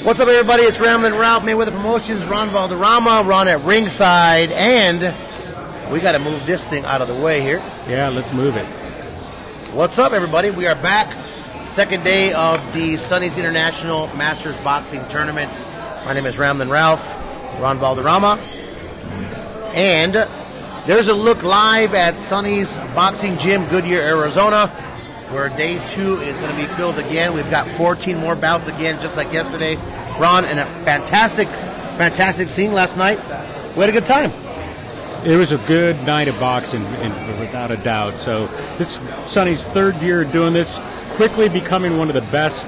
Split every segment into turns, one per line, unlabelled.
What's up, everybody? It's Ramblin' Ralph, Mayweather Promotions, Ron Valderrama, Ron at ringside, and we got to move this thing out of the way here.
Yeah, let's move it.
What's up, everybody? We are back. Second day of the Sonny's International Masters Boxing Tournament. My name is Ramblin' Ralph, Ron Valderrama, and there's a look live at Sonny's Boxing Gym, Goodyear, Arizona, where day 2 is going to be filled again. We've got 14 more bouts again, just like yesterday. Ron, and a fantastic scene last night. We had a good time.
It was a good night of boxing, without a doubt. So this is Sonny's third year doing this, quickly becoming one of the best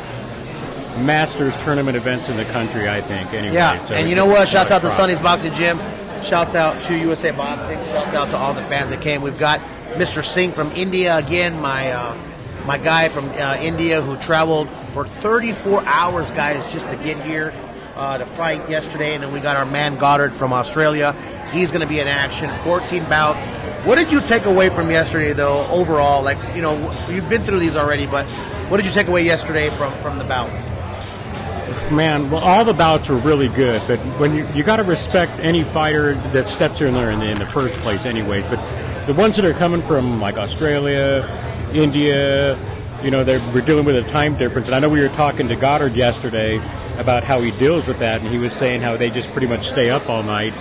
Masters tournament events in the country, I think. Anyway,
yeah,
so
and you know what? Shouts out to Sonny's Boxing Gym. Shouts out to USA Boxing. Shouts out to all the fans that came. We've got Mr. Singh from India again, my guy from India who traveled for 34 hours, guys, just to get here to fight yesterday. And then we got our man Goddard from Australia. He's going to be in action. 14 bouts. What did you take away from yesterday, though, overall? Like, you know, you've been through these already, but what did you take away yesterday from the bouts?
Man, well, all the bouts were really good, but when you got to respect any fighter that steps in there in the first place anyways. But the ones that are coming from, like, Australia, India, you know, we're dealing with a time difference. And I know we were talking to Goddard yesterday about how he deals with that, and he was saying how they just pretty much stay up all night,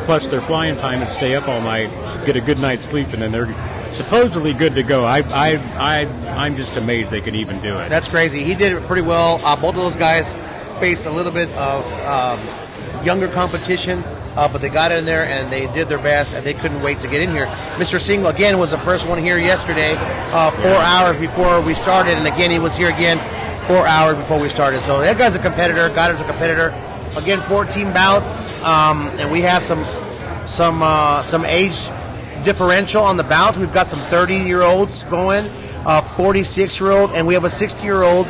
plus their flying time, and stay up all night, get a good night's sleep, and then they're supposedly good to go. I'm just amazed they can even do it.
That's crazy. He did it pretty well. Both of those guys faced a little bit of younger competition, but they got in there and they did their best, and they couldn't wait to get in here. Mr. Singh, again, was the first one here yesterday, 4 hours before we started, and again, he was here again 4 hours before we started. So that guy's a competitor. Goddard's a competitor. Again, 14 bouts, and we have some age differential on the bouts. We've got some 30-year-olds going, 46-year-old, and we have a 60-year-old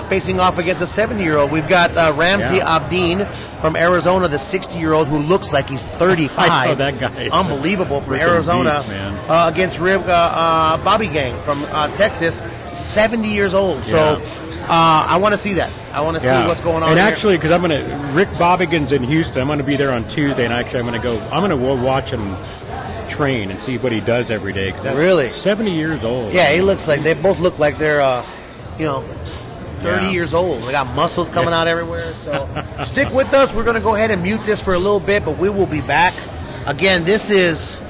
facing off against a 70-year-old. We've got Ramsey Abdeen from Arizona, the 60-year-old who looks like he's 35.
I saw that guy.
Unbelievable, from Arizona.
Beast,
against Bobby Gang from Texas, 70 years old. So I want to see that. I want to see what's going on.
And
here.
actually, because Rick Bobbigan's in Houston, I'm going to be there on Tuesday, and actually I'm going to watch him train and see what he does every day.
Really?
70 years old.
Yeah, they both look like they're 30 years old. They got muscles coming out everywhere. So stick with us. We're going to go ahead and mute this for a little bit, but we will be back. Again, this is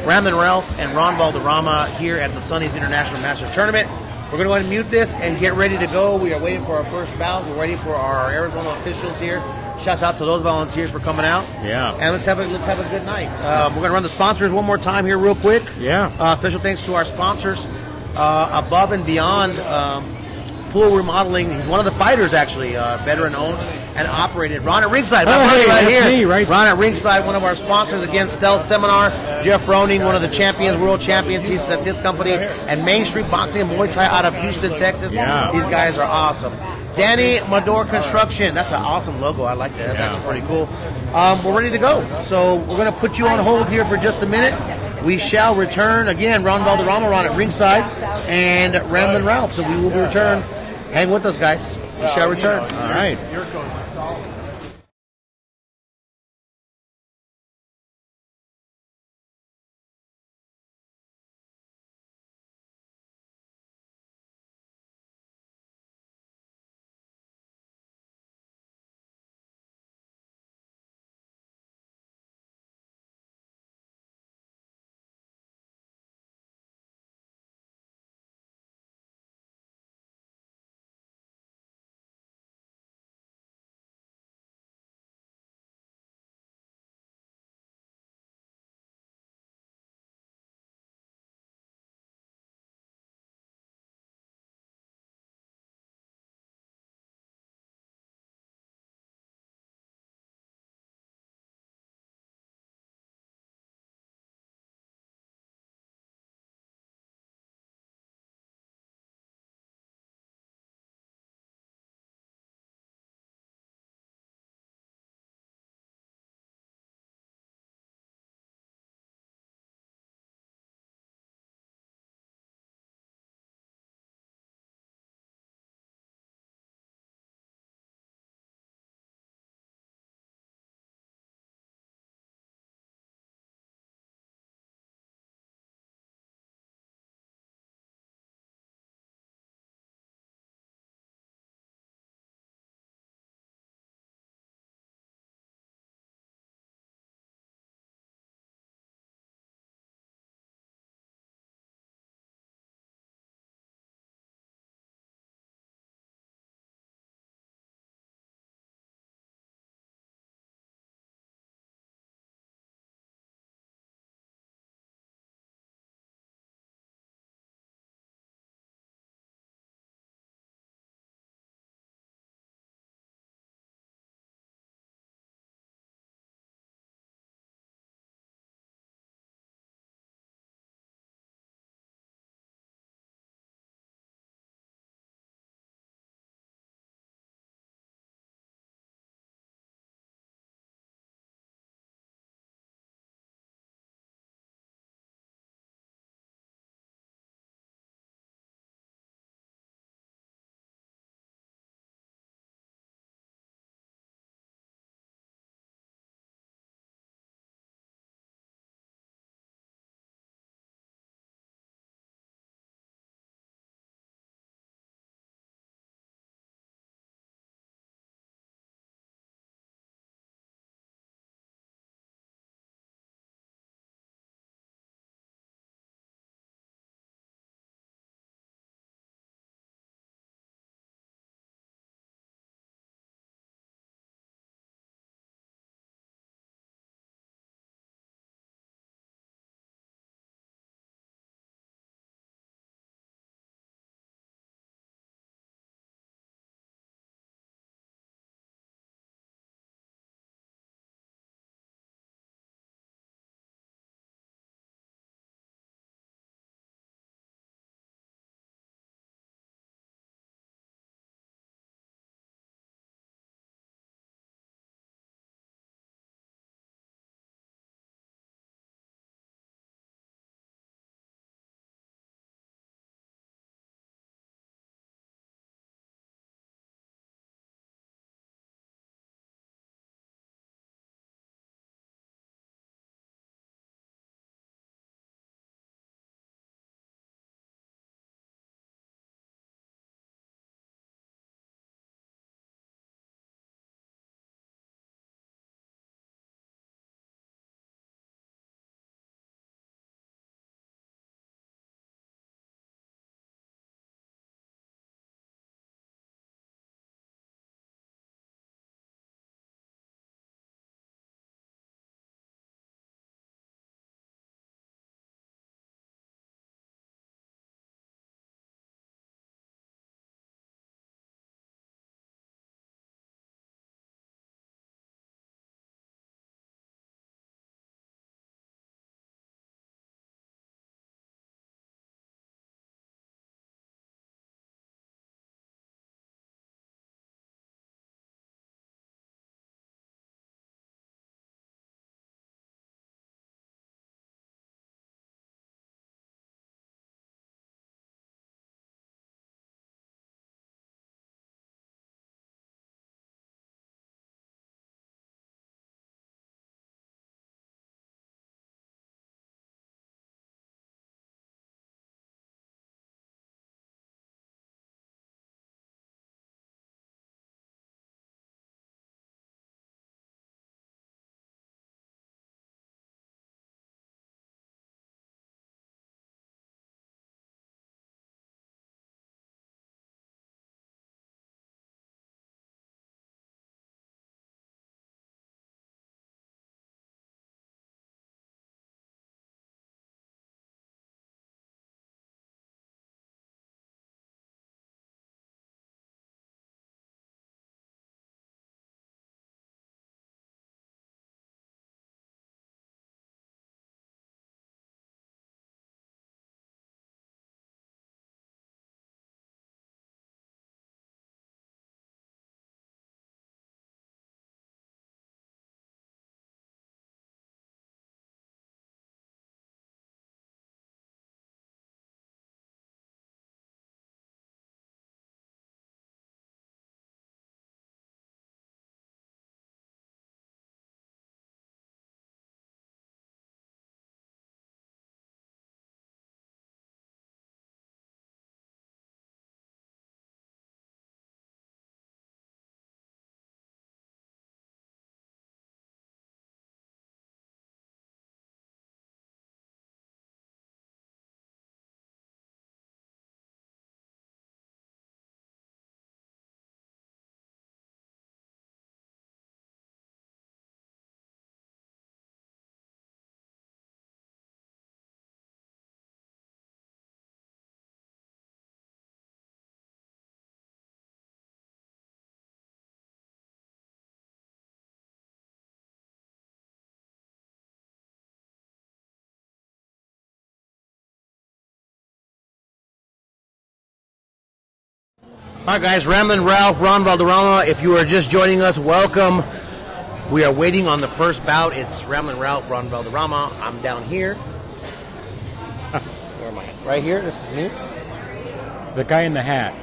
Ramblin' Ralph and Ron Valderrama here at the Sonny's International Masters Tournament. We're going to go ahead and mute this and get ready to go. We are waiting for our first bout. We're waiting for our Arizona officials here. Shouts out to those volunteers for coming out.
Yeah.
And let's have a good night. We're going to run the sponsors one more time here real quick.
Yeah.
Special thanks to our sponsors, Above and Beyond Pool Remodeling. He's one of the fighters, actually, veteran owned and operated. Ron at Ringside, my buddy right here.
Me, right?
Ron at Ringside, one of our sponsors. Again, Stealth Seminar. Jeff Roning, one of the champions, world champions. That's his company. And Main Street Boxing and Muay Thai out of Houston, Texas.
Yeah.
These guys are awesome. Danny Mador Construction. That's an awesome logo. I like that. That's actually pretty cool. We're ready to go. So we're going to put you on hold here for just a minute. We shall return. Again, Ron Valderrama, Ron at Ringside, and Ramblin' Ralph. So we will be returned. Hang with us, guys. We shall return.
All right.
All right, guys, Ramblin' Ralph, Ron Valderrama. If you are just joining us, welcome. We are waiting on the first bout. It's Ramblin' Ralph, Ron Valderrama. I'm down here. Where am I? Right here. This is me.
The guy in the hat.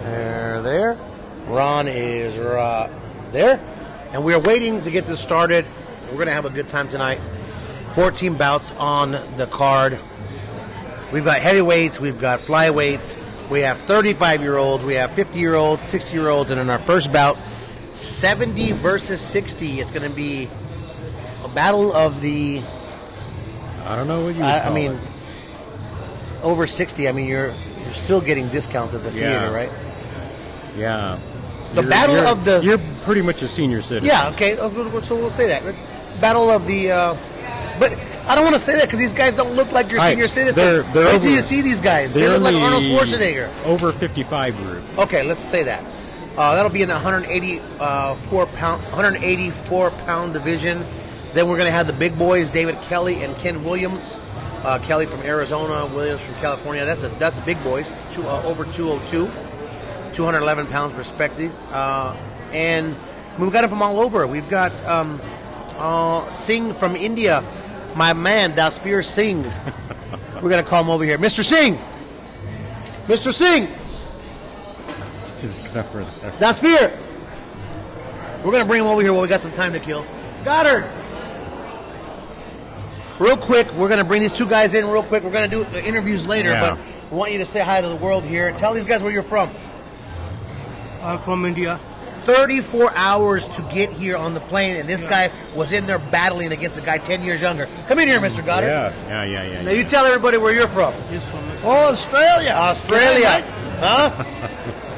There. Ron is there. And we are waiting to get this started. We're going to have a good time tonight. 14 bouts on the card. We've got heavyweights. We've got flyweights. We have 35-year-olds, we have 50-year-olds, 60-year-olds, and in our first bout, 70 versus 60. It's going to be a battle of the...
I don't know what you would call it.
Over 60. I mean, you're still getting discounts at the theater, right?
Yeah.
You're
pretty much a senior citizen.
Yeah, okay, so we'll say that. Battle of the... but I don't want to say that because these guys don't look like your senior citizens. Wait till you see these guys. They look like Arnold Schwarzenegger.
Over 55 group.
Okay, let's say that. That'll be in the 184 pound division. Then we're going to have the big boys, David Kelly and Ken Williams. Kelly from Arizona, Williams from California. That's the big boys. Over 202, 211 pounds respectively. And we've got them from all over. We've got Singh from India. My man, Daspeer Singh. We're going to call him over here. Mr. Singh! Mr. Singh! Daspeer! We're going to bring him over here while we got some time to kill. Goddard! Real quick, we're going to bring these two guys in real quick. We're going to do interviews later, but we want you to say hi to the world here. Tell these guys where you're from.
I'm from India.
34 hours to get here on the plane, and this guy was in there battling against a guy 10 years younger. Come in here, Mr. Goddard.
Yeah.
Now you tell everybody where you're from. Australia. Huh?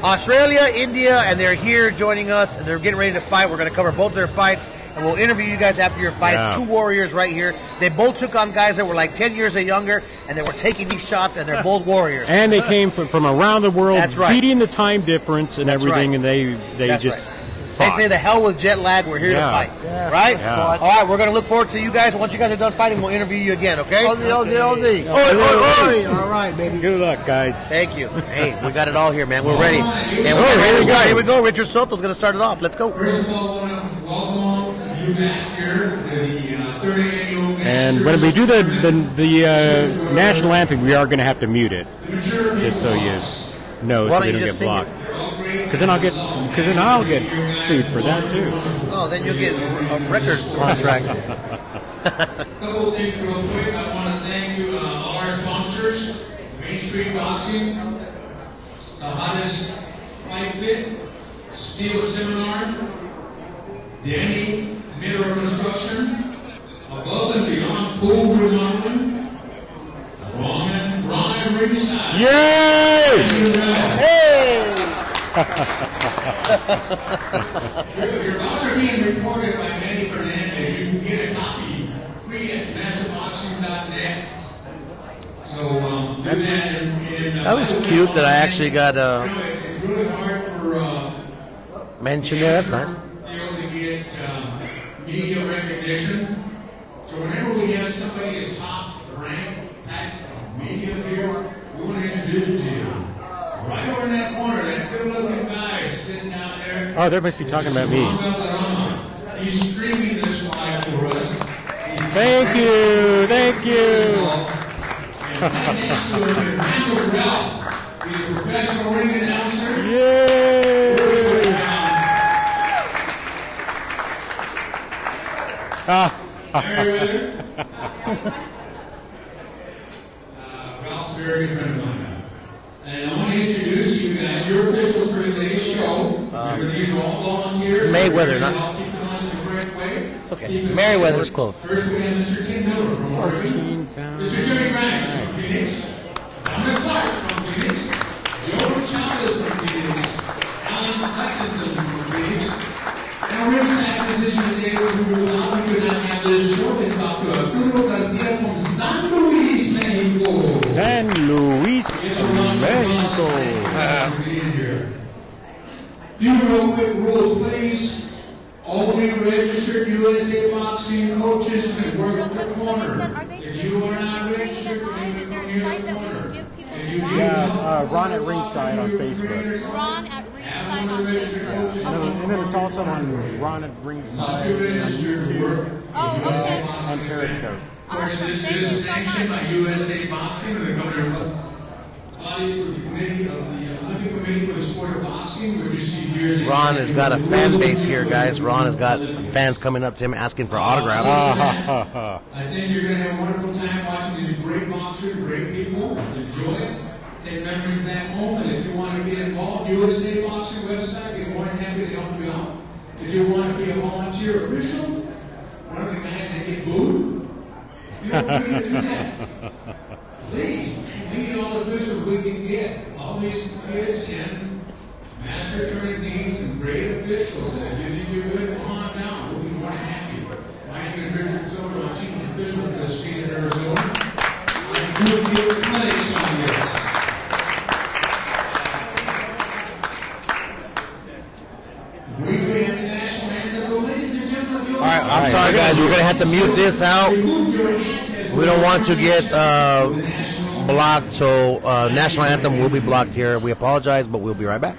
Australia, India, and they're here joining us, and they're getting ready to fight. We're going to cover both their fights, and we'll interview you guys after your fights. Yeah. Two warriors right here. They both took on guys that were like 10 years or younger, and they were taking these shots, and they're both warriors.
And they came from around the world, beating the time difference and everything, and they just...
They say the hell with jet lag, we're here to fight. Yeah. Right? Yeah. All right, we're going to look forward to you guys. Once you guys are done fighting, we'll interview you again, okay? Aussie. All right, baby.
Good luck, guys.
Thank you. Hey, we got it all here, man. We're ready. And we're ready to start. Here we go. Richard Soto's going to start it off. Let's go.
First of all, I want to welcome you back here to the 30th annual match.
And when we do the national anthem, we are going to have to mute it. Just so you know, so they don't get blocked. Because then I'll get sued for that too.
Oh, then you'll get a record contract.
A couple of things real quick. I want to thank all our sponsors: Main Street Boxing, Chavez Fight Fit, Steel Seminar, Danny Middle Construction, Above and Beyond Pool Remodeling, Ron Ringside.
Yay!
Hey!
Your bouts are being recorded by Manny Fernandez. You can get a copy free at nationalboxing.net. So do that.
That was cute that I actually got
it's really hard for
mentioned there. That's nice.
To get media recognition. So whenever we have somebody as top ranked media here, we want to introduce it to you. Right over in that corner, that good-looking guy sitting down there.
Oh, they must be talking about me.
He's streaming this live for us.
Thank you.
And right next to him, Randall Ralph. He's a professional ring announcer.
Yay!
Ralph's a very good friend of mine. And I want to introduce you guys. Your officials for today's show. Remember, these are all volunteers.
Mayweather, not.
Keep them on the correct way.
It's okay. Merriweather's close.
First, we have Mr. Ken Miller from Oregon. Mr. Jerry Banks from Phoenix. Dominic Clark from Phoenix. Joe Chavez from Phoenix. Alan Hutchinson from Phoenix. And our ringside position today, we could not have this show. It's Dr. Arturo Garcia from San Luis, Mexico.
San Luis, Mexico.
Few real quick rules, please. Only registered USA boxing coaches can work the corner. If you are not registered, you can come here in the corner. If you
Yeah, Ron at Ringside on Facebook.
Ron at Ringside on Facebook.
And then it's also on Ron at Ringside on YouTube.
Oh, okay.
On Periscope.
Of course,
Awesome.
this
Thank you
is
so
sanctioned
much.
by USA Boxing and the governor body of the committee of the Olympic Committee for the sport of boxing, which you see here.
Ron has got a fan base here, guys. Ron has got fans coming up to him asking for autographs.
I think you're going to have a wonderful time watching these great boxers, great people. Enjoy it. Take memories back home. And if you want to get involved, USA Boxing website, we're more than happy to help you out. If you want to be a volunteer official, one of the guys that get booed, feel free to do that. Please, we need all the officials we can get. All these kids can master attorney deans and great officials. And if you think you're good, come on down. We'll be more than happy. My name is Richard Soto. I'm chief official for the state of Arizona. I do give clinics on this. We have the national anthem. So, ladies and gentlemen,
All right, I'm sorry, guys. We're going to have to mute this out. We don't want to get blocked, so national anthem will be blocked here. We apologize, but we'll be right back.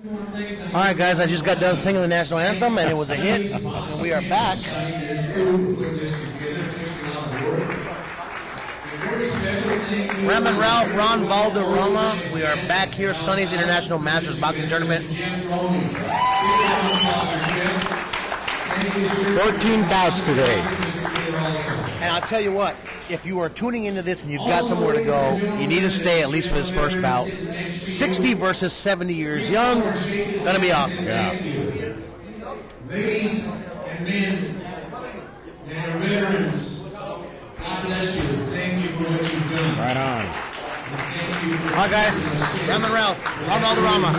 All right, guys, I just got done singing the national anthem, and it was a hit. And we are back. Ram and Ralph, Ron Valderrama. We are back here, Sonny's International Masters Boxing Tournament.
14 bouts today.
And I'll tell you what, if you are tuning into this and you've got somewhere to go, you need to stay at least for this first bout. 60 versus 70 years young. Gonna be awesome.
Yeah.
Ladies and men and our veterans, God bless you. Thank you for what you've done.
Right on.
Thank you for
All right, guys. Ram and Ralph, Ron Valderrama.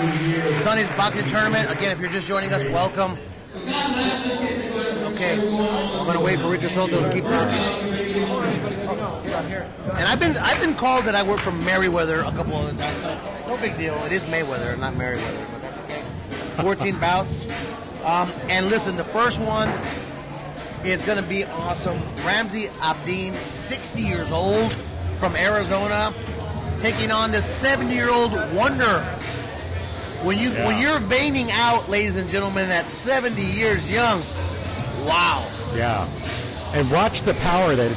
Sonny's Boxing Tournament. Again, if you're just joining us, welcome. Okay, I'm gonna wait for Richard Soto to keep talking. And I've been called that I work for Merriweather a couple other times. So no big deal. It is Mayweather, not Merriweather, but that's okay. 14 bouts. And listen, the first one is gonna be awesome. Ramsey Abdeen, 60 years old, from Arizona, taking on the 70-year-old wonder. When you're veining out, ladies and gentlemen, at 70 years young, wow.
Yeah. And watch the power that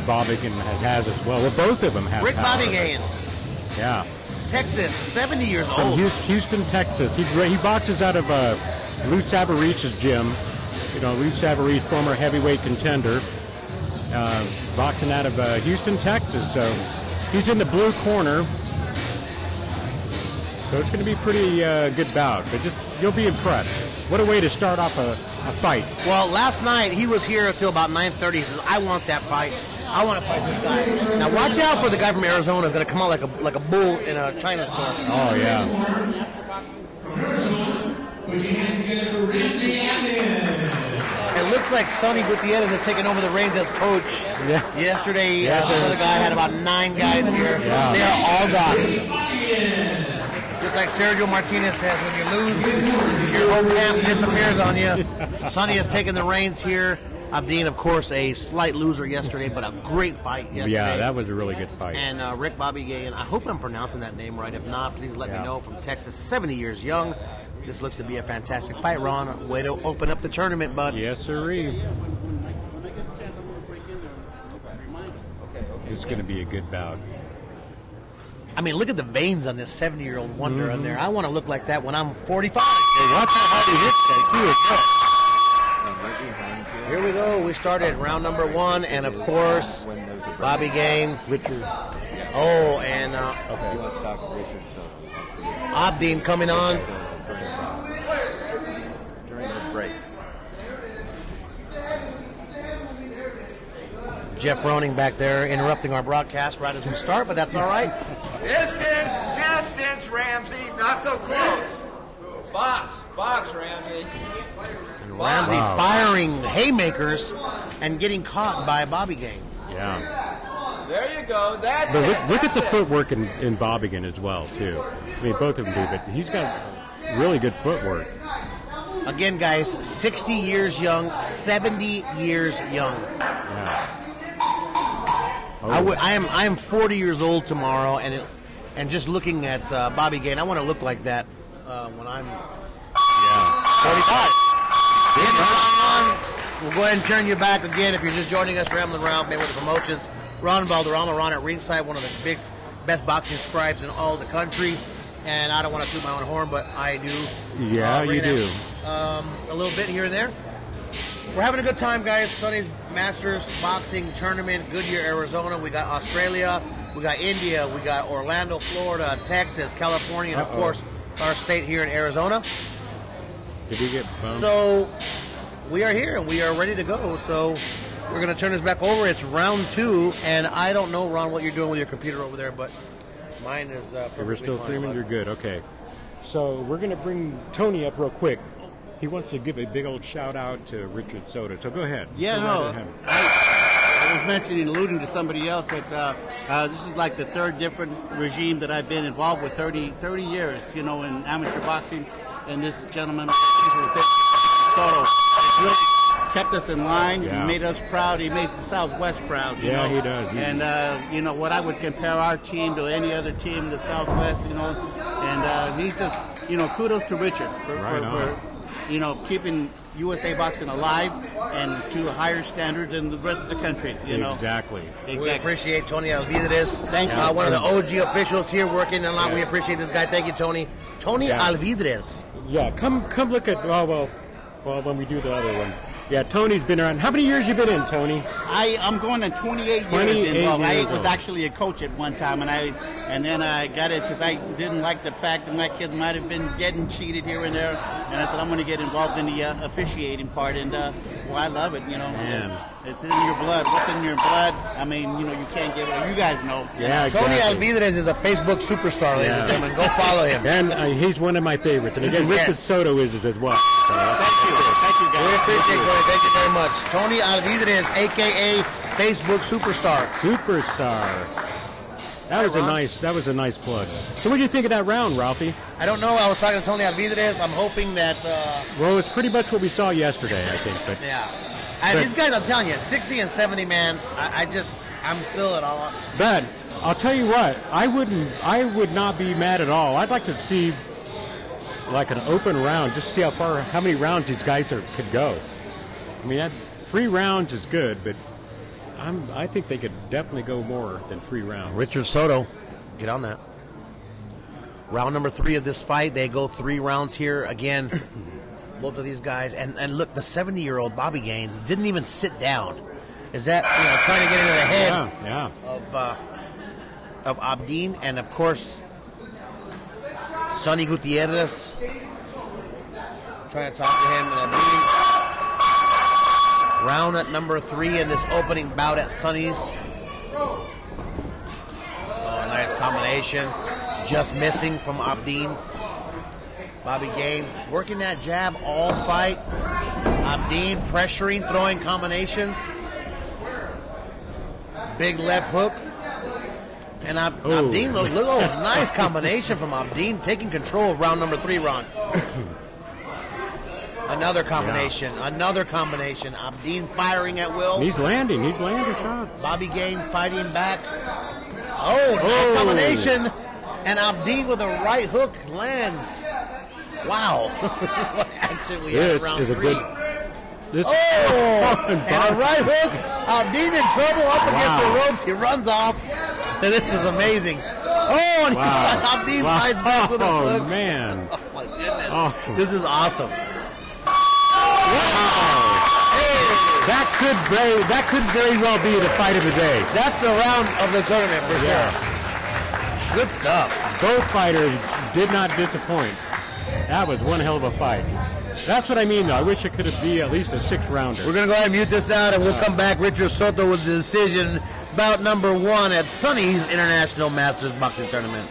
Bobbigan has as well. Well, both of them have
Rick
power.
Bobbigan,
Yeah.
Texas, 70 years
From
old.
Houston, Texas. He boxes out of Lou Savarich's gym. You know, Lou Savarich, former heavyweight contender, boxing out of Houston, Texas. So he's in the blue corner. So it's going to be pretty good bout, but you'll be impressed. What a way to start off a fight.
Well, last night he was here until about 9:30. He says, "I want that fight. I want to fight this guy." Now watch out for the guy from Arizona. Is going to come out like a bull in a China store.
Oh yeah.
From Arizona, put your hands together for Ramsey Abdeen.
It looks like Sonny Gutierrez has taken over the reins as coach.
Yeah.
Yesterday, the other guy had about 9 guys here.
Yeah.
They are all gone. Just like Sergio Martinez says, when you lose, your whole camp disappears on you. Sonny has taken the reins here. Abdeen, of course, a slight loser yesterday, but a great fight yesterday.
Yeah, that was a really good fight.
And Rick Bobby Gay, and I hope I'm pronouncing that name right. If not, please let me know. From Texas, 70 years young. This looks to be a fantastic fight, Ron. Way to open up the tournament, bud.
Yes, sirree. It's going to be a good bout.
I mean, look at the veins on this 70-year-old wonder on there. I want to look like that when I'm 45.
Hey, watch how he hits that, too.
Here we go. We started round number 1, and of course, Bobby Gain,
Richard.
Oh, and Abdeen coming on.
During the break.
Jeff Roning back there interrupting our broadcast right as we start, but that's all right.
Distance, Ramsey, not so close. Box, Ramsey.
And Ramsey firing haymakers and getting caught by Bobby Gain.
Yeah.
There you go. That's
But
it.
look at the footwork in Bobbigan as well, too. I mean, both of them do, but he's got really good footwork.
Again, guys, 60 years young, 70 years young.
Yeah. Oh.
I am 40 years old tomorrow, and just looking at Bobby Gain, I want to look like that when I'm 45. We'll go ahead and turn you back again if you're just joining us, Rambling Around, made with the promotions. Ron Valderrama, Ron at ringside, one of the best boxing scribes in all the country. And I don't want to toot my own horn, but I do.
Yeah, you do.
A little bit here and there. We're having a good time, guys. Sunday's Masters Boxing Tournament, Goodyear, Arizona. We got Australia, we got India, we got Orlando, Florida, Texas, California, and of course, our state here in Arizona.
Did we get bumped?
So we are here and we are ready to go. So we're going to turn this back over. It's round 2, and I don't know, Ron, what you're doing with your computer over there, but mine is perfectly
We're still
fine,
streaming?
bud.
You're good. Okay. So we're going to bring Tony up real quick. He wants to give a big old shout out to Richard Soto. So go ahead.
Yeah,
Go
no.
right ahead.
I was mentioning, alluding to somebody else, that this is like the third different regime that I've been involved with, 30 years, in amateur boxing. And this gentleman, Soto, has really kept us in line.
Yeah.
He made us proud. He made the Southwest proud. you
Yeah,
know.
he does.
And, what I would compare our team to any other team in the Southwest, And he's just, kudos to Richard for keeping USA boxing alive and to a higher standard than the rest of the country.
Exactly.
We appreciate Tony Alvidrez.
Thank you.
One of the OG officials here working a lot. We appreciate this guy. Thank you, Tony. Tony Alvidrez.
Yeah, come look at, well, when we do the other one. Yeah, Tony's been around. How many years you been in, Tony?
I'm going to 28 years involved. I was actually a coach at one time, and then I got it because I didn't like the fact that my kids might have been getting cheated here and there, and I said I'm going to get involved in the officiating part, and I love it.
Man.
It's in your blood. What's in your blood? I mean, you can't give it. You guys know.
Yeah,
Tony
exactly.
Alvidrez is a Facebook superstar, ladies and gentlemen. Go follow him.
And he's one of my favorites. And again, Richard Soto is as well. So,
Thank you, guys.
We appreciate it, Tony. Thank you very much. Tony Alvidrez, a.k.a. Facebook superstar.
Superstar. That was a nice plug. So what do you think of that round, Ralphie?
I don't know. I was talking to Tony Alvidrez. I'm hoping that...
Well, it's pretty much what we saw yesterday, I think. But
yeah. And these guys, I'm telling you, 60 and 70, man, I'm still at all.
But I'll tell you what, I would not be mad at all. I'd like to see like an open round, just see how many rounds these guys could go. I mean, 3 rounds is good, but I think they could definitely go more than 3 rounds.
Richard Soto, get on that. Round number 3 of this fight, they go 3 rounds here again. Both of these guys, and look, the 70-year-old Bobby Gain didn't even sit down. Is that trying to get into the head of Abdeen, and of course Sonny Gutierrez. Trying to talk to him. And round at number 3 in this opening bout at Sonny's. Oh, nice combination. Just missing from Abdeen. Bobby Game working that jab all fight. Abdeen pressuring, throwing combinations. Big left hook. And Abdeen, look, nice combination from Abdeen, taking control of round number 3, Ron. Another combination. Abdeen firing at will.
He's landing shots.
Bobby Game fighting back. Oh, nice combination. And Abdeen with a right hook lands. Wow. What action we had around 3. And a right hook. Abdeen in trouble up against the ropes. He runs off. And this is amazing. Oh, and Abdeen fights back with a hook.
Oh, man.
Oh, my goodness. This is awesome.
Wow. Hey. That could very well be the fight of the day.
That's the round of the tournament for sure. Good stuff.
Both fighters did not disappoint. That was one hell of a fight. That's what I mean, though. I wish it could have been at least a 6-rounder.
We're going to go ahead and mute this out, and we'll come back. Richard Soto with the decision, bout number 1 at Sonny's International Masters Boxing Tournament.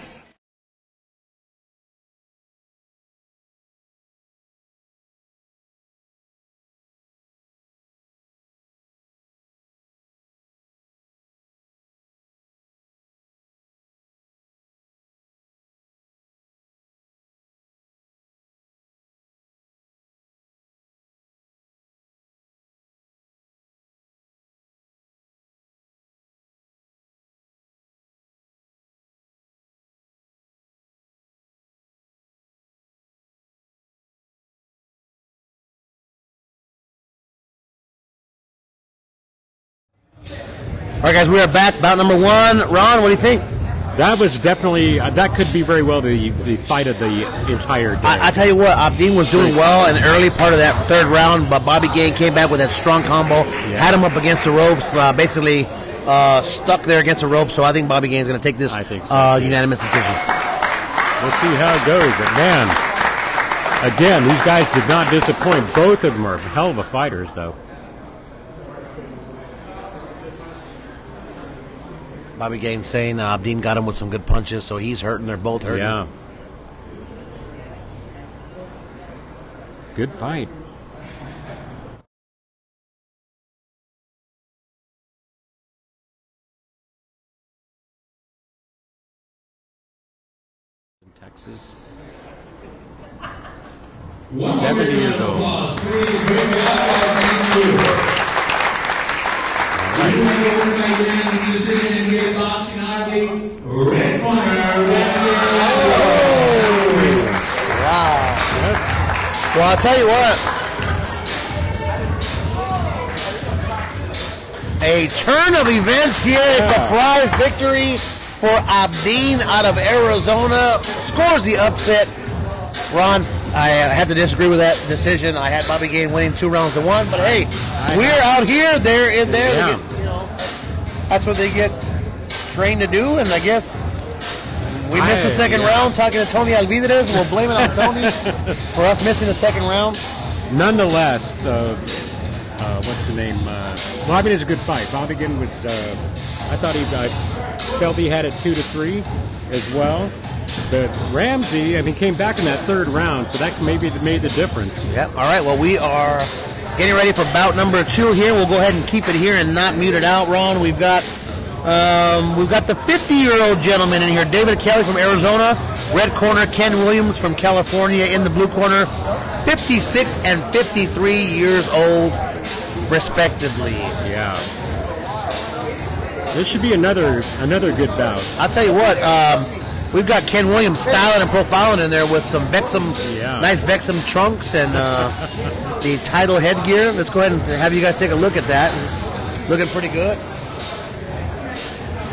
All right, guys, we are back. Bout number 1. Ron, what do you think?
That was definitely, that could be very well the fight of the entire day.
I tell you what, Abdeen was doing well in the early part of that 3rd round, but Bobby Game came back with that strong combo, had him up against the ropes, basically stuck there against the ropes, so I think Bobby Game is going to take this unanimous decision.
We'll see how it goes, but man, again, these guys did not disappoint. Both of them are hell of a fighters, though.
Bobby Gaines saying Abdeen got him with some good punches, so he's hurting. They're both hurting.
Yeah. Good fight. In Texas. 70 years old.
Well, I'll tell you what. A turn of events here. A surprise victory for Abdeen out of Arizona. Scores the upset. Ron, I have to disagree with that decision. I had Bobby Game winning 2-1, but hey, we're out here. They're in there.
Yeah.
They get, that's what they get trained to do, and I guess we missed the second round talking to Tony Alvidrez. We'll blame it on Tony for us missing the second round.
Nonetheless, what's the name? Bobby is a good fight. Bobby again was, I felt he had it 2-3 as well. But Ramsey, came back in that 3rd round, so that maybe made the difference.
Yep. All right. Well, we are getting ready for bout number 2 here. We'll go ahead and keep it here and not mute it out, Ron. We've got the 50-year-old gentleman in here, David Kelly from Arizona. Red corner, Ken Williams from California. In the blue corner, 56 and 53 years old, respectively.
Yeah. This should be another good bout.
I'll tell you what. We've got Ken Williams styling and profiling in there with some nice Vexum trunks and the title headgear. Let's go ahead and have you guys take a look at that. It's looking pretty good.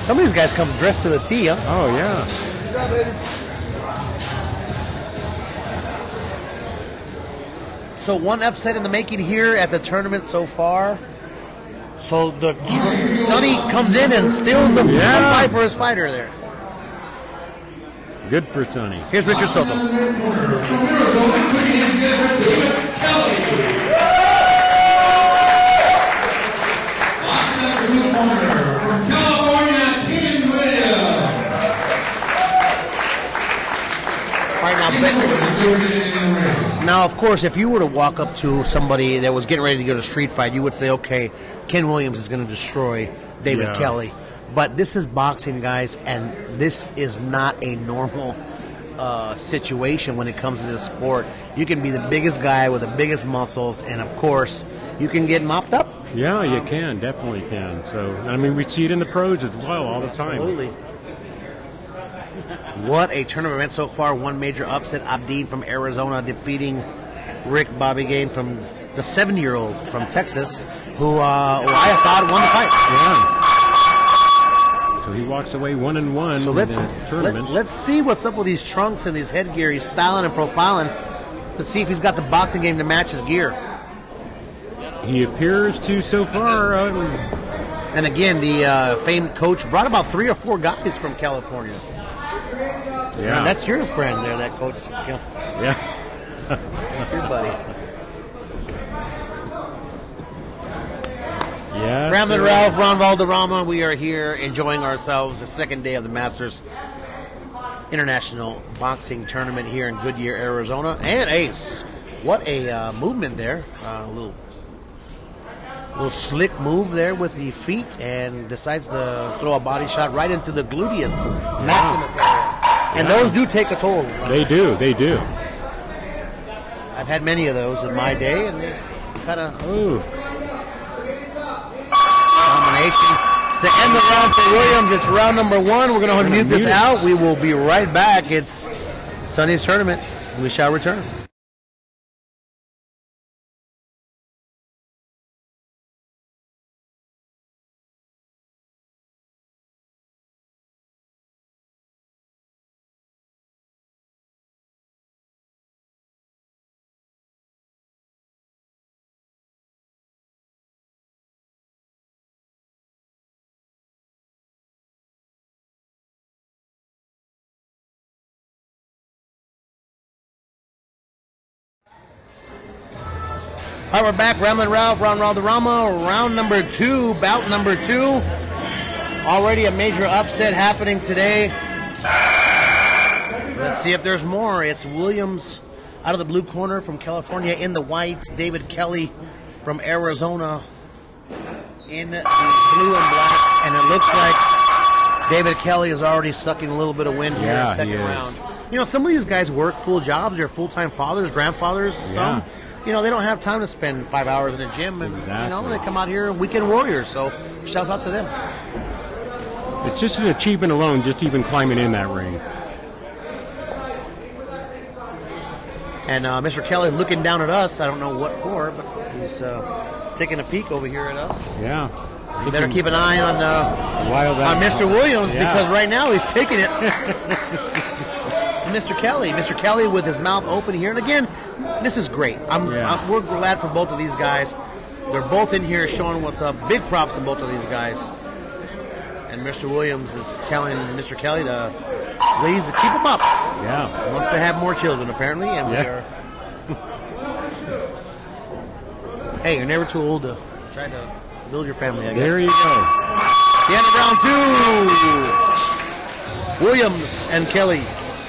Some of these guys come dressed to the T, huh?
Oh, yeah.
So one upset in the making here at the tournament so far. So Sonny comes in and steals the fight for his fighter there.
Good for Sonny.
Here's Richard Soto.
From Arizona, putting his together, David Kelly. Box number 2 corner from California, King Williams.
All right, now, of course, if you were to walk up to somebody that was getting ready to go to a street fight, you would say, okay, Ken Williams is going to destroy David Kelly. But this is boxing, guys, and this is not a normal situation when it comes to this sport. You can be the biggest guy with the biggest muscles, and, of course, you can get mopped up.
Yeah, you can. Definitely can. So, I mean, we see it in the pros as well all the time.
Absolutely. What a tournament event so far. One major upset. Abdeen from Arizona defeating Rick Bobby Gain from the 7-year-old from Texas, who I thought won the fight.
Yeah. So he walks away 1-1
So
in the tournament.
let's see what's up with these trunks and these headgear. He's styling and profiling. Let's see if he's got the boxing game to match his gear.
He appears to so far.
And again, the famed coach brought about 3 or 4 guys from California.
Yeah.
And that's your friend there, that coach.
Yeah.
That's your buddy.
Yeah.
Ramblin' Ralph, Ron Valderrama. We are here enjoying ourselves the second day of the Masters International Boxing Tournament here in Goodyear, Arizona. And Ace, what a movement there. A little slick move there with the feet, and decides to throw a body shot right into the gluteus maximus area. And those do take a toll.
They do. They do.
I've had many of those in my day, and they kind of combination. To end the round for Williams, it's round number 1. We're going to mute this out. We will be right back. It's Sunday's tournament. We shall return. All right, we're back. Ramblin' Ralph, Ron Valderrama, round number 2, bout number 2. Already a major upset happening today. Let's see if there's more. It's Williams out of the blue corner from California in the white. David Kelly from Arizona in the blue and black. And it looks like David Kelly is already sucking a little bit of wind here in the second round. You know, some of these guys work full jobs. They're full-time fathers, grandfathers. Some, you know, they don't have time to spend 5 hours in the gym. And, you know, they come out here weekend warriors. So, shouts out to them.
It's just an achievement alone, just even climbing in that ring.
And Mr. Kelly looking down at us. I don't know what for, but he's taking a peek over here at us.
Yeah.
You better keep an eye on Mr. Williams, because right now he's taking it to Mr. Kelly. Mr. Kelly with his mouth open here. And again, this is great. We're glad for both of these guys. They're both in here showing what's up. Big props to both of these guys. And Mr. Williams is telling Mr. Kelly to please keep him up.
Yeah.
He wants to have more children, apparently. And we are. Hey, you're never too old to try to build your family, I guess.
There you go.
The end of round 2. Williams and Kelly,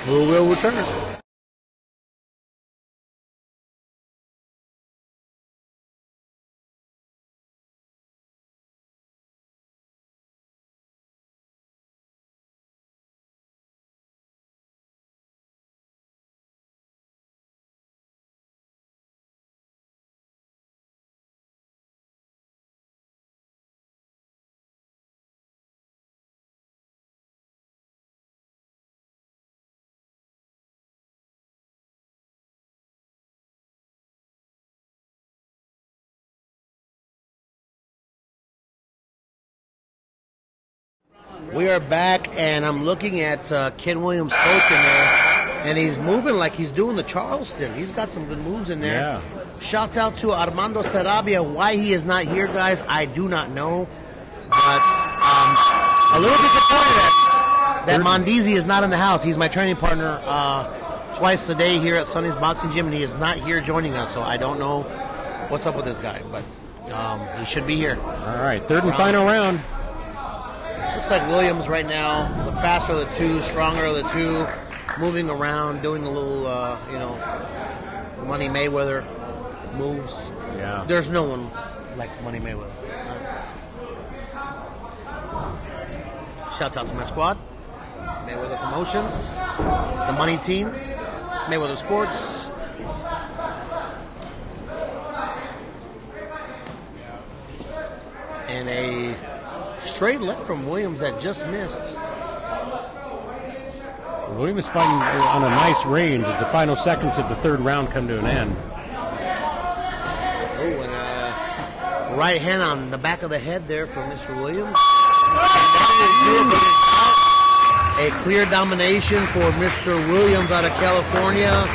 who will return. We are back, and I'm looking at Ken Williams' coach in there, and he's moving like he's doing the Charleston. He's got some good moves in there.
Yeah.
Shouts out to Armando Sarabia. Why he is not here, guys, I do not know. But a little disappointed at that Mondesi is not in the house. He's my training partner twice a day here at Sonny's Boxing Gym, and he is not here joining us, so I don't know what's up with this guy, but he should be here.
All right, third and final round.
Looks like Williams right now, the faster of the two, stronger of the two, moving around, doing a little, Money Mayweather moves.
Yeah.
There's no one like Money Mayweather. Shouts out to my squad, Mayweather Promotions, the Money Team, Mayweather Sports. And a straight left from Williams that just missed.
Williams fighting on a nice range as the final seconds of the third round come to an end.
Oh, and a right hand on the back of the head there for Mr. Williams. A clear domination for Mr. Williams out of California.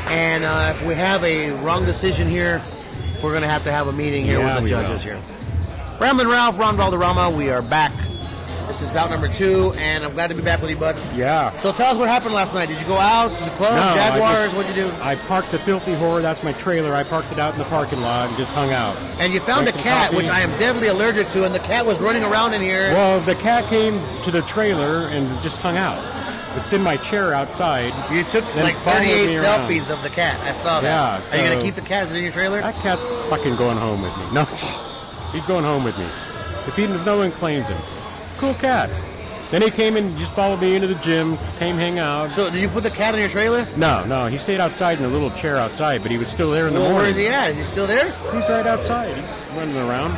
And if we have a wrong decision here, we're going to have a meeting here with the judges here. Ramblin' Ralph, Ron Valderrama, we are back. This is bout number 2, and I'm glad to be back with you, bud.
Yeah.
So tell us what happened last night. Did you go out to the club,
No,
Jaguars? What'd you do?
I parked the Filthy Whore. That's my trailer. I parked it out in the parking lot and just hung out.
And you found a cat, which I am deadly allergic to, and the cat was running around in here.
Well, the cat came to the trailer and just hung out. It's in my chair outside.
You took like 38 selfies of the cat. I saw that.
Yeah.
Are you going to keep the cat? Is it in your trailer?
That cat's fucking going home with me. No, he's going home with me. If no one claims him. Cool cat. Then he came and just followed me into the gym, came hang out.
So did you put the cat in your trailer?
No. He stayed outside in a little chair outside, but he was still there in the morning.
Where is he at? Is he still there?
He's right outside. He's running around.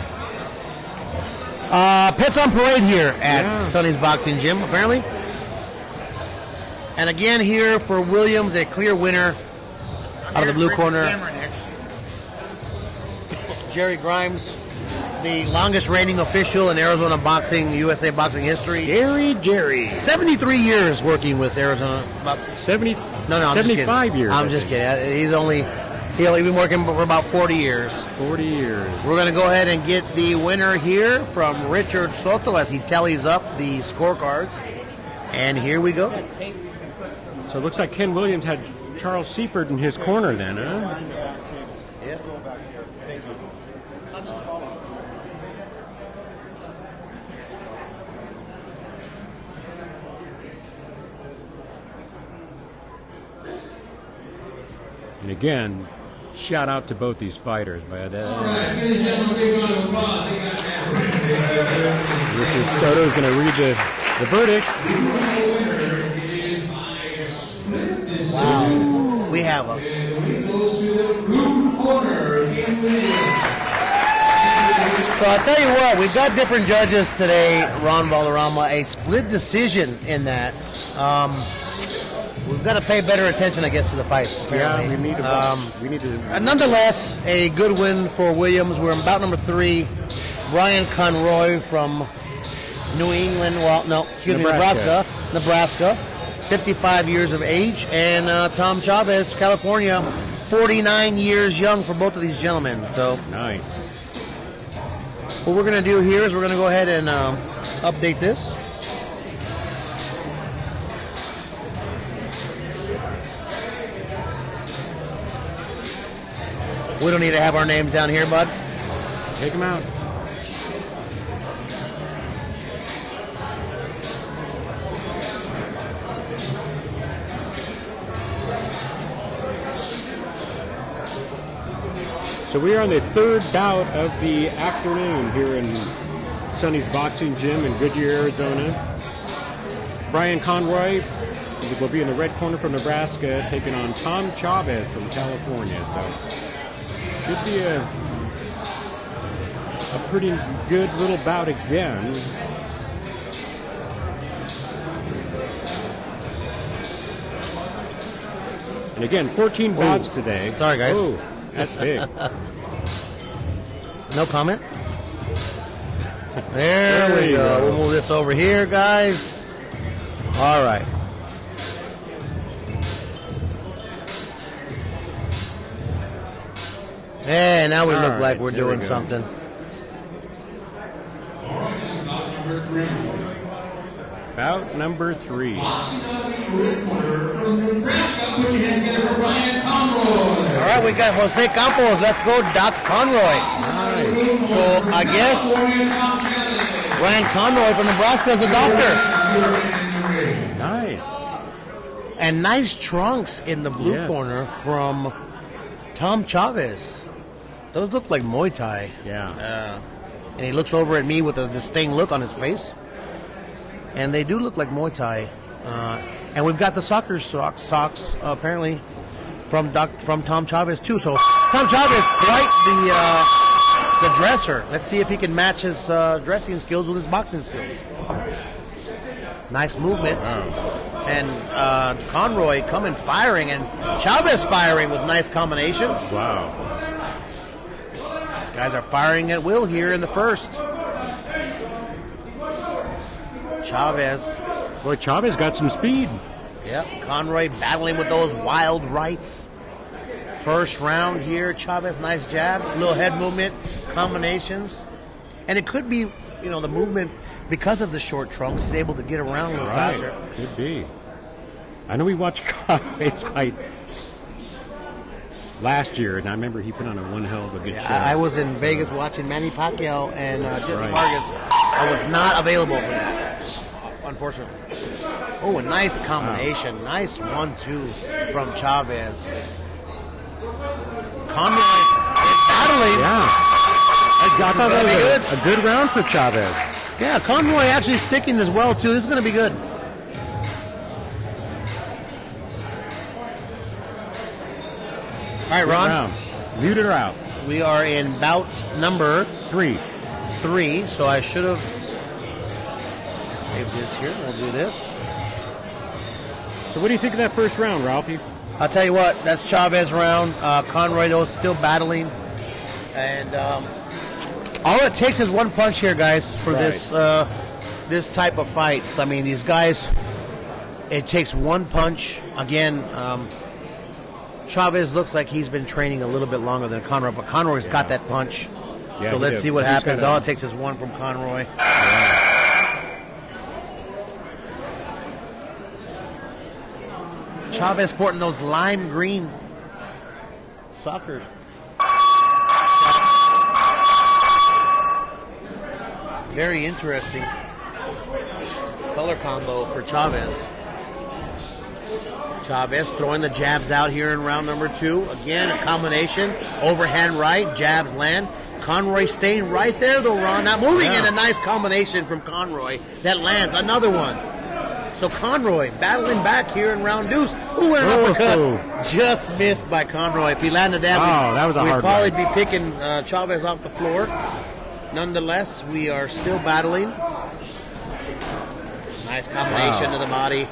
Pits on parade here at Sonny's Boxing Gym, apparently. And again here for Williams, a clear winner out of the blue corner. Jerry Grimes, the longest reigning official in Arizona boxing, USA boxing history.
Scary Jerry.
73 years working with Arizona boxing.
75 years.
I'm just kidding. He's been working for about 40 years.
40 years.
We're going to go ahead and get the winner here from Richard Soto as he tallies up the scorecards. And here we go.
So it looks like Ken Williams had Charles Seifert in his corner then, huh?
Yeah.
And again, shout out to both these fighters.
All right, ladies and gentlemen, big round of applause. They got that.
Richard Soto is going to read the verdict.
Wow. We have a... So I'll tell you what, we've got different judges today, Ron Valderrama, a split decision in that. We've got to pay better attention, I guess, to the fights. Apparently.
Yeah, we need to.
Nonetheless, a good win for Williams. We're in bout number 3. Brian Conroy from Nebraska. 55 years of age. And Tom Chavez, California, 49 years young for both of these gentlemen. So
nice.
What we're going to do here is we're going to go ahead and update this. We don't need to have our names down here, bud.
Take them out. So we are on the third bout of the afternoon here in Sonny's Boxing Gym in Goodyear, Arizona. Brian Conroy will be in the red corner from Nebraska, taking on Tom Chavez from California. So should be a pretty good little bout again. And again, 14 bouts today.
Sorry, guys.
Oh, that's big.
No comment. There we go. We'll move this over here, guys. All right. And now we look like we're doing something.
All right, this is bout number 3.
Bout number 3.
Boxing out of the red corner from Nebraska. Put your hands together for Brian Conroy.
All right, we got Jose Campos. Let's go, Doc Conroy.
Nice.
So I guess Brian Conroy from Nebraska is a doctor.
Nice.
And nice trunks in the blue
Yes.
corner from Tom Chavez. Those look like Muay Thai.
Yeah.
And he looks over at me with a disdain look on his face. And they do look like Muay Thai. And we've got the soccer socks apparently from Tom Chavez too. So Tom Chavez, quite the dresser. Let's see if he can match his dressing skills with his boxing skills. Nice movement.
Wow.
And Conroy coming firing, and Chavez firing with nice combinations.
Wow.
These guys are firing at will here in the first. Chavez.
Boy, Chavez got some speed.
Yep, Conroy battling with those wild rights. First round here, Chavez, nice jab, little head movement, combinations. And it could be, the movement, because of the short trunks, he's able to get around a little faster.
Could be. I know we watched Conroy's fight last year, and I remember he put on one hell of a good show.
I was in Vegas watching Manny Pacquiao and Jesse
right.
Vargas. I was not available for that, unfortunately. Oh, a nice combination. Wow. Nice 1-2 from Chavez. Conroy is battling.
Yeah. I thought that was a good round for Chavez.
Yeah, Conroy actually sticking as well, too. This is going to be good. All right, Ron.
Muted her out.
We are in bout number
3.
3, so I should have saved this here. We'll do this.
So what do you think of that first round, Ralphie?
I'll tell you what, that's Chavez round. Conroy, though, still battling. And all it takes is one punch here, guys, for this type of fights. I mean, these guys, it takes one punch. Again, Chavez looks like he's been training a little bit longer than Conroy, but Conroy's got that punch.
Yeah,
so let's see what happens. All it takes is one from Conroy. Chavez sporting those lime green sockers. Very interesting color combo for Chavez. Chavez throwing the jabs out here in round number 2. Again, a combination. Overhand right, jabs land. Conroy staying right there, though, Ron. Not moving in. A nice combination from Conroy that lands. Another one. So Conroy battling back here in round deuce. Ooh, and an uppercut. Just missed by Conroy. If he landed that,
that was a hard
we'd probably be picking Chavez off the floor. Nonetheless, we are still battling. Nice combination to the body.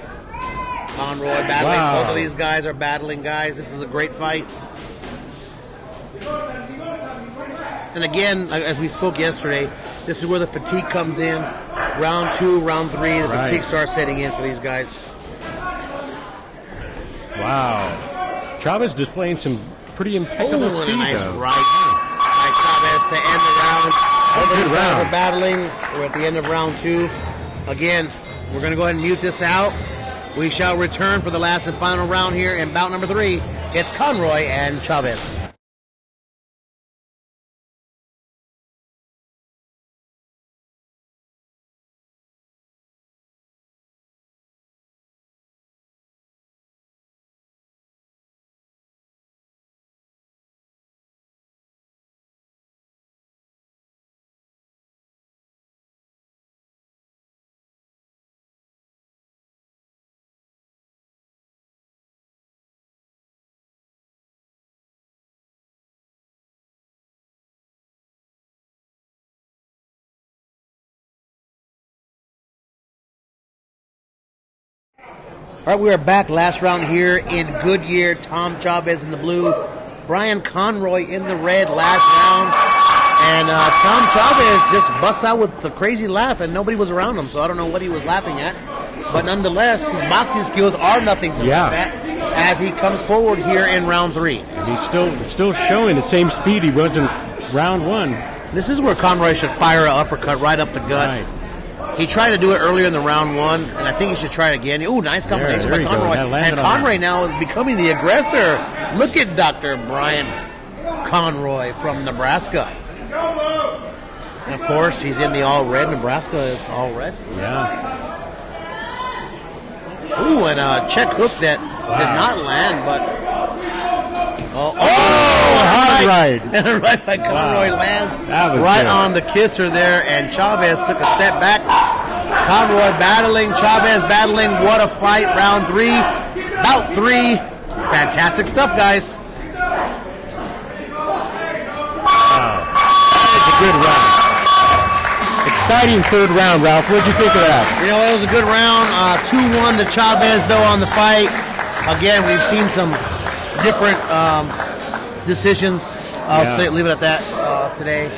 Conroy battling. Both of these guys are battling guys. This is a great fight. And again, as we spoke yesterday, this is where the fatigue comes in. Round 2, round 3, the fatigue starts setting in for these guys.
Wow. Chavez displaying some pretty impeccable speed.
A nice right by Chavez to end the round.
Good round.
We're battling. We're at the end of round 2. Again, we're going to go ahead and mute this out. We shall return for the last and final round here in bout number 3. It's Conroy and Chavez. All right, we are back. Last round here in Goodyear. Tom Chavez in the blue. Brian Conroy in the red last round. And Tom Chavez just busts out with a crazy laugh, and nobody was around him, so I don't know what he was laughing at. But nonetheless, his boxing skills are nothing to laugh at as he comes forward here in round 3.
And he's still showing the same speed he was in round 1.
This is where Conroy should fire an uppercut right up the gut.
Right.
He tried to do it earlier in the round one, and I think he should try it again. Ooh, nice combination by Conroy. And Conroy now is becoming the aggressor. Look at Dr. Brian Conroy from Nebraska. And, of course, he's in the all-red. Nebraska is all-red.
Yeah.
Ooh, and a check hook that did not land, but... hard right. And a right by Conroy lands right on the kisser there, and Chavez took a step back. Conroy battling, Chavez battling. What a fight. Round 3, bout 3. Fantastic stuff, guys.
That was a good round. Exciting third round, Ralph. What did you think of that?
You know, it was a good round. 2-1 to Chavez, though, on the fight. Again, we've seen some different decisions. I'll leave it at that today.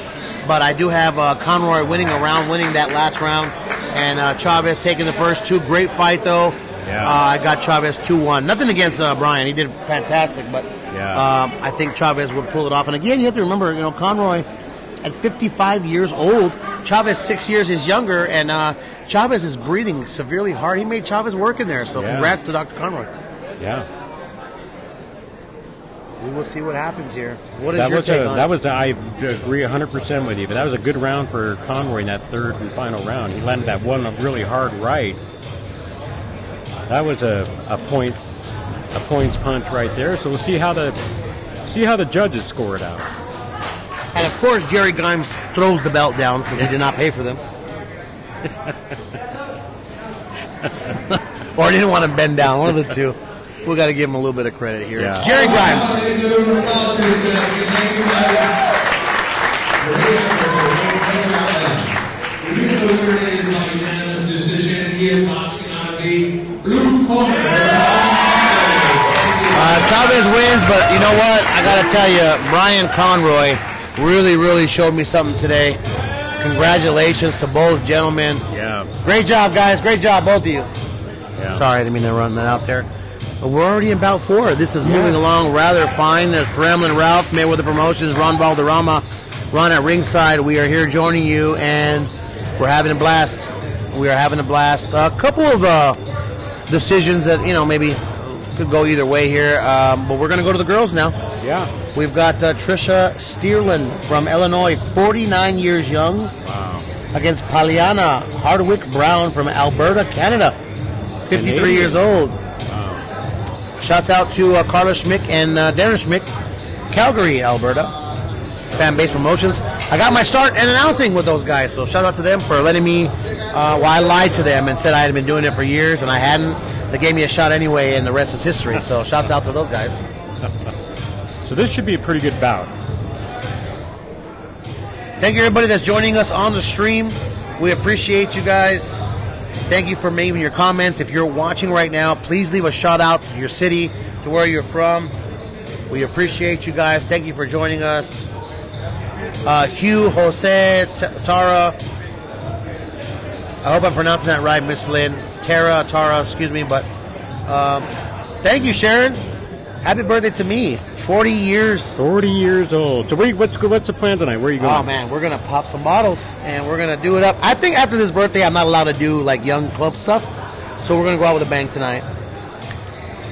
But I do have Conroy winning a round, winning that last round. And Chavez taking the first 2. Great fight, though.
Yeah.
I got Chavez 2-1. Nothing against Brian. He did fantastic. But I think Chavez would pull it off. And again, you have to remember, you know, Conroy at 55 years old. Chavez 6 years is younger. And Chavez is breathing severely hard. He made Chavez work in there. So congrats to Dr. Conroy.
Yeah.
We will see what happens here. What is your take on it?
I agree 100% with you, but that was a good round for Conroy in that third and final round. He landed that one really hard right. That was a points punch right there. So we'll see how the judges score it out.
And of course, Jerry Grimes throws the belt down because he did not pay for them, or didn't want to bend down. One of the two. We got to give him a little bit of credit here.
Yeah.
It's Jerry Grimes. Chavez wins, but you know what? I got to tell you, Brian Conroy really showed me something today. Congratulations to both gentlemen.
Yeah.
Great job, guys. Great job, both of you.
Yeah.
Sorry, I didn't mean to run that out there. But we're already in bout 4. This is moving along rather fine. There's Fremlin Ralph, Mayweather Promotions, Ron Valderrama, Ron at ringside. We are here joining you, and we're having a blast. We are having a blast. A couple of decisions that, you know, maybe could go either way here. But we're going to go to the girls now.
Yeah.
We've got Trisha Steerlin from Illinois, 49 years young.
Wow.
Against Paliana Hardwick Brown from Alberta, Canada, 53 years old. Shouts out to Carla Schmick and Darren Schmick, Calgary, Alberta. Fan Base Promotions. I got my start in announcing with those guys, so shout out to them for letting me. Well, I lied to them and said I had been doing it for years, and I hadn't. They gave me a shot anyway, and the rest is history. So shouts out to those guys.
So this should be a pretty good bout.
Thank you, everybody that's joining us on the stream. We appreciate you guys. Thank you for making your comments. If you're watching right now, please leave a shout out to your city, to where you're from. We appreciate you guys. Thank you for joining us. Hugh, Jose, Tara. I hope I'm pronouncing that right, Miss Lynn. Tara, excuse me. But thank you, Sharon. Happy birthday to me. 40 years. 40
years old. So what's the plan tonight? Where are you going?
Oh, man, we're going to pop some bottles, and we're going to do it up. I think after this birthday, I'm not allowed to do, like, young club stuff. So we're going to go out with a bang tonight.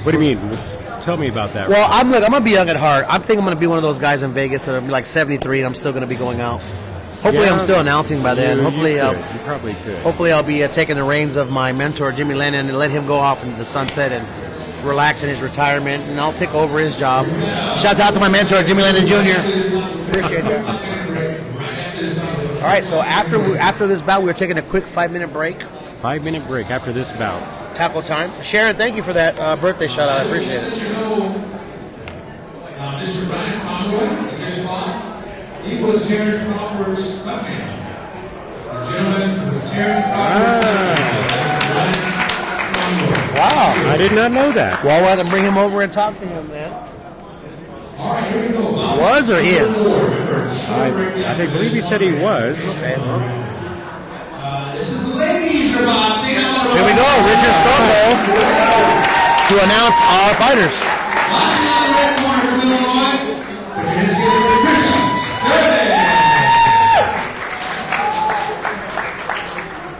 What do you mean? Tell me about that.
Well, I'm going to be young at heart. I think I'm going to be one of those guys in Vegas that are like 73, and I'm still going to be going out. Hopefully, I'm still announcing by then.
You
probably could. Hopefully, I'll be taking the reins of my mentor, Jimmy Lennon, and let him go off into the sunset and relax in his retirement, and I'll take over his job. Shouts out to my mentor, Jimmy Lennon Jr. Appreciate that. All right, so after this bout, we're taking a quick 5-minute break.
5-minute break after this bout.
Tackle time. Sharon, thank you for that birthday shout out. I appreciate it.
Mr. Brian Conroy, at this spot, he was Terrence Crawford's stuntman. The gentleman was Terrence Crawford.
Wow.
I did not know that.
Well, we'll have to bring him over and talk to him, man.
All right, here we go.
Was or is?
I believe he said he was.
Okay.
This is the ladies are boxing.
Here we go, Richard Soto to announce our fighters.
Boxing on the red corner from Illinois, it is Patricia Chavez.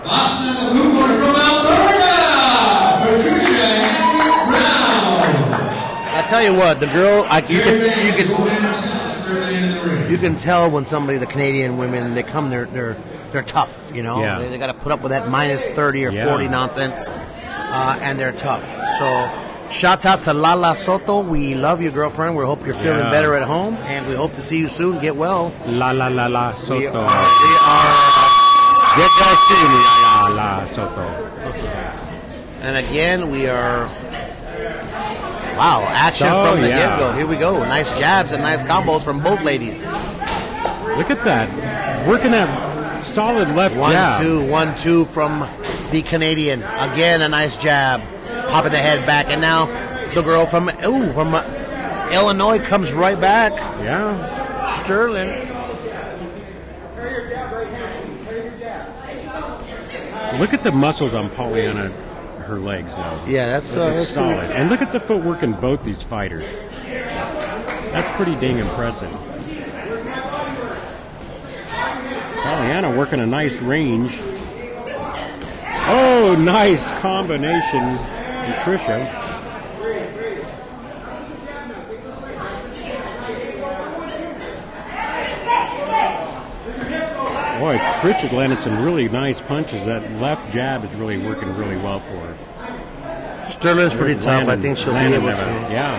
Boxing and the blue corner from Alberta, Patricia Brown.
I tell you what, the girl, you can tell when somebody, the Canadian women, they come, they're tough, you know.
Yeah.
They got to put up with that minus 30 or 40 nonsense, and they're tough. So, shouts out to Lala Soto. We love you, girlfriend. We hope you're feeling better at home, and we hope to see you soon. Get well.
La Soto.
We are
Get well soon, la Soto.
and again, we are. Wow, action from the get-go. Here we go. Nice jabs and nice combos from both ladies.
Look at that. Working that solid left jab.
1-2 from the Canadian. Again, a nice jab. Popping the head back. And now the girl from Illinois comes right back.
Yeah.
Sterling.
Look at the muscles on Pollyanna, her legs, though.
Yeah, that's
solid.
Pretty...
And look at the footwork in both these fighters. That's pretty dang impressive. Pollyanna working a nice range. Oh, nice combination, Patricia. Boy, Patricia landed some really nice punches. That left jab is really working really well for her.
Sterling's pretty tough. I think she'll be able to.
Yeah.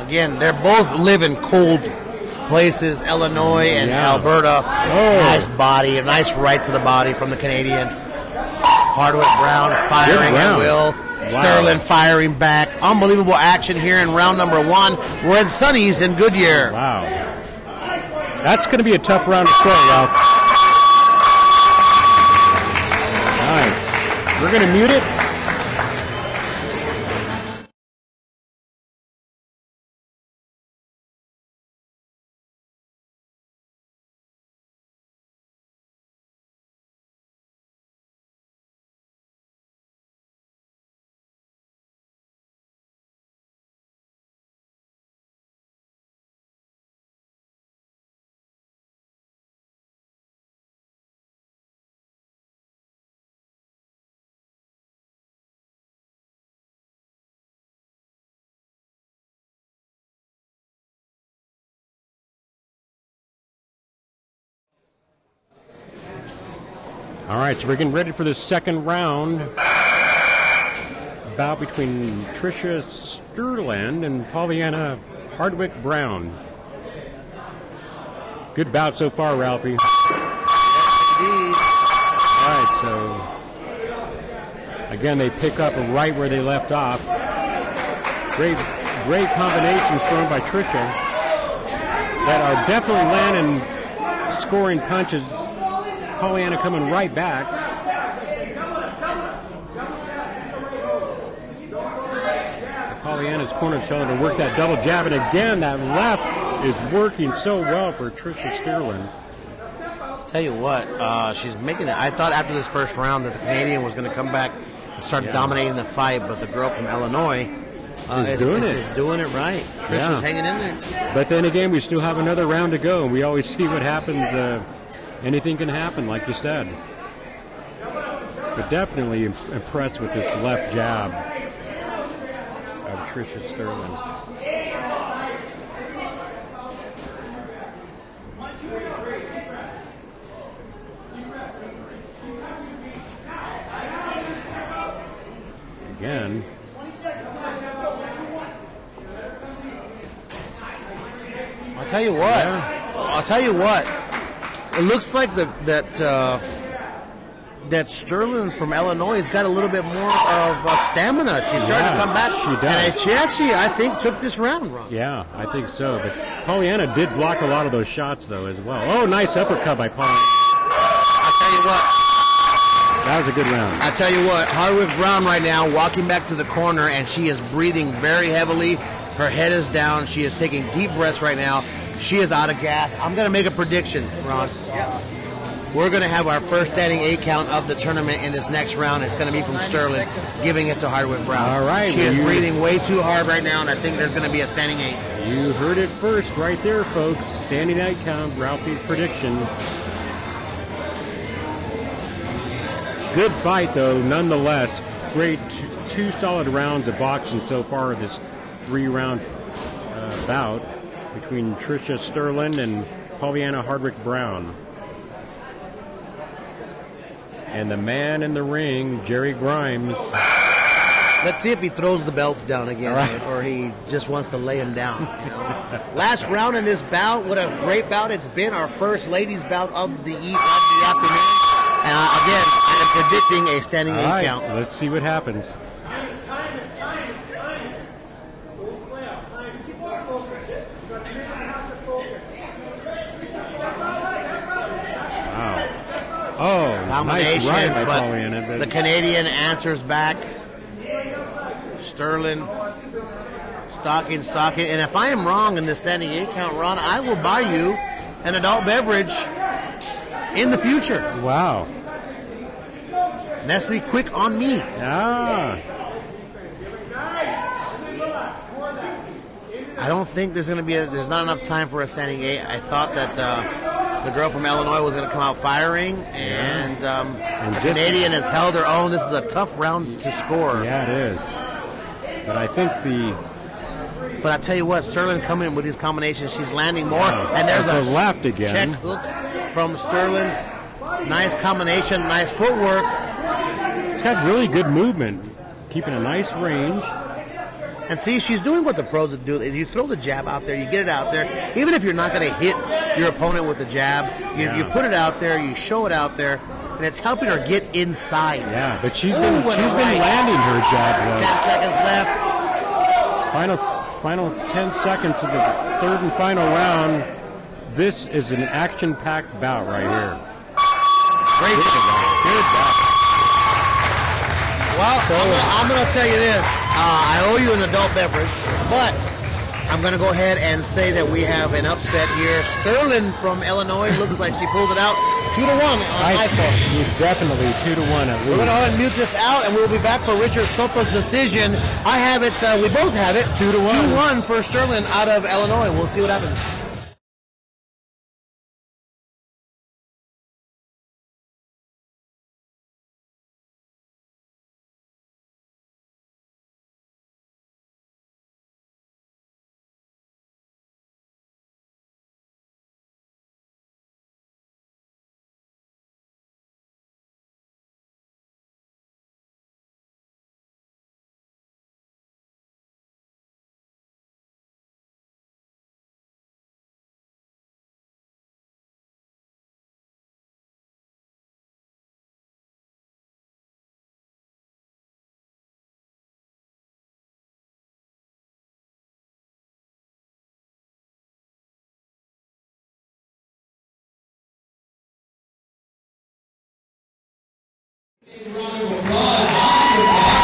Again, they're both live in cold places, Illinois and Alberta.
Oh.
Nice body, a nice right to the body from the Canadian. Hardwick Brown firing at will. Wow. Sterling firing back. Unbelievable action here in round number 1. We're at Sonny's in Goodyear.
Wow. That's going to be a tough round to start, Ralph. Nice. We're going to mute it. All right, so we're getting ready for the second round. Bout between Tricia Sterland and Pollyanna Hardwick Brown. Good bout so far, Ralphie.
Yes, indeed.
All right, so again, they pick up right where they left off. Great combinations thrown by Tricia that are definitely landing scoring punches. Pollyanna coming right back. Pollyanna's corner telling her to work that double jab, and again, that left is working so well for Tricia Sterling.
Tell you what, she's making it. I thought after this first round that the Canadian was going to come back and start dominating the fight, but the girl from Illinois is doing it right. Tricia's hanging in there.
But then again, we still have another round to go, and we always see what happens. Anything can happen, like you said. But definitely impressed with this left jab of Tricia Sterling. Again.
I'll tell you what. It looks like that Sterling from Illinois has got a little bit more of stamina. She's starting to come back.
She does.
And she actually, I think, took this round, Ron.
Yeah, I think so. But Pollyanna did block a lot of those shots, though, as well. Oh, nice uppercut by Pollyanna.
I'll tell you what.
That was a good round.
I tell you what, Hardwick Brown right now walking back to the corner, and she is breathing very heavily. Her head is down. She is taking deep breaths right now. She is out of gas. I'm going to make a prediction, Ron. Yeah. We're going to have our first standing 8 count of the tournament in this next round. It's going to be from Sterling, giving it to Hardwick Brown.
All right.
She is breathing way too hard right now, and I think there's going to be a standing 8.
You heard it first right there, folks. Standing 8 count, Ralphie's prediction. Good fight, though, nonetheless. Great, two solid rounds of boxing so far in this 3-round bout between Tricia Sterling and Pollyanna Hardwick Brown. And the man in the ring, Jerry Grimes.
Let's see if he throws the belts down again, right, or he just wants to lay them down. Last round in this bout, what a great bout it's been. Our first ladies' bout of the afternoon. Again, I am predicting a standing 8 count.
Let's see what happens. Wow. Oh,
combinations,
nice right by
but
Pollyanna,
the Canadian answers back. Sterling, stocking. And if I am wrong in the standing 8 count, Ron, I will buy you an adult beverage in the future.
Wow.
Nestle, quick on me.
Ah.
I don't think there's going to be there's not enough time for a standing 8. I thought that the girl from Illinois was going to come out firing, and the Canadian has held her own. This is a tough round to score.
Yeah, it is. But I think
But I tell you what, Sterling coming in with these combinations, she's landing more. And there's
a left again.
Check hook from Sterling. Nice combination, nice footwork.
She's got really good movement, keeping a nice range.
And see, she's doing what the pros would do. You throw the jab out there, you get it out there. Even if you're not going to hit your opponent with the jab, you put it out there, you show it out there, and it's helping her get inside.
Yeah, but she's been landing her jab well.
10 seconds left.
Final 10 seconds of the third and final round. This is an action-packed bout right here.
Great bout. Well, I'm going to tell you this. I owe you an adult beverage, but I'm going to go ahead and say that we have an upset here. Sterling from Illinois looks like she pulled it out 2-1 on iPhone.
Definitely 2-1 at least.
We're going to go ahead and mute this out, and we'll be back for Richard Sopa's decision. I have it, we both have it, 2-1 for Sterling out of Illinois. We'll see what happens.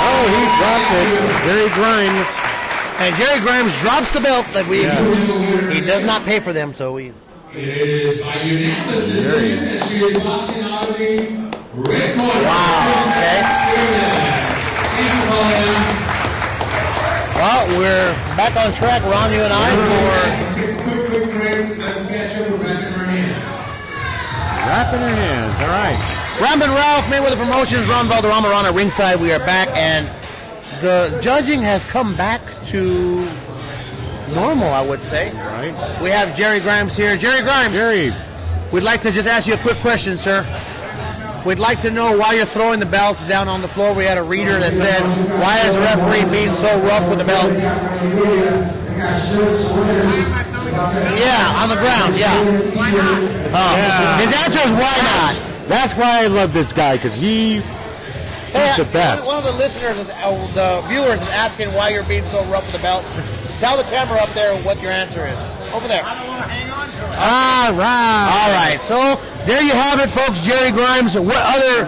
Oh, he dropped it. Jerry Grimes.
And Jerry Grimes drops the belt that he does not pay for them, so we.
It is by unanimous decision that she is boxing out of the red corner.
Wow, okay. Well, we're back on track, Ron, you and I,
Take a quick break, let them catch up with wrapping her hands.
Wrapping her hands, all right.
Ram and Ralph, Mayweather Promotions, Ron Valderrama, Ron at ringside. We are back, and the judging has come back to normal, I would say.
Right.
We have Jerry Grimes here. Jerry Grimes.
Jerry.
We'd like to just ask you a quick question, sir. We'd like to know why you're throwing the belts down on the floor. We had a reader that said, why is the referee being so rough with the belts? Yeah, on the ground, yeah. His answer is why not?
That's why I love this guy, because he's the best.
One of the listeners, the viewers, is asking why you're being so rough with the belts. Tell the camera up there what your answer is. Over there.
I don't want to hang on to it.
All right.
All right. So there you have it, folks. Jerry Grimes. What other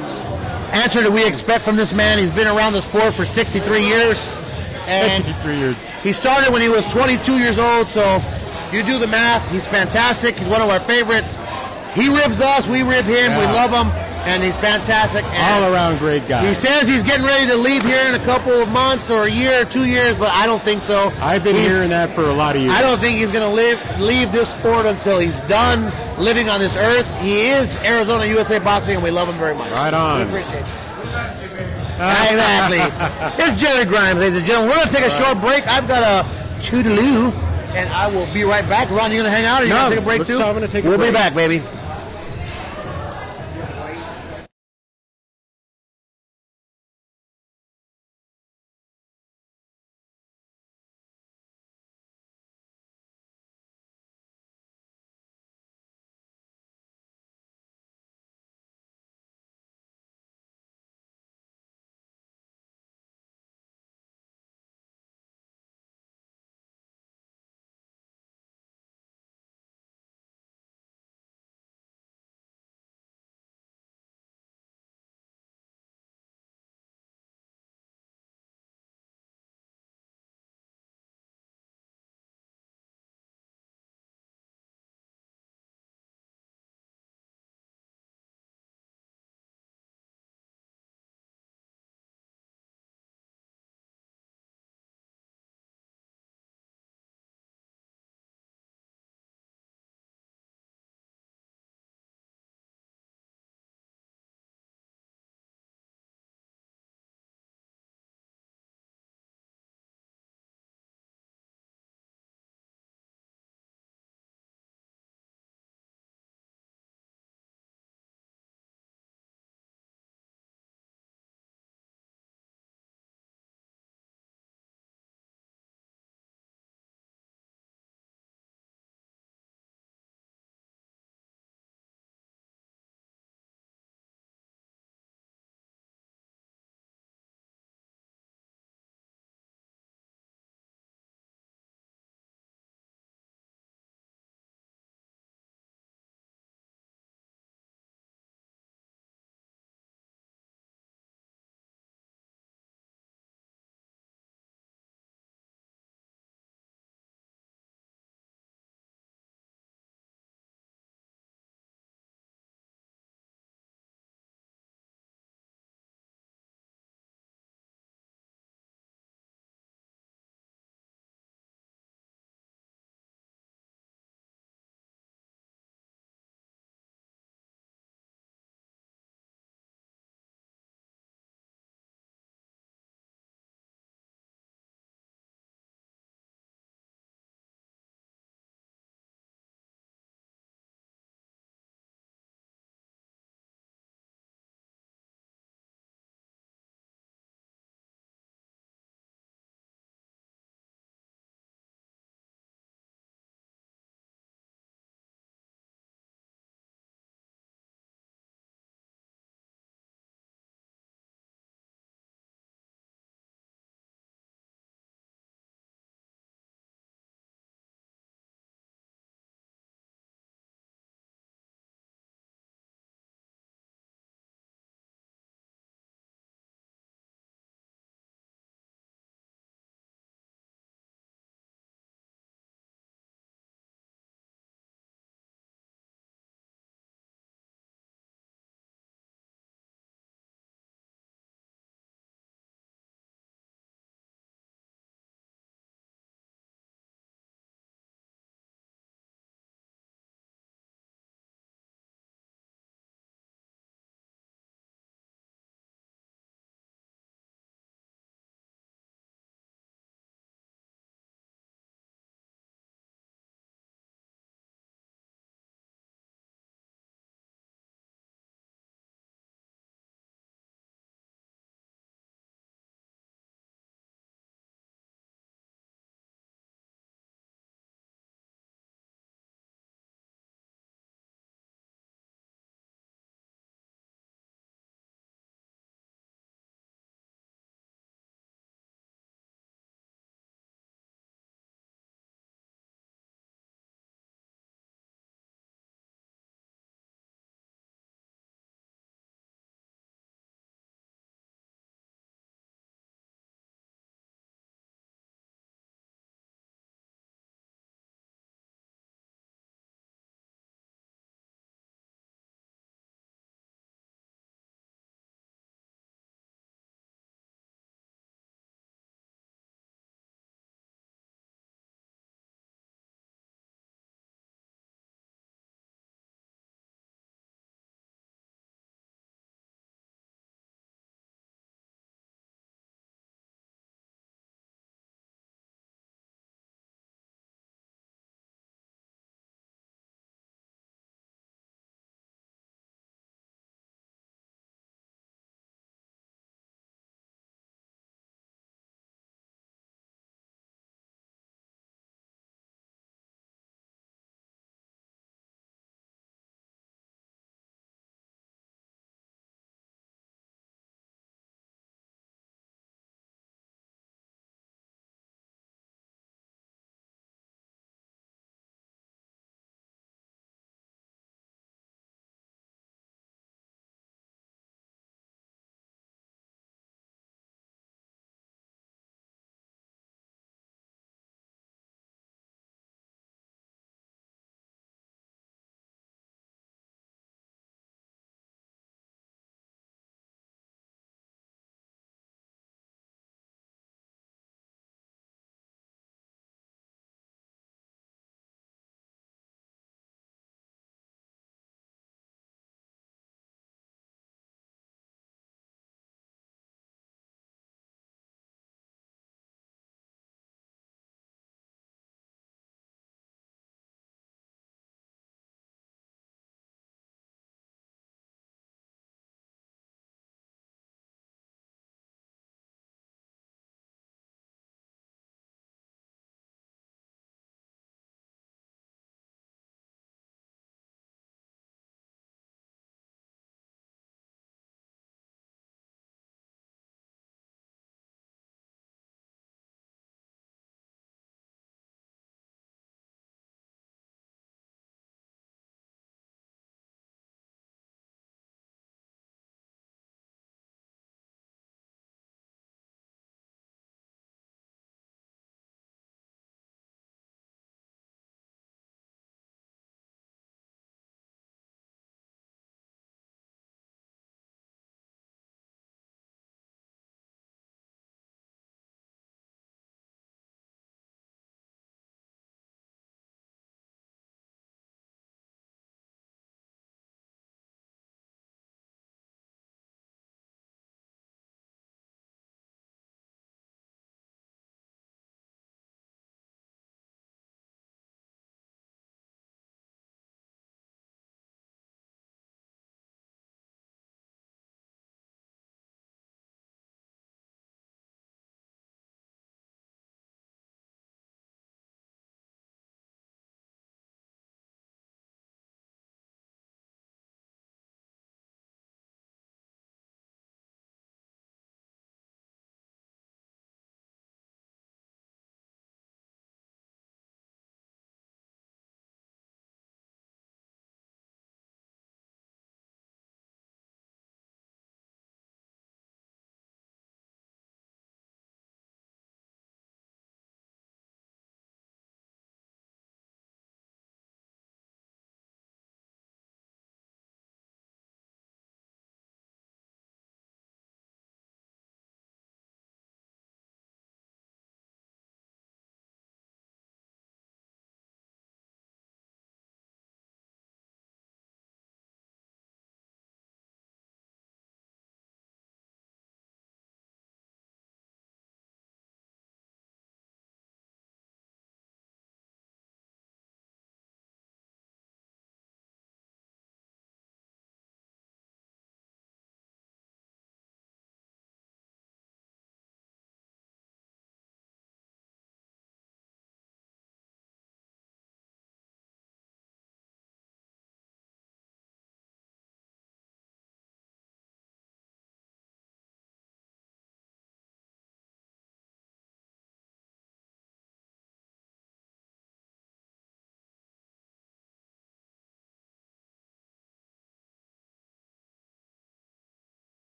answer do we expect from this man? He's been around the sport for 63 years. And
63 years.
He started when he was 22 years old. So you do the math. He's fantastic. He's one of our favorites. He ribs us. We rib him.
Yeah.
We love him. And he's fantastic. And
all around great guy.
He says he's getting ready to leave here in a couple of months or a year or 2 years, but I don't think so.
I've been hearing that for a lot of years.
I don't think he's going to leave this sport until he's done living on this earth. He is Arizona USA Boxing, and we love him very much.
Right on.
We appreciate it. Exactly. It's Jerry Grimes, ladies and gentlemen. We're going to take a short break. I've got a toodaloo, and I will be right back. Ron, you going to hang out, or you going to take a break too?
I'm gonna take a
we'll
break.
be back, baby.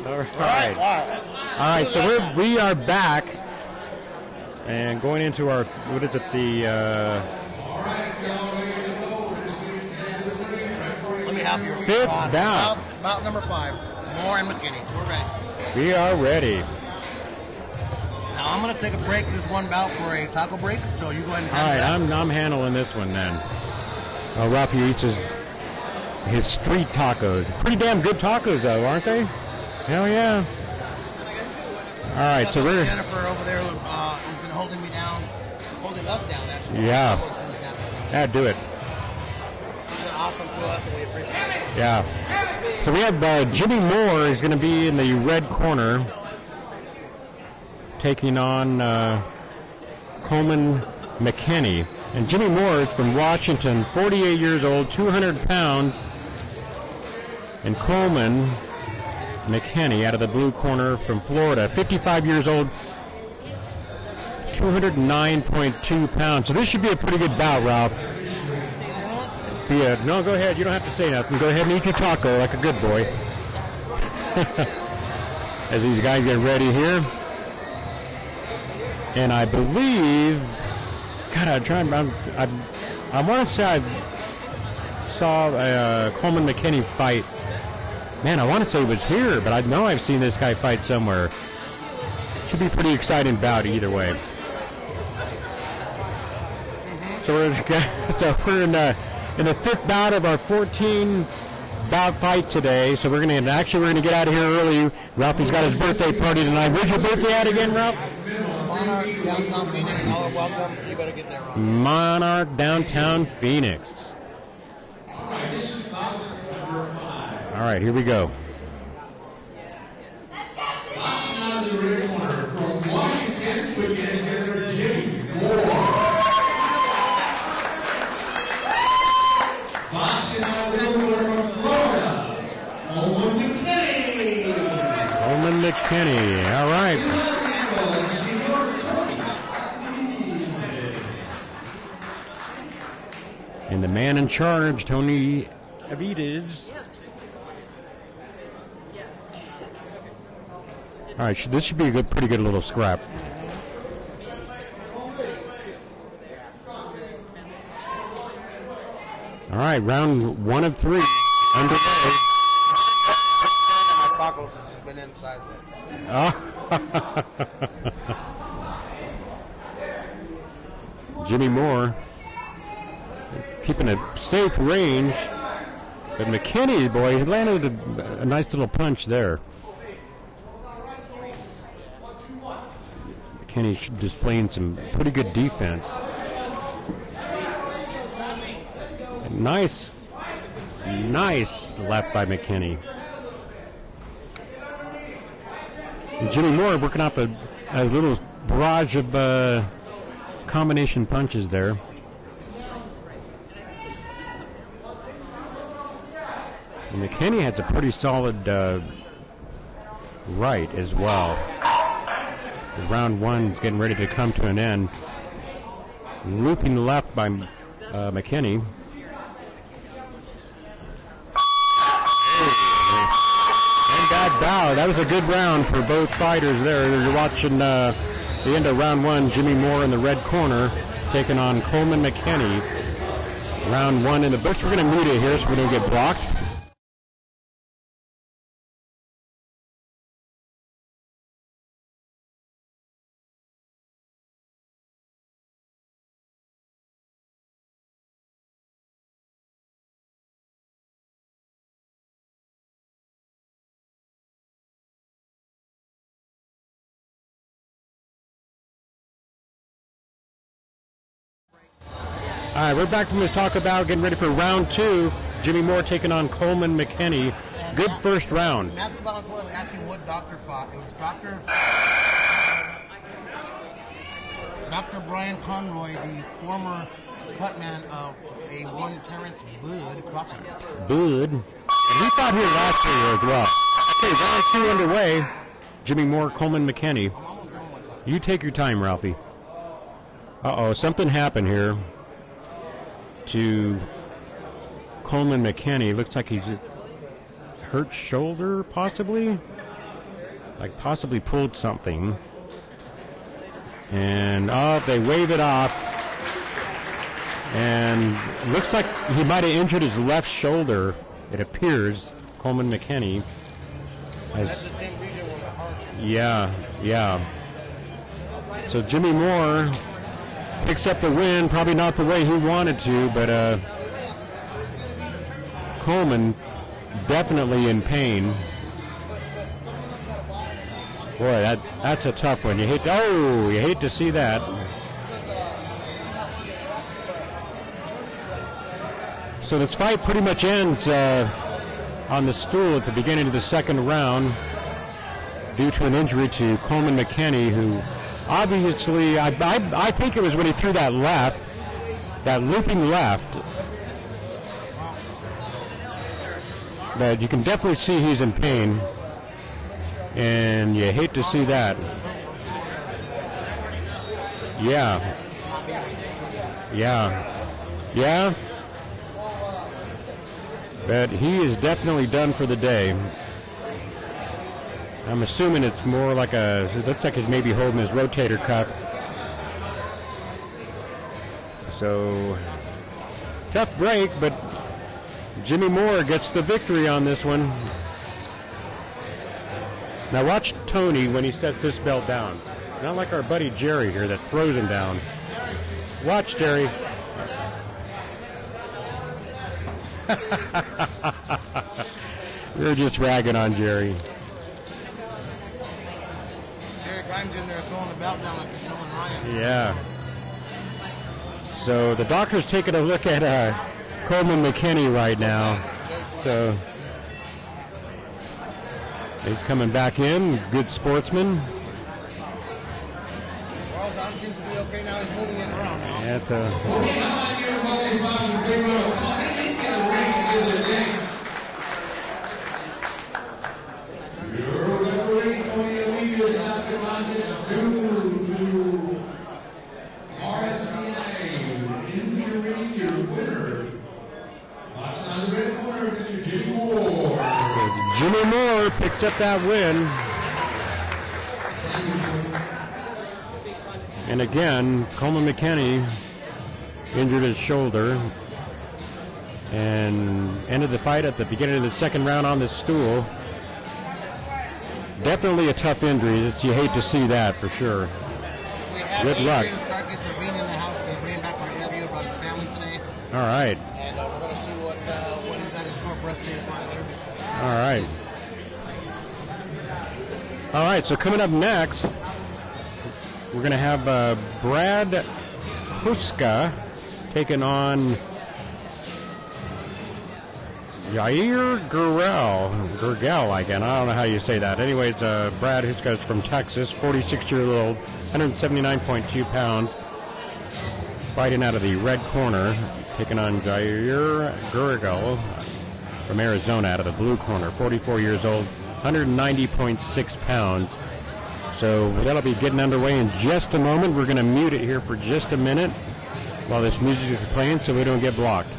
All right. So we are back and going into our, what is it, the
Let me help you.
fifth bout.
Bout number 5. Moore and McKinney. We're ready.
We are ready.
Now I'm going to take a break this one bout for a taco break, so you go ahead and
All right,
handle
I'm handling this one then. Ralphie eats his street tacos. Pretty damn good tacos, though, aren't they? Hell yeah. All right, so we're...
Jennifer over there who's been holding me down, holding us down, actually.
Yeah. Yeah, do it.
She's been awesome to us, and we appreciate it.
Yeah. So we have Jimmy Moore is going to be in the red corner, taking on Coleman McKinney. And Jimmy Moore is from Washington, 48 years old, 200 pounds. And Coleman McKinney out of the blue corner from Florida, 55 years old, 209.2 pounds. So this should be a pretty good bout, Ralph. No, go ahead. You don't have to say nothing. Go ahead and eat your taco like a good boy. As these guys get ready here. And I believe, God, I want to say I saw Coleman McKinney fight. Man, I want to say it was here, but I know I've seen this guy fight somewhere. Should be a pretty exciting bout either way. So we're in the fifth bout of our 14 bout fight today. So we're gonna get out of here early. Ralphie's got his birthday party tonight. Where's your birthday at again, Ralph?
Monarch, downtown Phoenix. All are welcome. You better get there, Ron.
Monarch, downtown Phoenix. All right, here we go.
Boxing out of the red corner from Washington, put your hands together, Jimmy Moore. Boxing out of the red corner from Florida, Coleman McKinney.
Coleman McKinney, all right. And the man in charge, Tony Avides. All right, this should be a pretty good little scrap. All right, round 1 of 3 underway.
My tacos has just been inside there.
Jimmy Moore keeping a safe range, but McKinney, boy, he landed a nice little punch there. McKinney displaying some pretty good defense. Nice left by McKinney. And Jimmy Moore working off a little barrage of combination punches there. And McKinney has a pretty solid right as well. Round 1 is getting ready to come to an end. Looping left by McKinney. And that bow. That was a good round for both fighters there. You're watching the end of round 1. Jimmy Moore in the red corner taking on Coleman McKinney. Round 1 in the books. We're going to mute it here so we don't get blocked. All right, we're back from the talk about getting ready for round 2. Jimmy Moore taking on Coleman McKinney. Good first round.
Matthew Valenzuela was asking what doctor fought. It was Dr. Brian Conroy, the former cutman of a one Terrence Bud Crawford.
Bud. And he fought here last year as well. Okay, round 2 underway. Jimmy Moore, Coleman McKinney. You take your time, Ralphie. Uh-oh, something happened here to Coleman McKinney. Looks like he's hurt shoulder, possibly. like possibly pulled something. And they wave it off. And looks like he might have injured his left shoulder, it appears. Coleman McKinney. Yeah. So Jimmy Moore picks up the win, probably not the way he wanted to, but Coleman definitely in pain. Boy, that's a tough one. You hate to see that. So this fight pretty much ends on the stool at the beginning of the second round due to an injury to Coleman McKinney, who obviously, I think it was when he threw that left, that looping left. But you can definitely see he's in pain, and you hate to see that. Yeah. But he is definitely done for the day. I'm assuming it's more like it looks like he's maybe holding his rotator cuff. So, tough break, but Jimmy Moore gets the victory on this one. Now watch Tony when he sets this belt down. Not like our buddy Jerry here that throws him down. Watch, Jerry. We're just ragging on Jerry.
Jerry Grimes in there throwing the belt down like Nolan Ryan.
Yeah. So the doctor's taking a look at Coleman McKinney right now. So he's coming back in. Good sportsman.
Well, Don seems to be okay now. He's moving in around now.
That's
Your referee going to leave this after contest due to RSCI injury. Your winner, box on the red corner, Mr. Jimmy Moore.
Jimmy Moore picks up that win. And again, Coleman McKinney injured his shoulder and ended the fight at the beginning of the second round on the stool. Definitely a tough injury. You hate to see that for sure. Good luck.
Being in the house, we're bringing back our interview about his family today.
All right.
And we're going to see what he got his short breast today.
All right, so coming up next, we're going to have Brad Busca taking on Gurgala again. I don't know how you say that. Anyways, Brad Busca is from Texas, 46-year-old, 179.2 pounds, fighting out of the red corner, taking on Gurgala from Arizona out of the blue corner, 44 years old, 190.6 pounds. So that'll be getting underway in just a moment. We're going to mute it here for just a minute while this music is playing so we don't get blocked.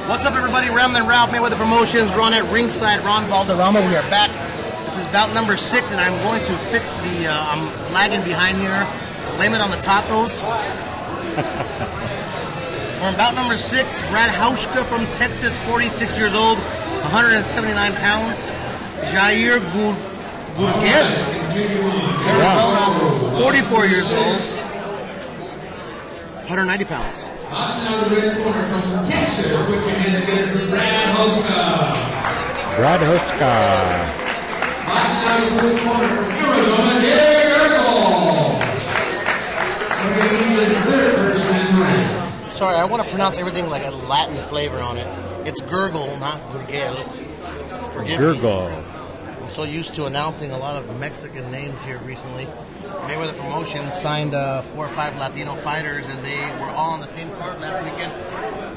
What's up, everybody? Ramlin Ralph, Mayweather Promotions, Ronatringside, Ron Valderrama. We are back. This is bout number 6, and I'm going to fix the, I'm lagging behind here. Blame it on the tacos. We're in bout number 6. Brad Hauschka from Texas, 46 years old, 179 pounds. Jair Gurgala, 44 years old, 190 pounds.
Boxing out of the red corner from Texas, quickly getting it from Brad Busca.
Brad Busca.
Boxing out of the red corner from Arizona, Gurgala.
Sorry, I want to pronounce everything like a Latin flavor on it. It's Gurgle, not Gurgale. Forgive me.
Gurgle.
I'm so used to announcing a lot of Mexican names here recently. Mayweather Promotions signed 4 or 5 Latino fighters, and they were all on the same card last weekend.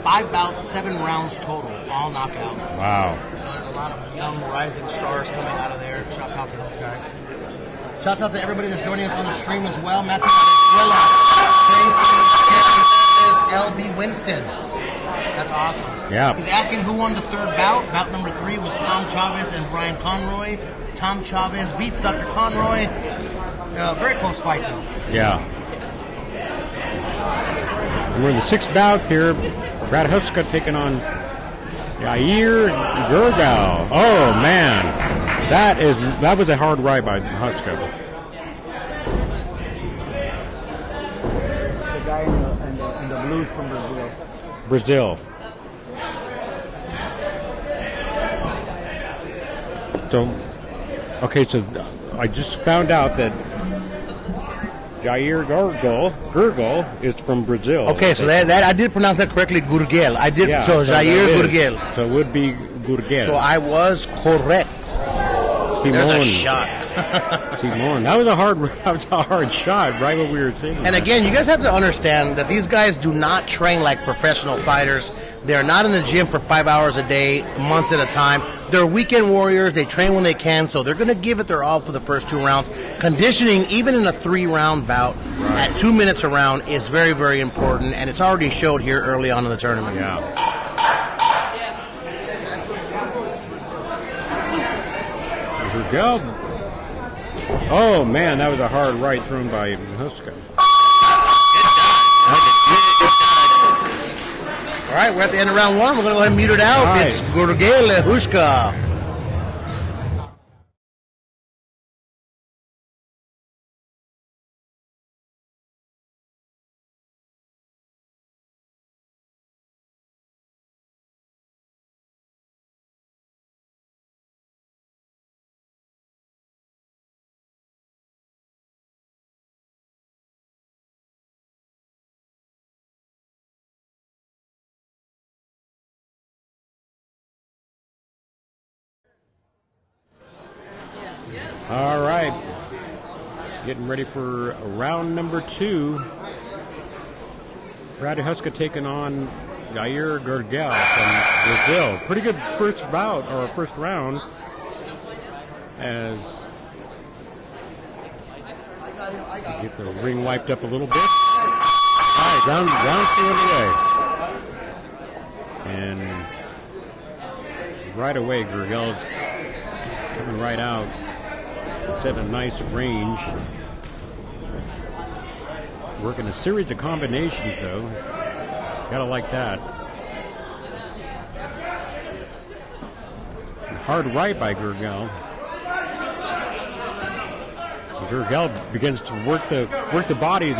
5 bouts, 7 rounds total, all knockouts.
Wow.
So there's a lot of young rising stars coming out of there. Shouts out to those guys. Shouts out to everybody that's joining us on the stream as well. Matthew Valenzuela, LB Winston. That's awesome.
Yeah.
He's asking who won the 3rd bout. Bout number 3 was Tom Chavez and Brian Conroy. Tom Chavez beats Dr. Conroy. Very close fight, though.
Yeah. And we're in the 6th bout here. Brad Busca taking on Jair Gurgala. Oh, man. That was a hard ride by Busca.
The guy in the blues from
Brazil. So, okay, so I just found out that Jair Gurgala is from Brazil.
Okay, so that I did pronounce that correctly, Gurgala. I did,
Yeah,
so Jair
that is.
Gurgala.
So it would be Gurgala.
So I was correct. There's a shot.
Simon, that was a hard shot, right when we were saying.
And again, you guys have to understand that these guys do not train like professional fighters. They're not in the gym for 5 hours a day, months at a time. They're weekend warriors. They train when they can, so they're going to give it their all for the first 2 rounds. Conditioning, even in a 3-round bout, at 2 minutes a round, is very, very important, and it's already showed here early on in the tournament.
Yeah. Go. Oh man, that was a hard right thrown by Busca.
All right, we're at the end of round 1. We're going to go ahead and mute it out.
Right.
It's Gurgala Busca.
All right, getting ready for round number 2. Brad Busca taking on Jair Gurgala from Brazil. Pretty good first bout, or first round, as get the ring wiped up a little bit. All right, round 2 underway. And right away, Gurgala's coming right out. It's at a nice range. Working a series of combinations, though. Gotta like that. Hard right by Gurgala. Gurgala begins to work the body as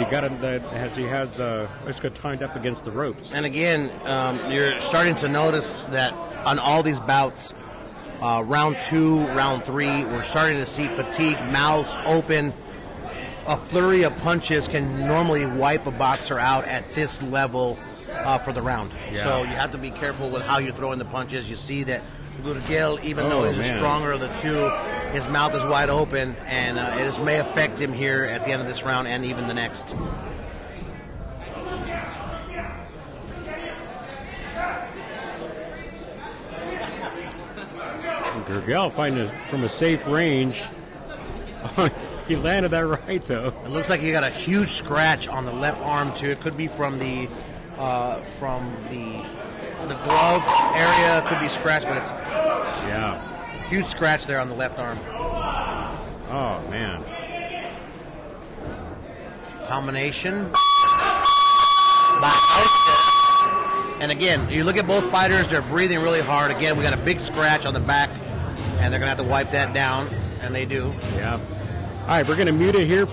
he has Busca tied up against the ropes.
And again, you're starting to notice that on all these bouts, round 2, round 3, we're starting to see fatigue, mouths open. A flurry of punches can normally wipe a boxer out at this level for the round.
Yeah.
So you have to be careful with how you're throwing the punches. You see that Gurgala, even though he's the stronger of the two, his mouth is wide open, and it may affect him here at the end of this round and even the next.
Gurgala finding it from a safe range. He landed that right, though.
It looks like he got a huge scratch on the left arm too. It could be from the the glove area could be scratched, but it's
Yeah.
huge scratch there on the left arm.
Oh, man.
Combination. By Busca. And again, you look at both fighters, they're breathing really hard. Again, we got a big scratch on the back, and they're going to have to wipe that down, and they do.
Yeah. All right, we're going to mute it here.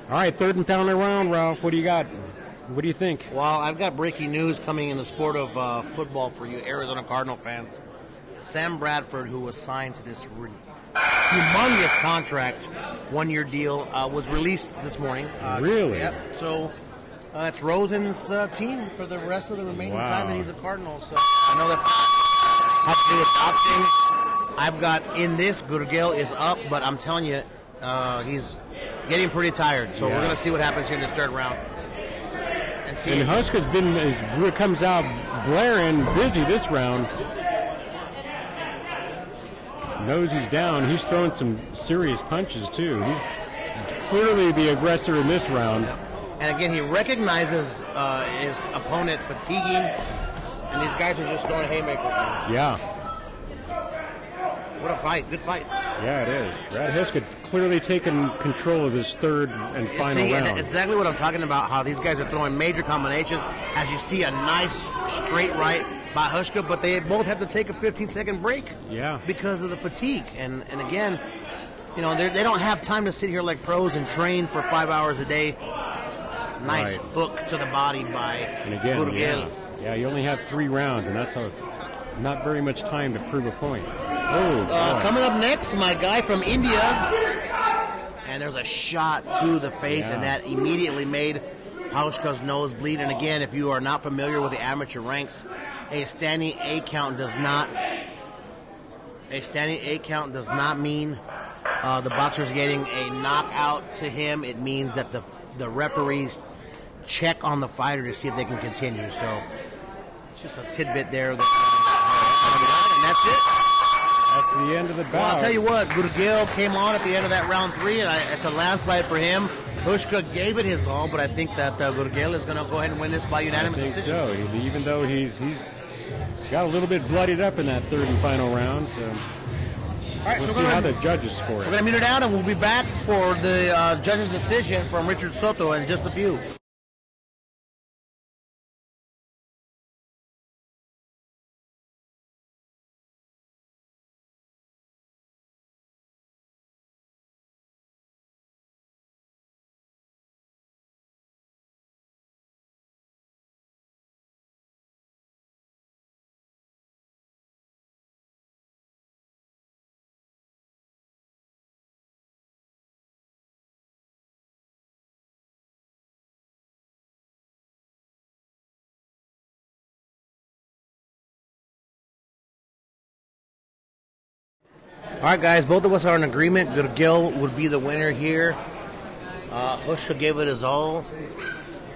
All right, third and final round, Ralph. What do you got? What do you think?
Well, I've got breaking news coming in the sport of football for you Arizona Cardinal fans. Sam Bradford, who was signed to this humongous contract, one-year deal, was released this morning.
Really?
Yep. So it's Rosen's team for the rest of the remaining time that he's a Cardinal. So I know that's has to do with boxing. I've got in this, Gurgala is up, but I'm telling you, he's getting pretty tired. So we're going to see what happens here in this third round.
And Huska's been comes out blaring busy this round. Knows he's down. He's throwing some serious punches too. He's clearly the aggressor in this round.
And again, he recognizes his opponent fatiguing, and these guys are just throwing haymakers.
Yeah.
What a fight! Good fight.
Yeah, it is. Brad Huska clearly taking control of his third and final round.
And exactly what I'm talking about, how these guys are throwing major combinations. As you see, a nice straight right by Huska, but they both have to take a 15-second break because of the fatigue. And again, you know, they don't have time to sit here like pros and train for 5 hours a day. Nice hook to the body by Gurgala.
Yeah, you only have 3 rounds, and that's not very much time to prove a point. Oh,
coming up next, my guy from India, and there's a shot to the face, and that immediately made Huska's nose bleed. And again, if you are not familiar with the amateur ranks, a standing 8 count does not mean the boxer's getting a knockout to him. It means that the referees check on the fighter to see if they can continue. So it's just a tidbit there. And that's it.
That's the end of the bout.
Well, I'll tell you what, Gurgala came on at the end of that round 3, and it's a landslide for him. Busca gave it his all, but I think that Gurgala is going to go ahead and win this by unanimous decision.
I think so, even though he's got a little bit bloodied up in that third and final round. So
all right,
we'll see how the judges score it.
We're going to mute it out, and we'll be back for the judges' decision from Richard Soto in just a few. All right, guys, both of us are in agreement. Gurgala would be the winner here. Busca gave it his all.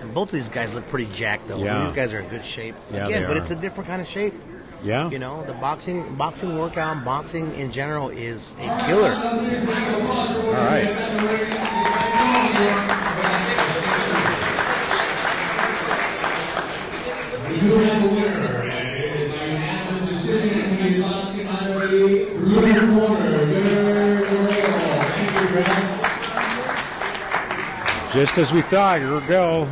And both of these guys look pretty jacked, though.
Yeah.
These guys are in good shape.
Yeah,
Again, but
are.
it's a different kind of shape.
Yeah.
You know, the boxing workout, boxing in general is a killer.
All right.
We do have a winner, and it is by unanimous decision in the boxing out of the blue corner, Gurgala. Thank you, Brad.
Just as we thought, Gurgala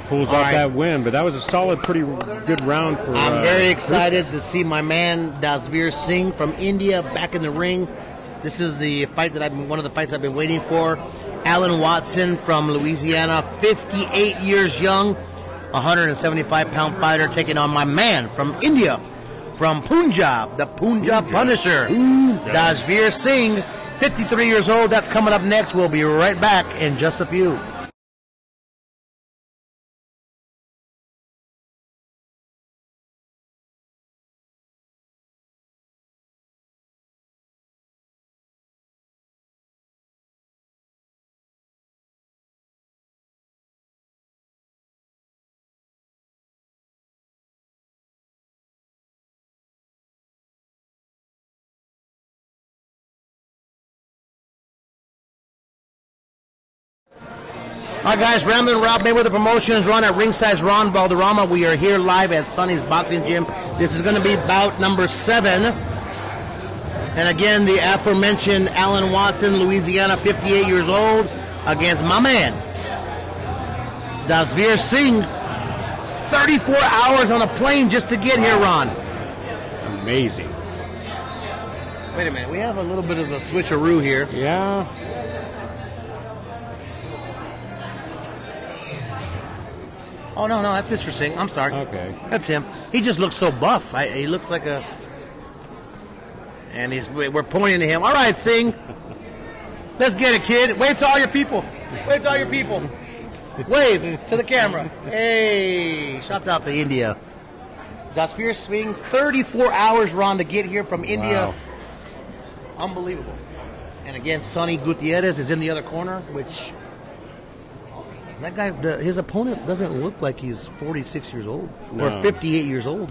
pulls off that win, but that was a solid, pretty good round for.
I'm very excited to see my man Dasveer Singh from India back in the ring. This is the fight that one of the fights I've been waiting for. Alan Watson from Louisiana, 58 years young, 175-pound fighter, taking on my man from India, from Punjab, the Punjab Punisher, Dasveer Singh, 53 years old. That's coming up next. We'll be right back in just a few. All right, guys, Ramblin' Rob Mayweather Promotions, Ron at Ringside's Ron Valderrama. We are here live at Sonny's Boxing Gym. This is going to be bout number 7. And again, the aforementioned Alan Watson, Louisiana, 58 years old, against my man, Dasveer Singh. 34 hours on a plane just to get here, Ron.
Amazing.
Wait a minute, we have a little bit of a switcheroo here.
Yeah.
Oh, no, that's Mr. Singh. I'm sorry.
Okay.
That's him. He just looks so buff. He looks like a... And we're pointing to him. All right, Singh. Let's get it, kid. Wave to all your people. Wave to all your people. Wave to the camera. Hey, shouts out to India. Dasveer Singh, 34 hours, Ron, to get here from India.
Wow.
Unbelievable. And again, Sonny Gutierrez is in the other corner, which... That guy, his opponent doesn't look like he's 46 years old.
No.
Or 58 years old.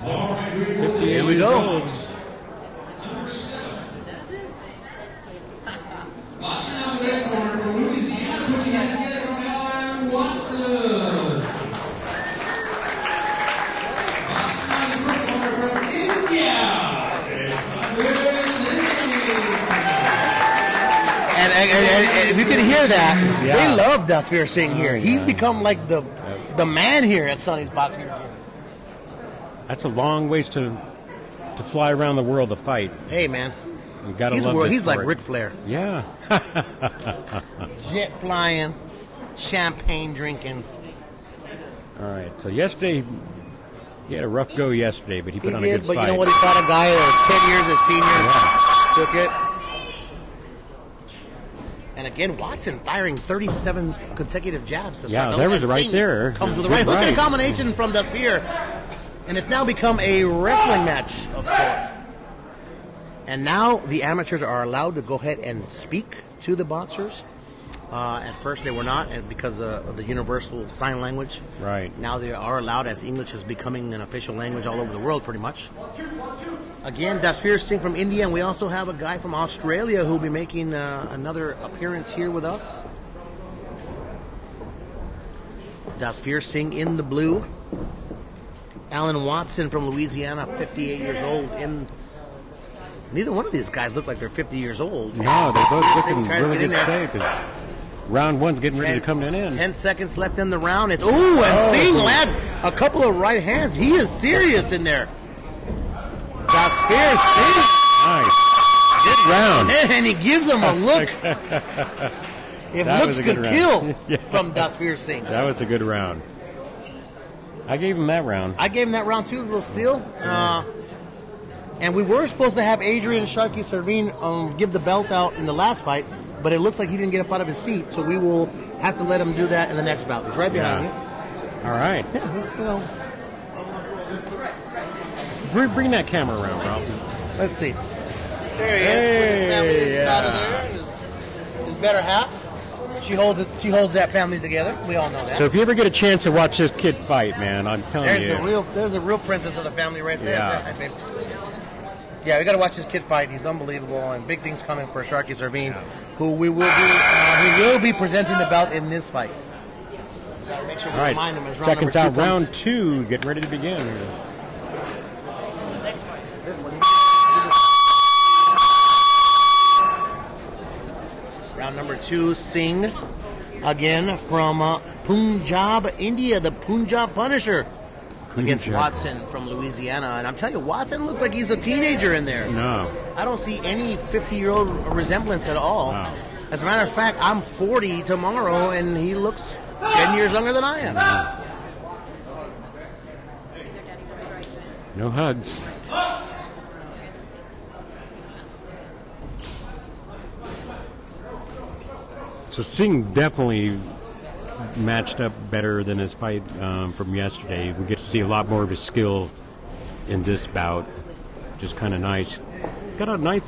Here
we go.
Boxing out the red corner from Louisiana, putting it together from Alan Watson. Boxing out the red corner from India, it's Abdeen.
And if you can hear that,
Yeah.
they love Dasveer Singh here. He's become like the man here at Sonny's Boxing Gym.
That's a long ways to fly around the world to fight.
Hey, man.
You gotta love this
He's like
sport.
Ric Flair.
Yeah.
Jet flying, champagne drinking.
All right. So yesterday, he had a rough go yesterday, but he put
He
on a
did,
good
but
fight.
you know what? He fought a guy that was 10 years a senior. Took it. And again, Watson firing 37 consecutive jabs. To
Yeah,
start.
there was
And
right
Singh
there.
Comes with a
Good
right hook and a
right.
combination from Dasveer. And it's now become a wrestling match of sorts. And now the amateurs are allowed to go ahead and speak to the boxers. At first they were not, and because of the universal sign language.
Right.
Now they are allowed, as English is becoming an official language all over the world, pretty much. Again, Dasveer Singh from India, and we also have a guy from Australia who will be making another appearance here with us. Dasveer Singh in the blue. Alan Watson from Louisiana, 58 years old. Neither one of these guys look like they're 50 years old.
No, they're both looking
Singh trying to
really
get in
good
there.
shape. Round one's getting ready to come to an end.
10 seconds left in the round. And Singh lands a couple of right hands. He is serious in there. Dasveer Singh.
Nice. Good round.
And he gives him a look. If
That
looks
was a good
could
round.
kill
Yeah.
from Dasveer Singh.
That was a good round. I gave him that round.
I gave him that round too, a little steal. And we were supposed to have Adrian Sharkey Servine give the belt out in the last fight, but it looks like he didn't get up out of his seat, so we will have to let him do that in the next bout. He's right behind you.
All right.
Yeah, he's, you know,
Bring that camera around, Ralph.
let's see. There he is. With his family is out of there. His better half. She holds it. She holds that family together. We all know that.
So if you ever get a chance to watch this kid fight, man, I'm telling
There's a real princess of the family right there.
Yeah.
Yeah, we got to watch this kid fight. He's unbelievable, and big things coming for Sharkey Servine, who he will be presenting the belt in this fight. Gotta make sure we
All
remind him
right.
as round
Check
number
us out.
2 comes.
Round 2, getting ready to begin.
This one. Round number 2, Singh, again from Punjab, India, the Punjab Punisher, against Watson from Louisiana. And I'm telling you, Watson looks like he's a teenager in there.
No.
I don't see any 50-year-old resemblance at all.
No.
As a matter of fact, I'm 40 tomorrow, and he looks 10 years younger than I am.
No hugs. So Singh definitely matched up better than his fight from yesterday. We get to see a lot more of his skill in this bout. Just kind of nice. Got a nice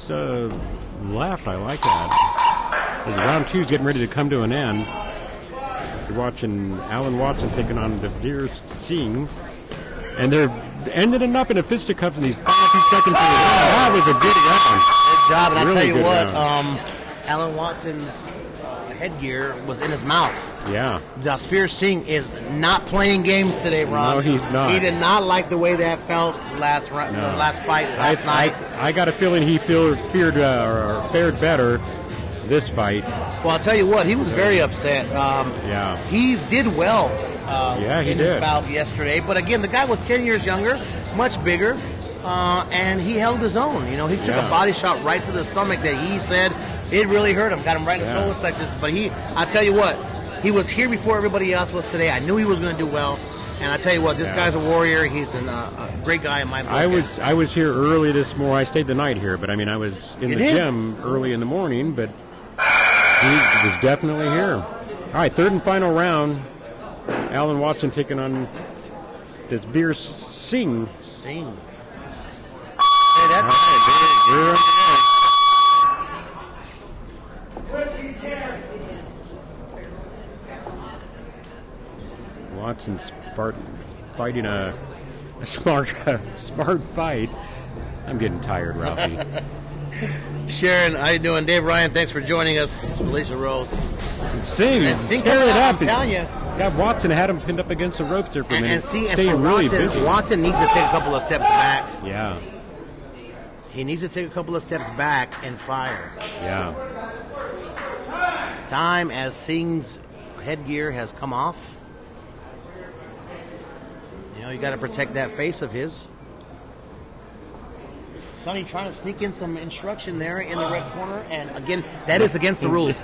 left. I like that. As round 2 is getting ready to come to an end. You're watching Alan Watson taking on Dasveer Singh. And they're ended it up in a fisticuffs in these final few seconds of the round. That was a good round.
Good job, and
Really
I'll tell you
good
what,
round.
Alan Watson's headgear was in his mouth.
Yeah.
Dasveer Singh is not playing games today, Ron.
No, he's not.
He did not like the way that felt last fight last night.
I got a feeling he fared better this fight.
Well, I'll tell you what, he was very upset.
Yeah.
He did well
he
in
did.
his bout yesterday. But again, the guy was 10 years younger, much bigger, and he held his own. You know, he took a body shot right to the stomach that he said it really hurt him. Got him right in the solar plexus. But I'll tell you what, he was here before everybody else was today. I knew he was going to do well. And I tell you what, this guy's a warrior. He's a great guy in my book.
I was here early this morning. I stayed the night here, but I mean, I was in the gym early in the morning, but he was definitely here. All right, third and final round. Alan Watson taking on Dasveer Singh.
Hey, that's
Watson's fighting a smart fight. I'm getting tired, Ralphie.
Sharon, how you doing? Dave Ryan, thanks for joining us. Alicia Rose.
Singh, tear it up.
I'm telling you.
God, Watson had him pinned up against the ropes there for a minute.
And Watson needs to take a couple of steps back.
Yeah.
He needs to take a couple of steps back and fire.
Yeah.
Time as Singh's headgear has come off. You know, you got to protect that face of his. Sonny trying to sneak in some instruction there in the red corner, and again, that is against the rules.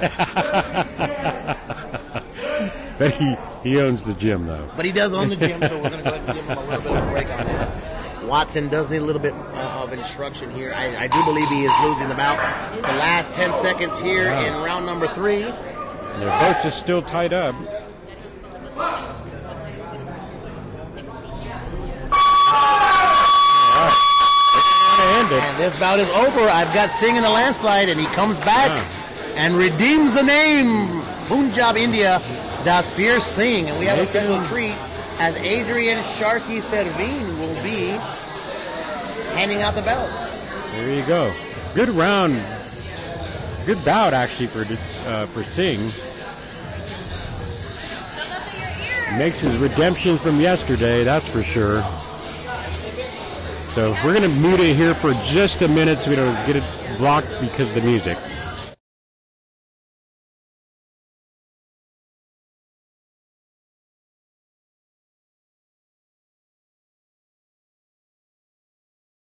But he owns the gym, though.
But he does own the gym, so we're going to go ahead and give him a little bit of a break on that. Watson does need a little bit of instruction here. I do believe he is losing the bout. The last 10 seconds here in round number 3.
And they're both just still tied up.
And this bout is over. I've got Singh in a landslide, and he comes back and redeems the name. Punjab, India, Dasveer Singh. And we have a special treat as Adrian Sharkey Servine will be handing out the belt.
There you go. Good round. Good bout, actually, for Singh. Makes his redemption from yesterday, that's for sure. So we're going to mute it here for just a minute so we don't get it blocked because of the music.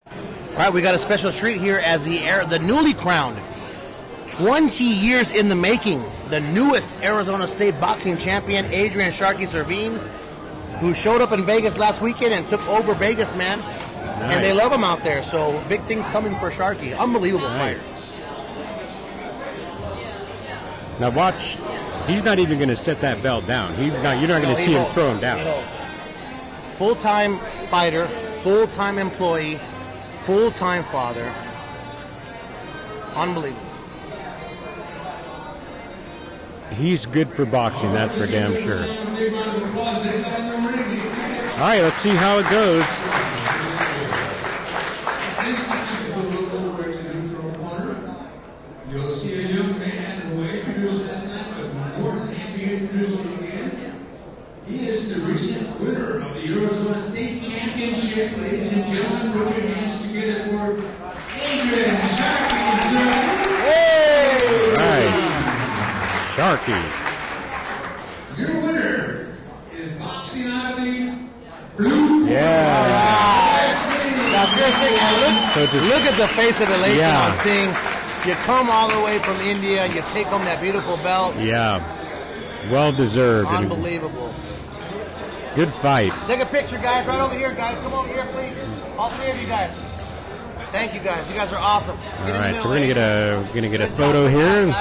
All right, we got a special treat here as the newly crowned, 20 years in the making, the newest Arizona State boxing champion, Adrian Sharkey Servine, who showed up in Vegas last weekend and took over Vegas, man. Nice. And they love him out there, so big things coming for Sharkey. Unbelievable fighter.
Now watch, he's not even going to set that belt down. You're not going to see him throw him down.
Full-time fighter, full-time employee, full-time father. Unbelievable.
He's good for boxing, that's for damn sure. All right, let's see how it goes.
You'll see a young man who introduced last night, but more than happy to introduce him again. He is the recent winner of the Arizona State Championship. Ladies and gentlemen, put your hands together for Adrian Sharkey.
Hey!
All right, Sharkey.
Your winner is boxing out of the blue.
Yeah.
Now, seriously, look at the face of elation on Singh. You come all the way from India, you take home that beautiful belt.
Yeah, well deserved.
Unbelievable.
Good fight.
Take a picture, guys. Right over here, guys. Come over here, please. All 3 of you guys. Thank you, guys. You guys are awesome.
All right, so we're gonna get a photo here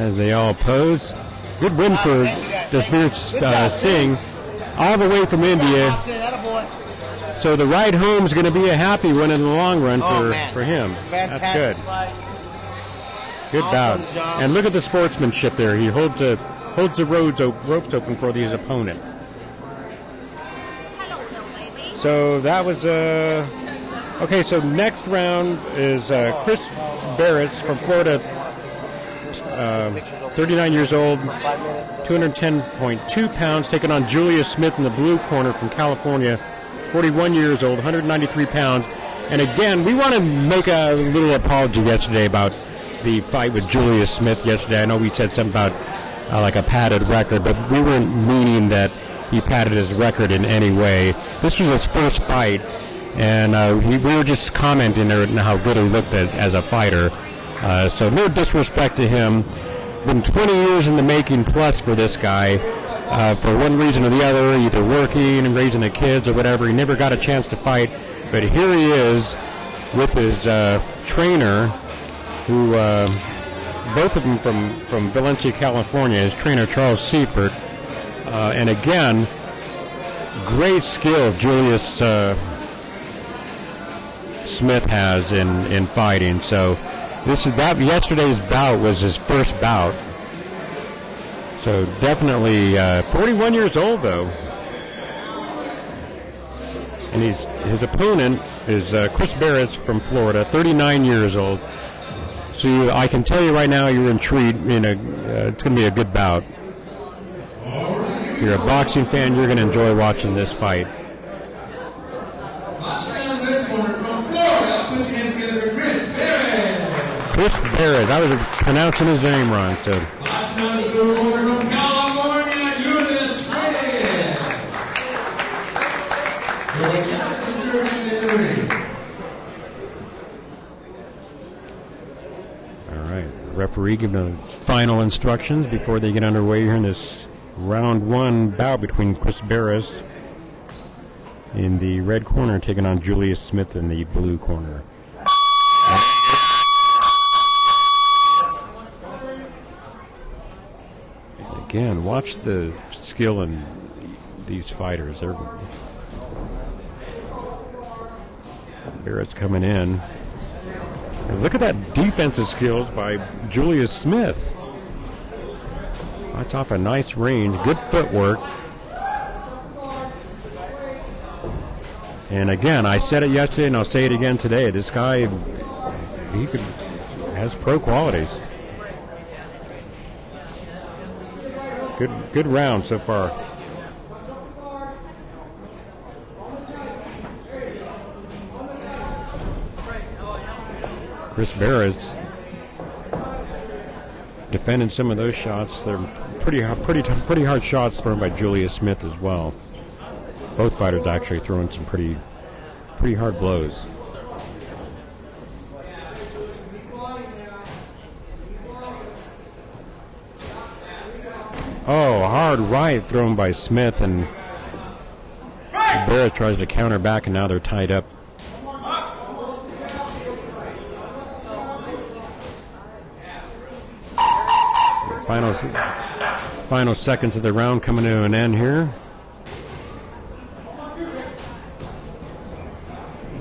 as they all pose. Good win for Dasveer Singh, all the way from India. So the ride home is going to be a happy one in the long run for him. That's good. Good bout. And look at the sportsmanship there. He holds the ropes open for his opponent. So that was okay. So next round is Chris Barrett from Florida 39 years old, 210.2 pounds, taking on Julius Smith in the blue corner from California, 41 years old, 193 pounds. And again, we want to make a little apology yesterday about the fight with Julius Smith yesterday. I know we said something about like a padded record, but we weren't meaning that he padded his record in any way. This was his first fight, and we were just commenting on how good he looked as a fighter. So no disrespect to him. Been 20 years in the making plus for this guy. For one reason or the other, either working and raising the kids or whatever, he never got a chance to fight. But here he is with his trainer, who both of them from Valencia, California, his trainer Charles Seifert. And again, great skill Julius Smith has in fighting. So yesterday's bout was his first bout. So definitely 41 years old though. And his opponent is Chris Barrett from Florida, 39 years old. So I can tell you right now, you're intrigued. It's going to be a good bout. If you're a boxing fan, you're going to enjoy watching this fight. Chris Barrett. I was pronouncing his name wrong. So. All right, referee giving the final instructions before they get underway here in this round one bout between Chris Barrett in the red corner taking on Julius Smith in the blue corner. And again, watch the skill in these fighters. Barrett's coming in. And look at that defensive skills by Julius Smith. That's off a nice range, good footwork. And again, I said it yesterday and I'll say it again today. This guy, has pro qualities. Good round so far. Chris Barrett's defending some of those shots. They're pretty hard shots thrown by Julius Smith as well. Both fighters actually throwing some pretty hard blows. Oh, hard right thrown by Smith, and Barrett tries to counter back, and now they're tied up. Final seconds of the round coming to an end here.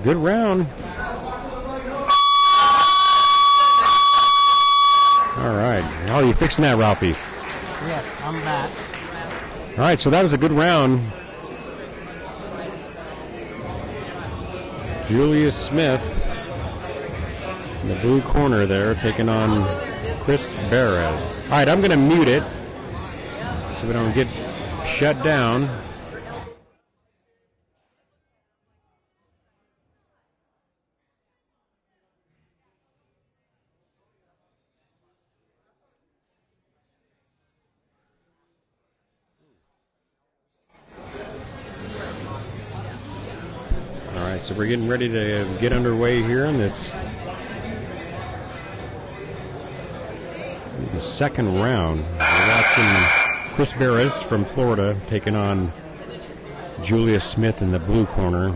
Good round. All right. How are you fixing that, Ralphie?
Yes, I'm back.
All right, so that was a good round. Julius Smith in the blue corner there taking on Chris Barrett. All right, I'm going to mute it so we don't get shut down. All right, so we're getting ready to get underway here in this the second round. We're watching Chris Barrett from Florida taking on Julius Smith in the blue corner.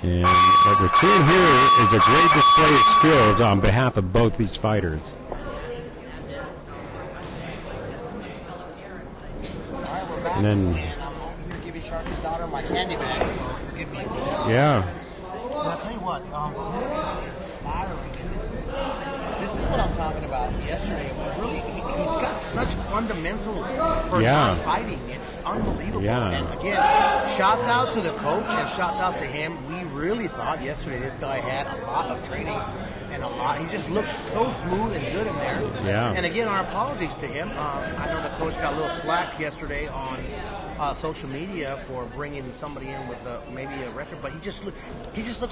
And what we're seeing here is a great display of skills on behalf of both these fighters. And then,
Give each other's daughter my candy bag, so forgive me.
yeah.
And I'll tell you what, Smith is firing, and this is what I'm talking about yesterday. Really, he's got such fundamentals for fighting. It's unbelievable.
Yeah.
And again, shouts out to the coach and shouts out to him. We really thought yesterday this guy had a lot of training. and a lot. He just looks so smooth and good in there.
Yeah.
And again, our apologies to him. I know the coach got a little slack yesterday on social media for bringing somebody in with maybe a record, but he just looked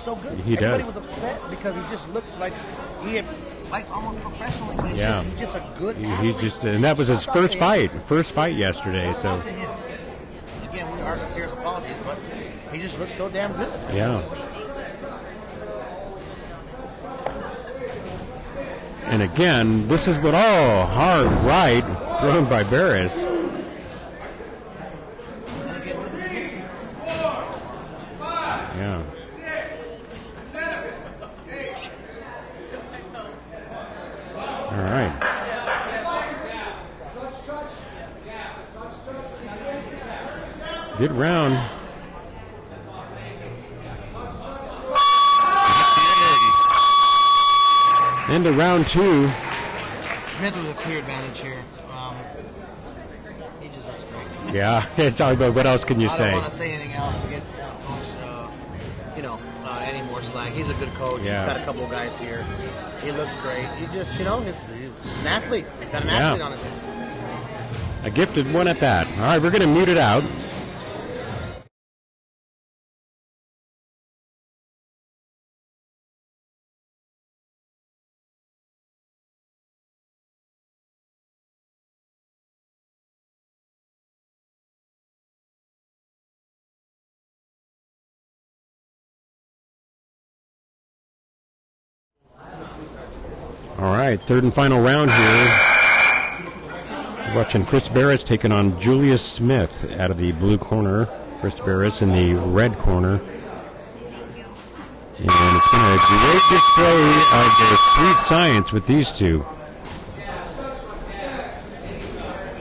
so good. Everybody was upset because he just looked like he had fights almost professionally. But he's just a good athlete.
And that was his first fight yesterday. So
again, our sincere apologies, but he just looks so damn good.
Yeah. And again, this is what hard right thrown by Barrett. Yeah. All right. Good round. Into round 2.
Smith with a clear advantage here. He just looks great.
Yeah, it's all about what else can you say?
I don't want to say anything else to get any more slack. He's a good coach.
Yeah.
He's got a couple of guys here. He looks great. He just, he's an athlete. He's got an athlete on his hands.
A gifted one at that. All right, we're going to mute it out. All right, third and final round here. Watching Chris Barrett's taking on Julius Smith out of the blue corner. Chris Barrett's in the red corner. And it's been a great display of their sweet science with these two.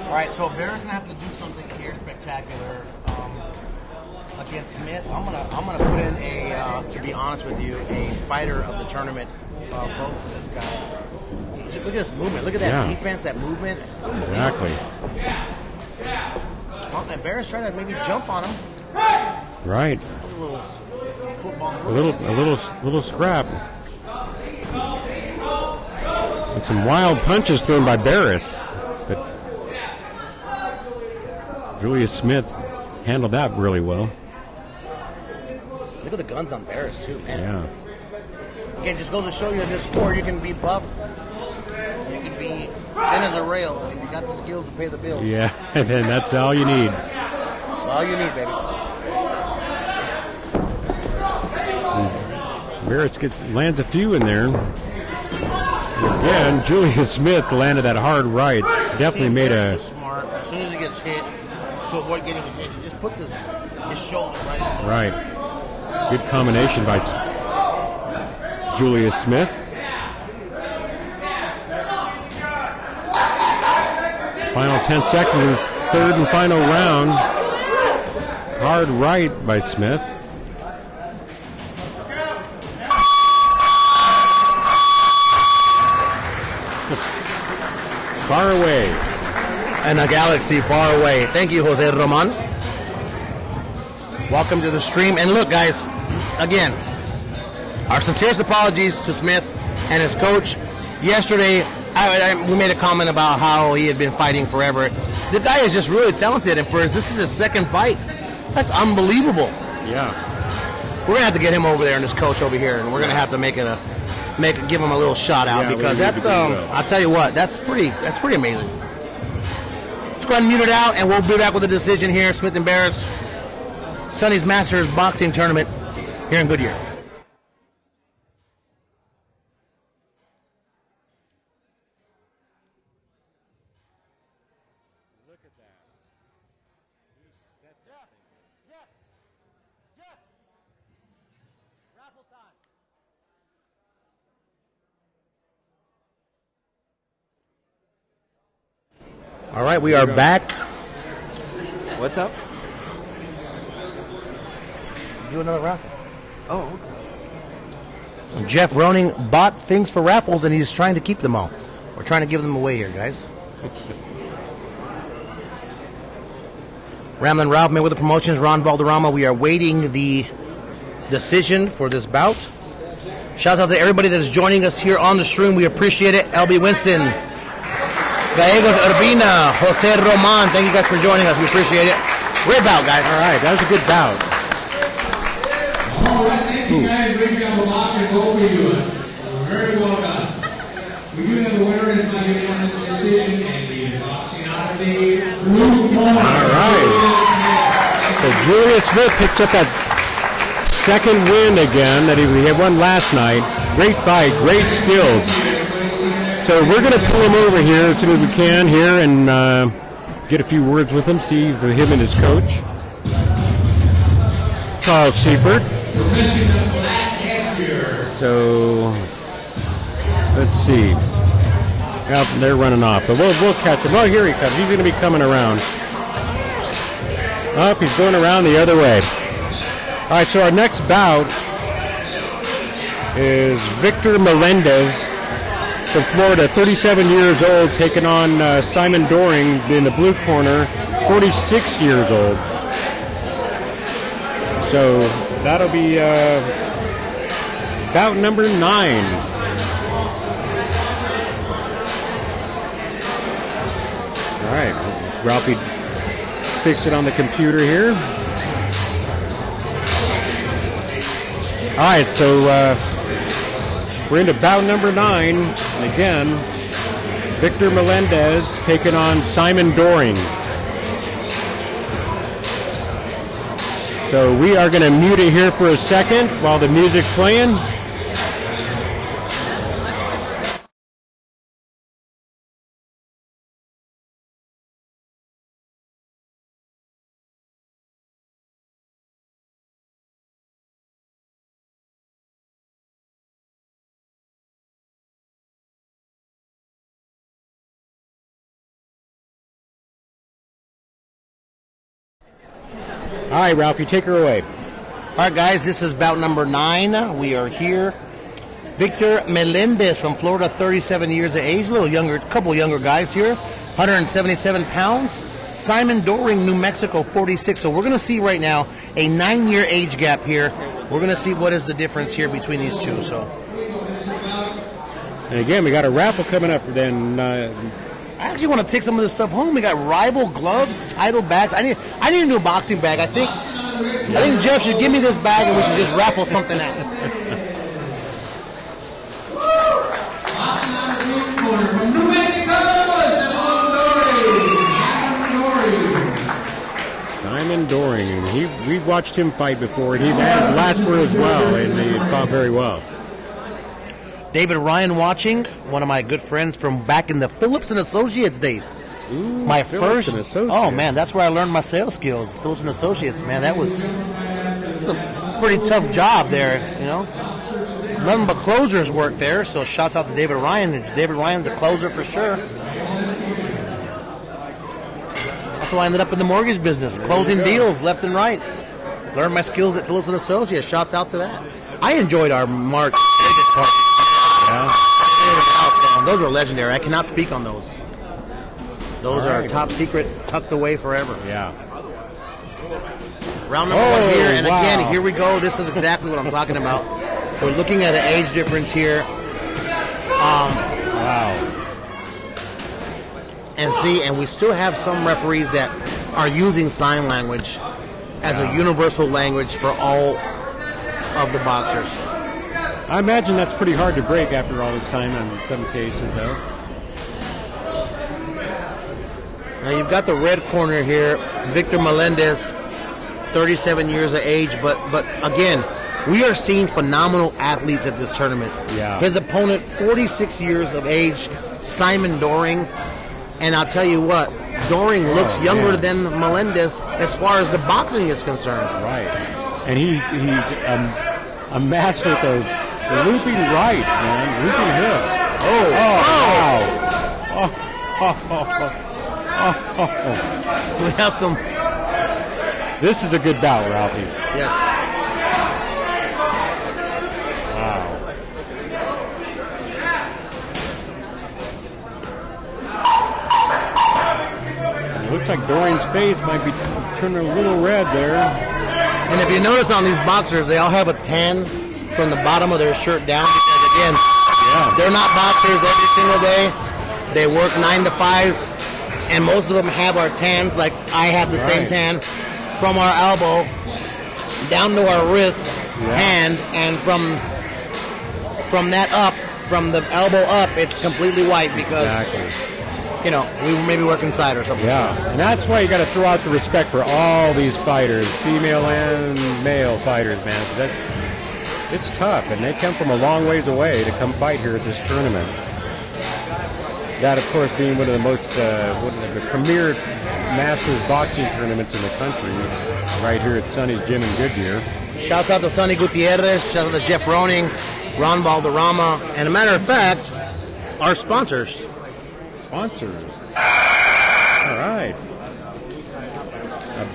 All right, so Barrett's gonna have to do something here spectacular against Smith. I'm gonna put in to be honest with you, a fighter of the tournament vote for this guy. Look at this movement. Look at that defense, that movement.
Exactly.
Oh, and Barrett's trying to maybe jump on him.
Right. A little scrap. And some wild punches thrown by Barrett. But Julius Smith handled that really well.
Look at the guns on Barrett too, man.
Yeah.
Again, just goes to show you in this sport, you can be buff, you can be thin as a rail, and you got the skills to pay the bills.
Yeah, and then that's all you need.
That's all you need, baby.
Barrett lands a few in there. Again, Julius Smith landed that hard right. Definitely made a...
Smart. As soon as he gets hit, to avoid getting hit, he just puts his shoulder right in.
Right. Good combination by Julius Smith. Final 10 seconds, third and final round. Hard right by Smith. Far away.
And a galaxy far away. Thank you, Jose Roman. Welcome to the stream. And look, guys, again, our sincerest apologies to Smith and his coach. Yesterday, we made a comment about how he had been fighting forever. The guy is just really talented, and this is his second fight. That's unbelievable.
Yeah.
We're gonna have to get him over there and this coach over here, and we're gonna have to give him a little shout out because that's I'll tell you what, that's pretty amazing. Let's go ahead and mute it out, and we'll be back with a decision here. Smith and Barrett's Sonny's Masters Boxing Tournament here in Goodyear. All right, we are back.
What's up?
Do another raffle.
Oh, okay.
Jeff Roning bought things for raffles, and he's trying to keep them all. We're trying to give them away here, guys. Ramlin Ralph, Mayweather Promotions, Ron Valderrama. We are waiting the decision for this bout. Shout out to everybody that is joining us here on the stream. We appreciate it. LB Winston, Gallegos Urbina, Jose Roman. Thank you guys for joining us. We appreciate it. Great bout, guys.
All right, that was a good bout.
All right, thank you guys. Great job of watching. Hope we do it. Very well done. We do have a winner in my unanimous decision, and the boxing out of the blue corner.
All right. So Julius Smith picks up that second win again that he had won last night. Great fight, great skills. So we're going to pull him over here as soon as we can here and get a few words with him, see for him and his coach, Charles Seifert. So let's see. Well, they're running off, but we'll catch him. Oh, here he comes. He's going to be coming around. Oh, he's going around the other way. All right, so our next bout is Victor Melendez from Florida, 37 years old, taking on Simon Doering in the blue corner, 46 years old. So that'll be bout number 9. All right, Ralphie fix it on the computer here. All right, so we're into bout number 9. And again, Victor Melendez taking on Simon Doering. So we are going to mute it here for a second while the music's playing. All right, Ralph, you take her away.
All right, guys, this is bout number 9. We are here. Victor Melendez from Florida, 37 years of age, a little younger, couple younger guys here, 177 pounds. Simon Doering, New Mexico, 46. So we're going to see right now a 9-year age gap here. We're going to see what is the difference here between these two. So,
and again, we got a raffle coming up. Then
I actually want to take some of this stuff home. We got rival gloves, title bags. I need a new boxing bag. I think Jeff should give me this bag and we should just raffle something out.
From New Mexico,
Simon Doering. We watched him fight before, and he had last word as well, and he fought very well.
David Ryan watching, one of my good friends from back in the Phillips and Associates days.
Ooh,
my
Phillips
first,
oh
man, that's where I learned my sales skills. Phillips and Associates, man, that was a pretty tough job there, you know. Nothing but closers work there, so shouts out to David Ryan. David Ryan's a closer for sure. That's why I ended up in the mortgage business, closing deals left and right. Learned my skills at Phillips and Associates. Shouts out to that. I enjoyed our March Vegas party.
Yeah.
Those were legendary. I cannot speak on those. Those are top secret, tucked away forever.
Yeah.
Round number 1 here, and again, here we go. This is exactly what I'm talking about. We're looking at an age difference here.
Wow.
And see, and we still have some referees that are using sign language as a universal language for all of the boxers.
I imagine that's pretty hard to break after all this time in some cases, though.
Now you've got the red corner here, Victor Melendez, 37 years of age, but again, we are seeing phenomenal athletes at this tournament.
Yeah.
His opponent, 46 years of age, Simon Doering, and I'll tell you what, Doering looks younger than Melendez as far as the boxing is concerned.
Right, and he a master at the looping right, man, looping hip.
Oh. We have some.
This is a good bout, Ralphie.
Yeah.
Wow. It looks like Doring's face might be turning a little red there.
And if you notice on these boxers, they all have a tan from the bottom of their shirt down because, again, they're not boxers every single day. They work 9 to 5s, and most of them have our tans, like I have the same tan, from our elbow down to our wrist, tanned, and from that up, from the elbow up, it's completely white because, you know, we may be working side or something.
Yeah, and that's why you got to throw out the respect for all these fighters, female and male fighters, man. It's tough, and they come from a long ways away to come fight here at this tournament. That, of course, being one of the most, one of the premier Masters boxing tournaments in the country, right here at Sonny's Gym in Goodyear.
Shouts out to Sonny Gutierrez, shout out to Jeff Roning, Ron Valderrama, and a matter of fact, our sponsors.
Sponsors. All right.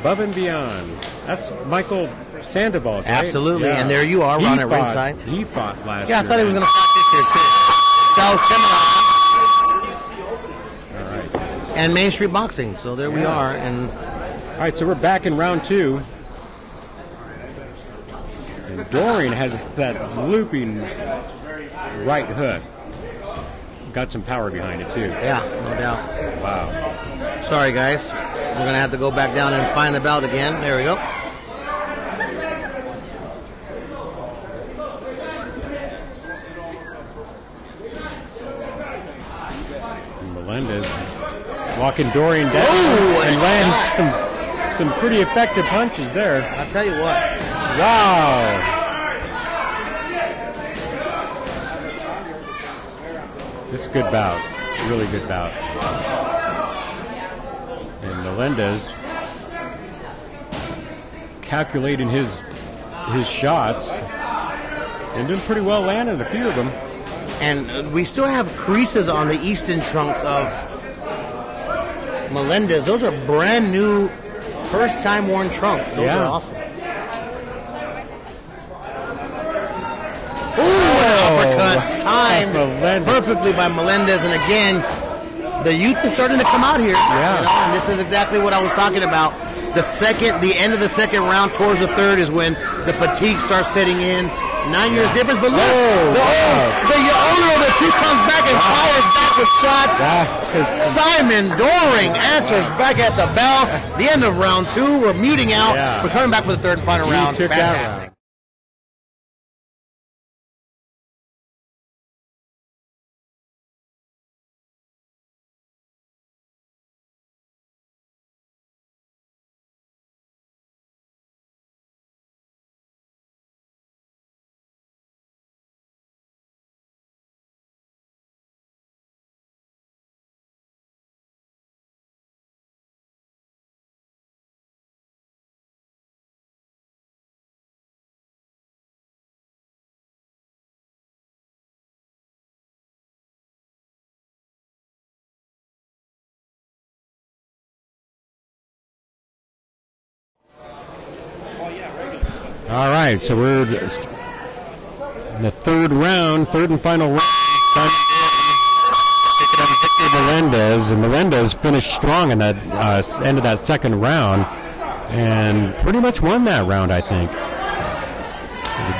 Above and Beyond. That's Michael Sandoval, right?
Absolutely, and there you are, Ron at ringside.
He fought last year.
Yeah, I thought he was going to fight this year, too. Stealth Seminar.
All right.
And Main Street Boxing, so there we are. And
all right, so we're back in round 2. And Doering has that looping right hook. Got some power behind it, too.
Yeah, no doubt.
Wow.
Sorry, guys. We're going to have to go back down and find the belt again. There we go.
Melendez walking Doering down and landing some pretty effective punches there.
I'll tell you what.
Wow. This is a good bout. Really good bout. And Melendez calculating his shots and doing pretty well, landing a few of them.
And we still have creases on the Easton trunks of Melendez. Those are brand new, first time worn trunks. Those are awesome. Ooh, an uppercut timed perfectly by Melendez. And again, the youth is starting to come out here.
Yeah.
You know, and this is exactly what I was talking about. The end of the second round towards the third is when the fatigue starts setting in. 9 years difference, but look, the owner of the two comes back and fires back with shots. Simon Doering answers back at the bell. The end of round 2. We're muting out. We're coming back for the third and final round. Fantastic.
All right, so we're in the third round, third and final round. Taking on Victor Melendez, and Melendez finished strong in that end of that second round, and pretty much won that round, I think.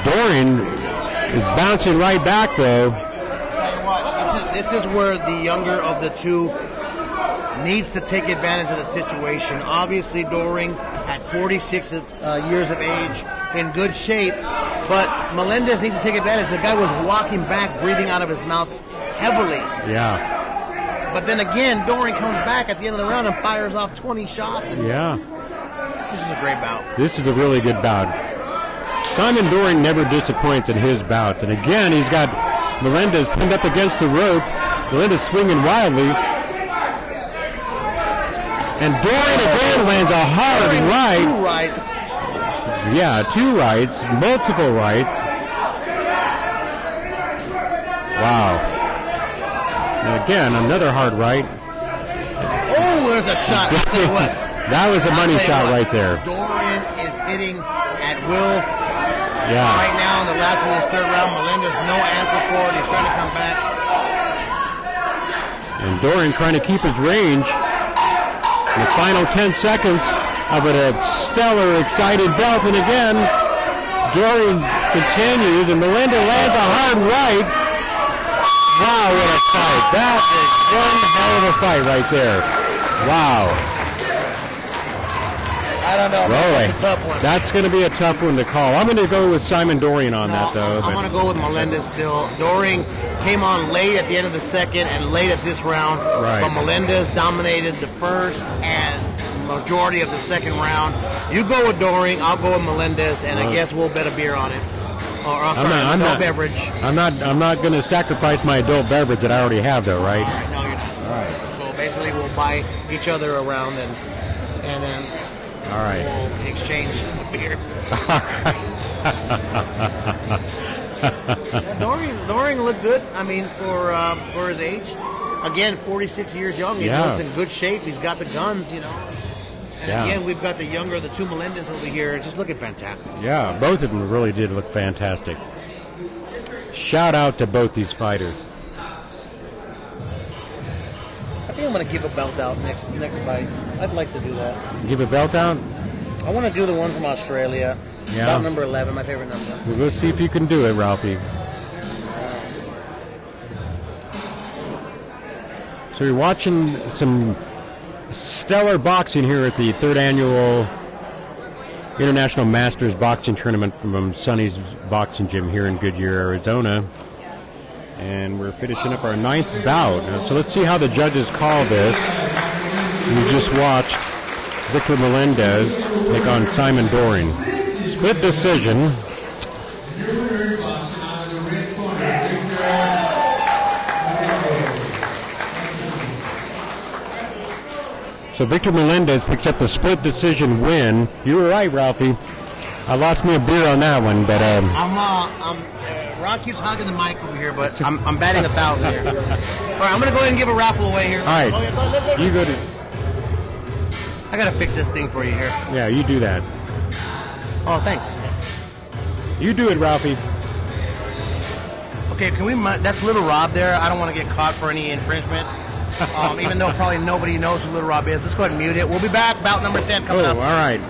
Doering is bouncing right back, though.
I'll tell you what, this is where the younger of the two needs to take advantage of the situation. Obviously, Doering at 46 years of age, in good shape, but Melendez needs to take advantage. The guy was walking back, breathing out of his mouth heavily.
Yeah.
But then again, Doering comes back at the end of the round and fires off 20 shots. And this is a great bout.
This is a really good bout. Simon Doering never disappoints in his bouts. And again, he's got Melendez pinned up against the rope. Melendez swinging wildly. And Doering again lands a hard right.
2 rights.
Yeah, 2 rights, multiple rights. Wow. And again, another hard right.
Oh, there's a shot. I'll tell you what.
That was a money shot right there.
Doering is hitting at will.
Yeah.
Right now in the last of this third round, Melendez no answer for it. He's trying to come back.
And Doering trying to keep his range. In the final 10 seconds of a stellar, exciting bout. And again, Doering continues, and Melendez lands a hard right. Wow, what a fight. That is one hell of a fight right there. Wow.
I don't know.
Rolling.
That's a tough one.
That's going to be a tough one to call. I'm going to go with Simon Doering on that, though.
I'm going to go with Melendez still. Doering came on late at the end of the second and late at this round.
Right.
But Melendez dominated the first and majority of the second round. You go with Doering, I'll go with Melendez, and I guess we'll bet a beer on it. Or I'm sorry, beverage.
I'm not going to sacrifice my adult beverage that I already have, though, right?
All right, no, you're not.
All right.
So basically, we'll buy each other around and then
all right.
We'll exchange the beers. Doering looked good. I mean, for his age, again, 46 years young. He looks in good shape. He's got the guns, you know. And again, we've got the two Melendez over here, just looking fantastic.
Yeah, both of them really did look fantastic. Shout out to both these fighters.
I think I'm going to give a belt out next fight. I'd like to do that.
Give a belt out?
I want to do the one from Australia.
Yeah.
Belt number 11, my favorite number.
Well, let's see if you can do it, Ralphie. So you're watching some stellar boxing here at the 3rd annual International Masters Boxing Tournament from Sonny's Boxing Gym here in Goodyear, Arizona. And we're finishing up our 9th bout. So let's see how the judges call this. We just watched Victor Melendez take on Simon Doering. Split decision. So Victor Melendez picks up the split decision win. You were right, Ralphie. I lost me a beer on that one, but
Ron keeps hogging the mic over here, but I'm batting 1,000 here. All right, I'm gonna go ahead and give a raffle away here.
All right, you go to.
I gotta fix this thing for you here.
Yeah, you do that.
Oh, thanks.
You do it, Ralphie.
Okay, can we? That's Little Rob there. I don't want to get caught for any infringement. Even though probably nobody knows who Little Rob is. Let's go ahead and mute it. We'll be back. Bout number 10 coming up.
All right.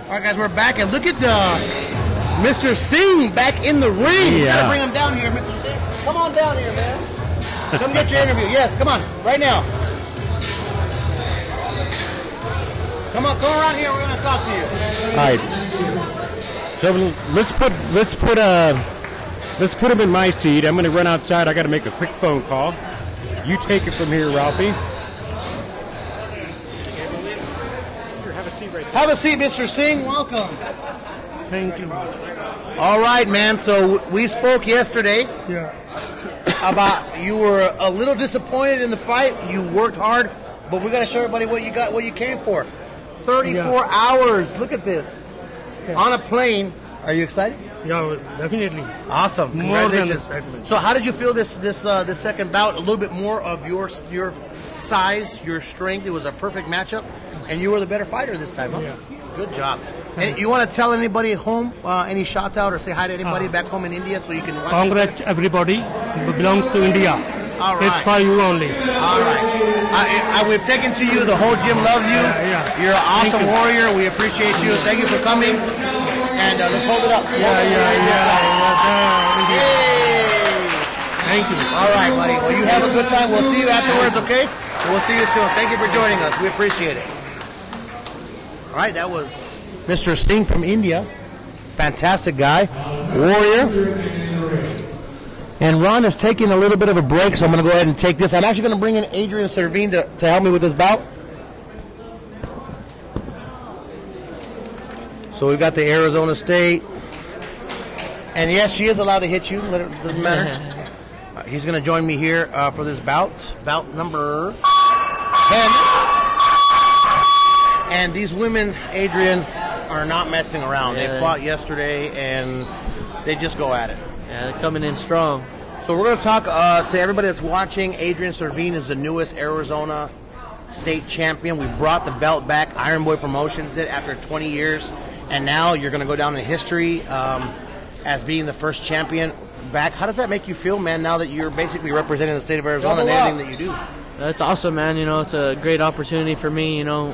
All right, guys, we're back, and look at Mr. Singh back in the ring. You gotta bring him down here, Mr. Singh. Come on down here, man. Come get your interview. Yes, come on, right now. Come on, go around here. We're gonna talk to you.
All right. So let's put him in my seat. I'm gonna run outside. I got to make a quick phone call. You take it from here, Ralphie.
Have a seat, Mr. Singh. Welcome.
Thank you.
All right, man. So we spoke yesterday about you were a little disappointed in the fight. You worked hard, but we got to show everybody what you got, what you came for. 34 hours. Look at this. On a plane. Are you excited?
Yeah, definitely.
Awesome. Congratulations.
More than
so how did you feel this second bout? A little bit more of your size, your strength. It was a perfect matchup, and you were the better fighter this time, huh?
Yeah.
Good job. And you want to tell anybody at home, any shots out, or say hi to anybody back home in India so you can watch?
Congrats, everybody who belongs to India.
All right.
It's for you only.
All right. We've taken to you. The whole gym loves you.
Yeah.
You're an awesome warrior. We appreciate you. Thank you for coming. And let's hold it up.
Yeah. Thank you.
All right, buddy. Well, you have a good time. We'll see you afterwards, okay? And we'll see you soon. Thank you for joining us. We appreciate it. All right, that was Mr. Singh from India. Fantastic guy. Warrior. And Ron is taking a little bit of a break, so I'm going to go ahead and take this. I'm actually going to bring in Adrian Servine to help me with this bout. So we've got the Arizona State. And yes, she is allowed to hit you. Doesn't matter. He's going to join me here for this bout. Bout number 10. And these women, Adrian, are not messing around.
Yeah.
They fought yesterday, and they just go at it.
Yeah, they're coming in strong.
So we're going to talk to everybody that's watching. Adrian Servine is the newest Arizona State champion. We brought the belt back. Iron Boy Promotions did after 20 years. And now you're going to go down in history as being the first champion back. How does that make you feel, man, now that you're basically representing the state of Arizona and everything that you do?
That's awesome, man. You know, it's a great opportunity for me. You know,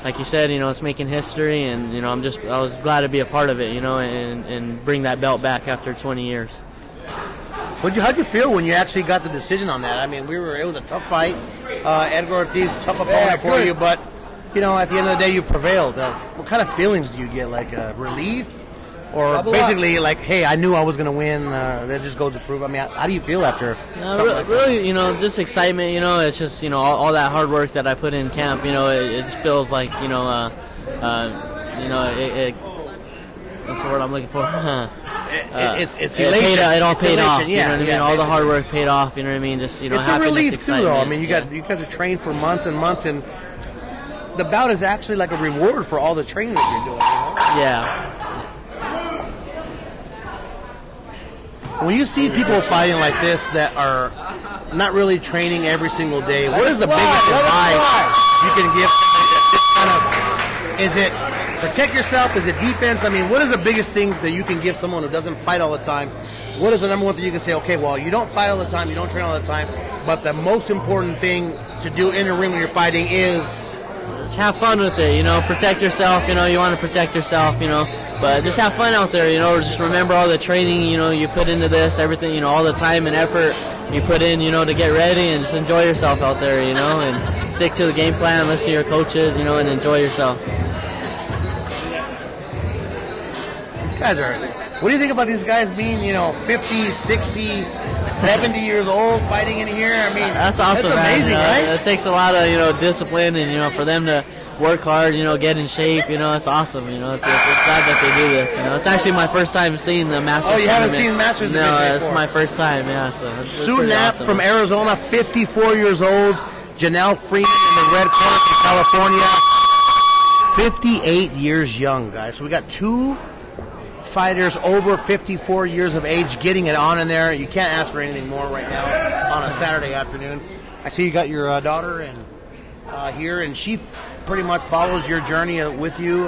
like you said, you know, it's making history, and you know, I was glad to be a part of it. You know, and bring that belt back after 20 years.
How'd you feel when you actually got the decision on that? I mean, it was a tough fight. Edgar Ortiz, tough opponent for you, but you know, at the end of the day, you prevailed. What kind of feelings do you get? Like relief, or basically like, hey, I knew I was going to win. That just goes to prove. I mean, how do you feel after?
Really, you know, just excitement. You know, it's just, you know, all that hard work that I put in camp. You know, it just feels like, you know, what's the word I'm looking for?
It's elation.
It all paid off.
Yeah,
you know what I mean? All the hard work paid off. You know what I mean? Just, you know,
it's a relief too, though. I mean, you guys have trained for months and months, and the bout is actually like a reward for all the training that you're doing. You know?
Yeah.
When you see people fighting like this that are not really training every single day, what is the biggest advice you can give? Is it protect yourself? Is it defense? I mean, what is the biggest thing that you can give someone who doesn't fight all the time? What is the number one thing you can say, okay, well, you don't fight all the time, you don't train all the time, but the most important thing to do in the ring when you're fighting is...
Just have fun with it, you know, protect yourself, you know, you want to protect yourself, you know, but just have fun out there, you know, just remember all the training, you know, you put into this, everything, you know, all the time and effort you put in, you know, to get ready, and just enjoy yourself out there, you know, and stick to the game plan, listen to your coaches, you know, and enjoy yourself.
Guys are, what do you think about these guys being, you know, 50, 60, 70 years old fighting in here? I mean,
that's awesome,
that's amazing,
man.
right?
It takes a lot of, you know, discipline, and, you know, for them to work hard, you know, get in shape, you know, it's awesome, you know, it's glad that they do this, you know. It's actually my first time seeing the Masters.
Oh, you haven't seen Masters?
No, it's my first time, yeah. So it's
Sue Knapp awesome. From Arizona, 54 years old. Janelle Freeman in the red corner from California, 58 years young, guys. So we got two fighters over 54 years of age getting it on in there. You can't ask for anything more right now on a Saturday afternoon. I see you got your daughter and here, and she pretty much follows your journey with you.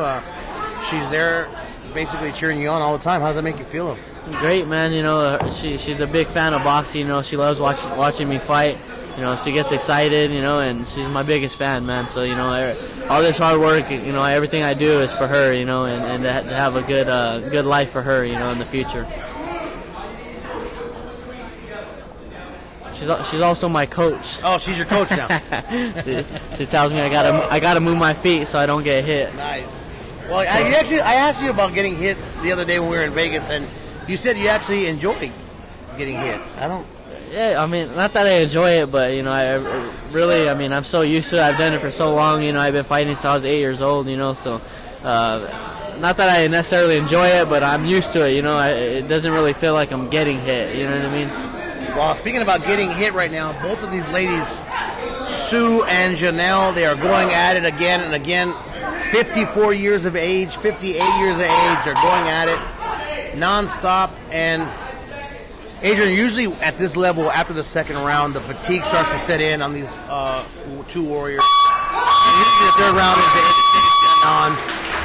She's there basically cheering you on all the time. How does that make you feel?
Great, man. You know, she's a big fan of boxing. You know, she loves watching me fight. You know, she gets excited, you know, and she's my biggest fan, man. So, you know, all this hard work, you know, everything I do is for her, you know, and to have a good life for her, you know, in the future. She's also my coach.
Oh, she's your coach now.
she tells me I gotta move my feet so I don't get hit.
Nice. Well, I asked you about getting hit the other day when we were in Vegas, and you said you actually enjoy getting hit.
Yeah, I mean, not that I enjoy it, but, you know, I'm so used to it. I've done it for so long, you know, I've been fighting since I was 8 years old, you know, so, not that I necessarily enjoy it, but I'm used to it, you know, it doesn't really feel like I'm getting hit, you know what I mean?
Well, speaking about getting hit right now, both of these ladies, Sue and Janelle, they are going at it again and again. 54 years of age, 58 years of age, they're going at it nonstop, and Adrian, usually at this level, after the second round, the fatigue starts to set in on these two warriors. And usually the third round is the indication on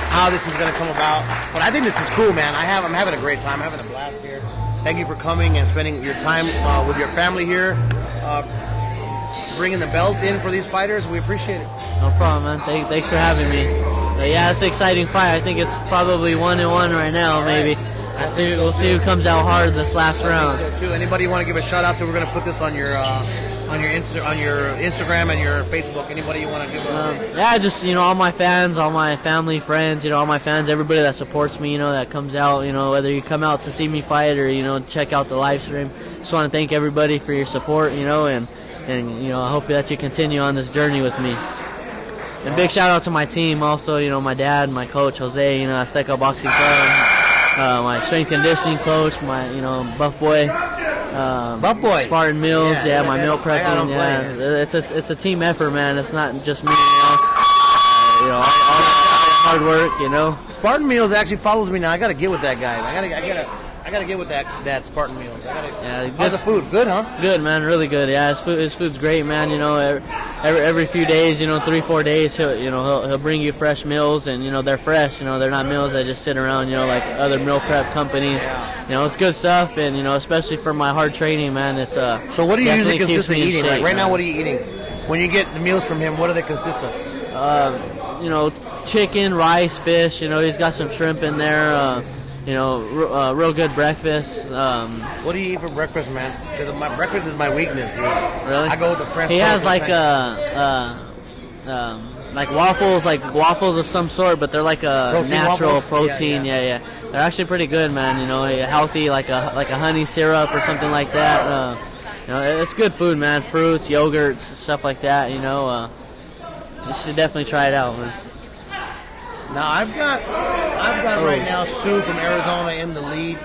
how this is going to come about. But I think this is cool, man. I'm having a great time. I'm having a blast here. Thank you for coming and spending your time with your family here, bringing the belt in for these fighters. We appreciate it.
No problem, man. Thanks for having me. But yeah, it's an exciting fight. I think it's probably 1-1 right now, maybe. We'll see who comes out hard this last round.
So too. Anybody want to give a shout out to? We're going to put this on your on your Instagram and your Facebook? Anybody you want to give?
Yeah, just all my fans, all my family, friends, all my fans, everybody that supports me, that comes out, whether you come out to see me fight or check out the live stream. Just want to thank everybody for your support, and I hope that you continue on this journey with me. And big shout out to my team also, my dad, my coach Jose, Azteca Boxing Club, my strength conditioning coach, my Buff Boy. Spartan Meals, yeah, my meal prepping, yeah. It's a team effort, man. It's not just me, all hard work,
Spartan Meals actually follows me now. I gotta get with that guy. I gotta get with that Spartan Meals. How's the food? Good, huh?
Good, man. Really good. Yeah, his food's great, man. Every few days, 3-4 days, he'll bring you fresh meals, and they're fresh. They're not meals that just sit around, like other meal prep companies. It's good stuff, and especially for my hard training, man. It's
So what do you usually consist of eating? Like right now, what are you eating? When you get the meals from him, what do they consist of?
Chicken, rice, fish. He's got some shrimp in there. Real good breakfast.
What do you eat for breakfast, man? Because my breakfast is my weakness, dude.
Really?
I go with the French.
He has like waffles of some sort, but they're like a natural protein. Yeah. They're actually pretty good, man. Healthy, like a honey syrup or something like that. It's good food, man. Fruits, yogurts, stuff like that. You should definitely try it out, man.
Now I've got right now Sue from Arizona in the lead.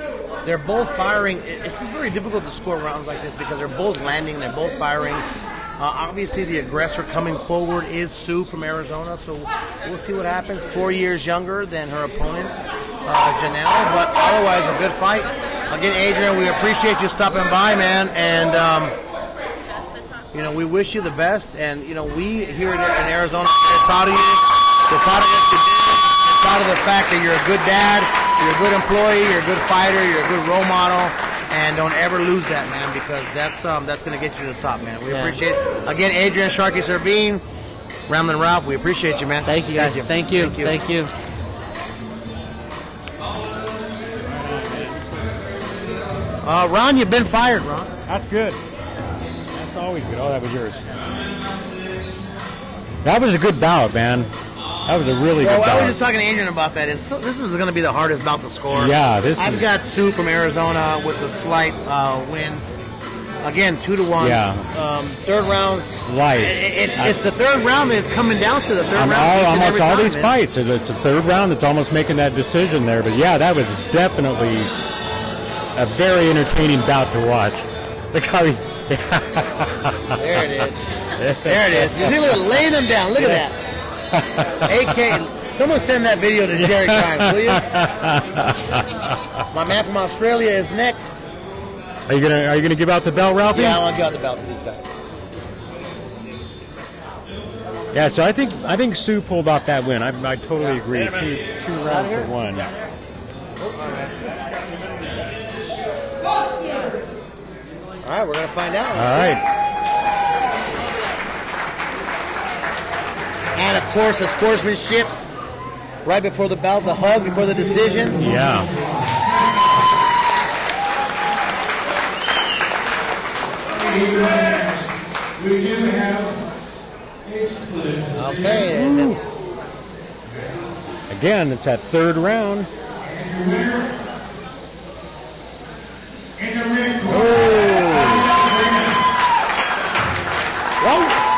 They're both firing. It's just very difficult to score rounds like this because they're both landing. They're both firing. Obviously, the aggressor coming forward is Sue from Arizona, so we'll see what happens. 4 years younger than her opponent, Janelle, but otherwise a good fight. Again, Adrian, we appreciate you stopping by, man, and we wish you the best. And we here in Arizona are very proud of you. We're proud of what you did. We're proud of the fact that you're a good dad, you're a good employee, you're a good fighter, you're a good role model, and don't ever lose that, man, because that's going to get you to the top, man. We appreciate it. Again, Adrian Sharky Servine, Ramlin Ralph, we appreciate you, man.
Thank you, guys. Thank you.
Ron, you've been fired, Ron.
That's good. That's always good. Oh, that was yours. That was a good bout, man. That was a really good bout.
I was just talking to Adrian about that. This is going to be the hardest bout to score.
Yeah,
I've got Sue from Arizona with a slight win. Again, 2-1.
Yeah.
Third round.
Light.
It's the third round that it's coming down to. The third round.
Almost all these fights. It's the third round that's almost making that decision there. But yeah, that was definitely a very entertaining bout to watch. Look how he.
There it is. There it is. You see, look, laying them down. Look at that. AK, someone send that video to Jerry Grimes, will you? My man from Australia is next.
Are you gonna give out the belt, Ralphie?
Yeah, I want to give out the belt to these guys.
Yeah, so I think Sue pulled off that win. I totally agree. Two rounds to one.
All right, we're gonna find out.
All right.
And, of course, the sportsmanship right before the bout, the hug before the decision.
Yeah.
We do have a split.
Okay.
Again, it's that third round.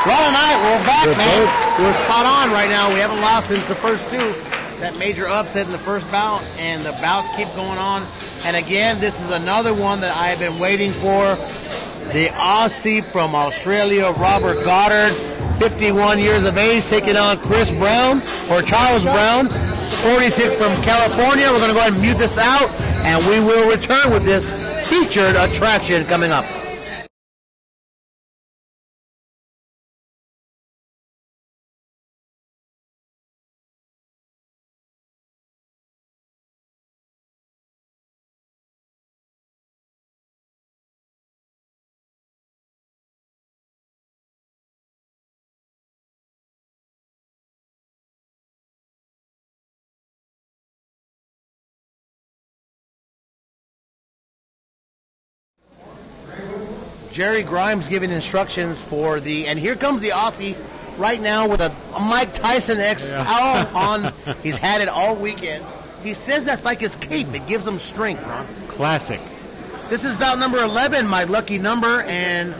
Well, tonight we're back, man. We're spot on right now. We haven't lost since the first two. That major upset in the first bout, and the bouts keep going on. And again, this is another one that I have been waiting for. The Aussie from Australia, Robert Goddard, 51 years of age, taking on Chris Brown, or Charles Brown, 46 from California. We're going to go ahead and mute this out, and we will return with this featured attraction coming up. Jerry Grimes giving instructions for the, and here comes the Aussie right now with a Mike Tyson-X towel on. He's had it all weekend. He says that's like his cape. It gives him strength, Ron.
Classic.
This is bout number 11, my lucky number, and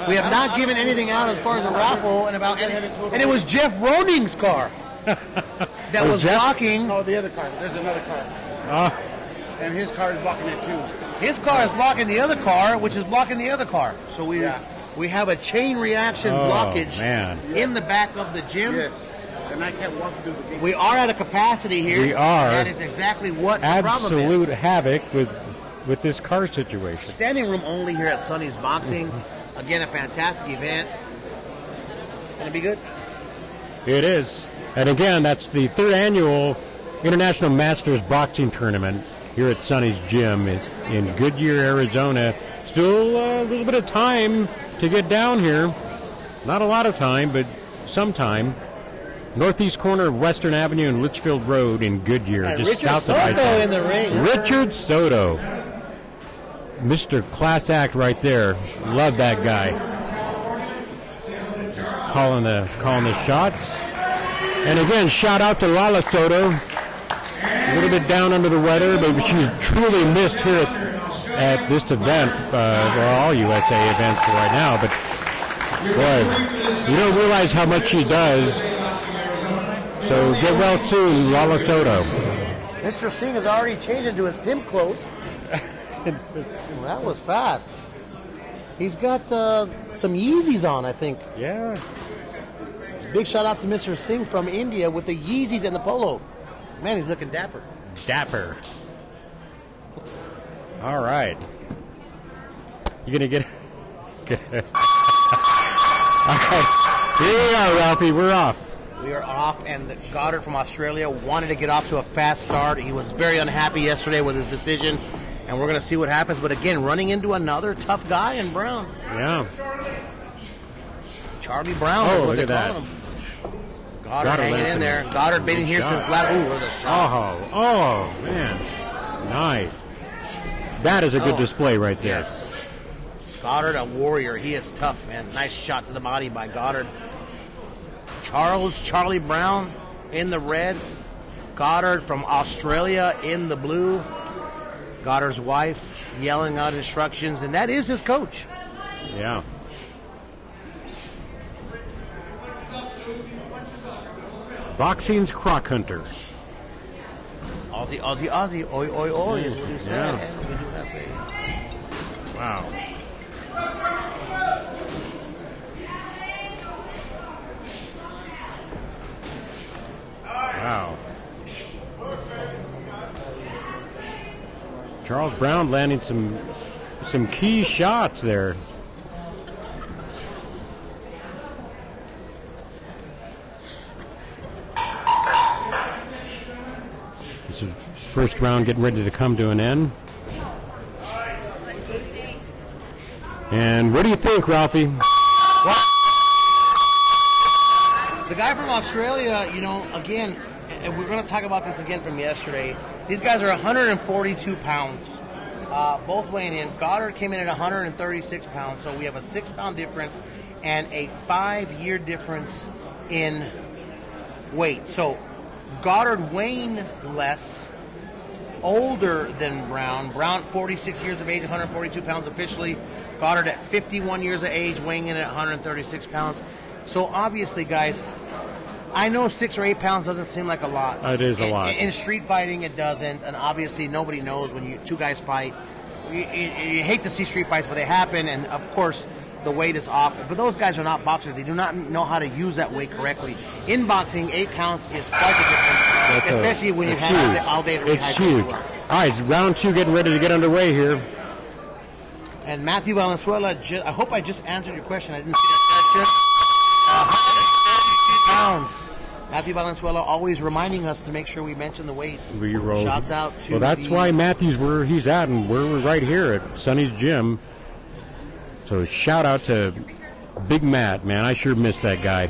we have not given anything out as far as a raffle, and it was Jeff Roning's car that was blocking.
No, the other car. There's another car. And his car is blocking it too.
His car is blocking the other car, which is blocking the other car. So we have a chain reaction blockage in the back of the gym.
Yes. And I can't walk through the gate.
We are at a capacity here.
We are.
That is exactly what the problem
Absolute
is.
havoc with this car situation.
Standing room only here at Sonny's Boxing. Again, a fantastic event. It's going to be good.
It is. And again, that's the 3rd annual International Masters Boxing Tournament here at Sonny's Gym in Goodyear, Arizona. Still a little bit of time to get down here. Not a lot of time, but some time. Northeast corner of Western Avenue and Litchfield Road in Goodyear.
And
just
Richard
south of
Soto in the ring.
Richard Soto. Mr. Class Act right there. Love that guy. Calling the shots. And again, shout out to Lala Soto. A little bit down under the weather, but she's truly missed here at this event, all USA events right now. But boy, you don't realize how much she does. So get well soon, Lala Soto.
Mr. Singh has already changed into his pimp clothes. Well, that was fast. He's got some Yeezys on, I think.
Yeah.
Big shout out to Mr. Singh from India with the Yeezys and the polo. Man, he's looking dapper.
Dapper. All right. You gonna get? All right. Here we are, Ralphie. We're off.
We are off, and Goddard from Australia wanted to get off to a fast start. He was very unhappy yesterday with his decision, and we're going to see what happens. But again, running into another tough guy in Brown.
Yeah.
Charlie Brown is what they call him. Goddard hanging in there. Goddard been in here since last. Ooh, there's a shot.
Oh, man. Nice. That is a good display right there.
Yes. Goddard, a warrior. He is tough, man. Nice shot to the body by Goddard. Charlie Brown in the red. Goddard from Australia in the blue. Goddard's wife yelling out instructions, and that is his coach.
Yeah. Boxing's croc hunter.
Aussie, Aussie, Aussie. Oi, oi, oi is what he said.
Yeah. Wow. Wow. Charles Brown landing some key shots there. This is first round getting ready to come to an end. And what do you think, Ralphie?
Well, the guy from Australia, again, and we're going to talk about this again from yesterday. These guys are 142 pounds, both weighing in. Goddard came in at 136 pounds, so we have a 6-pound difference and a 5-year difference in weight. So Goddard weighing less, older than Brown. Brown, 46 years of age, 142 pounds officially. Goddard at 51 years of age, weighing in at 136 pounds. So obviously, guys, I know 6 or 8 pounds doesn't seem like a lot.
It is a lot.
In street fighting, it doesn't. And obviously, nobody knows when two guys fight. You hate to see street fights, but they happen. And, of course, the weight is off. But those guys are not boxers. They do not know how to use that weight correctly. In boxing, 8 pounds is quite a difference, especially when you have all day to
It's huge. All right, round 2 getting ready to get underway here.
And Matthew Valenzuela, I hope I just answered your question. I didn't see that question. 132 pounds. Matthew Valenzuela always reminding us to make sure we mention the weights.
We roll.
Shouts out to
Well, that's why Matthew's where he's at, and we're right here at Sonny's Gym. So shout out to Big Matt, man. I sure miss that guy.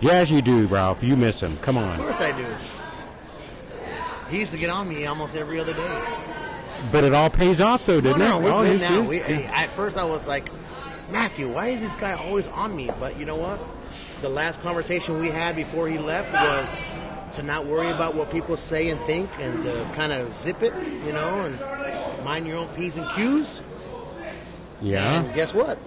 Yes, you do, Ralph. You miss him. Come on.
Of course I do.
He used to get on me almost every other day.
But it all pays off, though, didn't
No,
it?
we're good now.
good.
At first, I was like, Matthew, why is this guy always on me? But you know what? The last conversation we had before he left was to not worry about what people say and think, and to kind of zip it, and mind your own P's and Q's.
Yeah.
And guess what?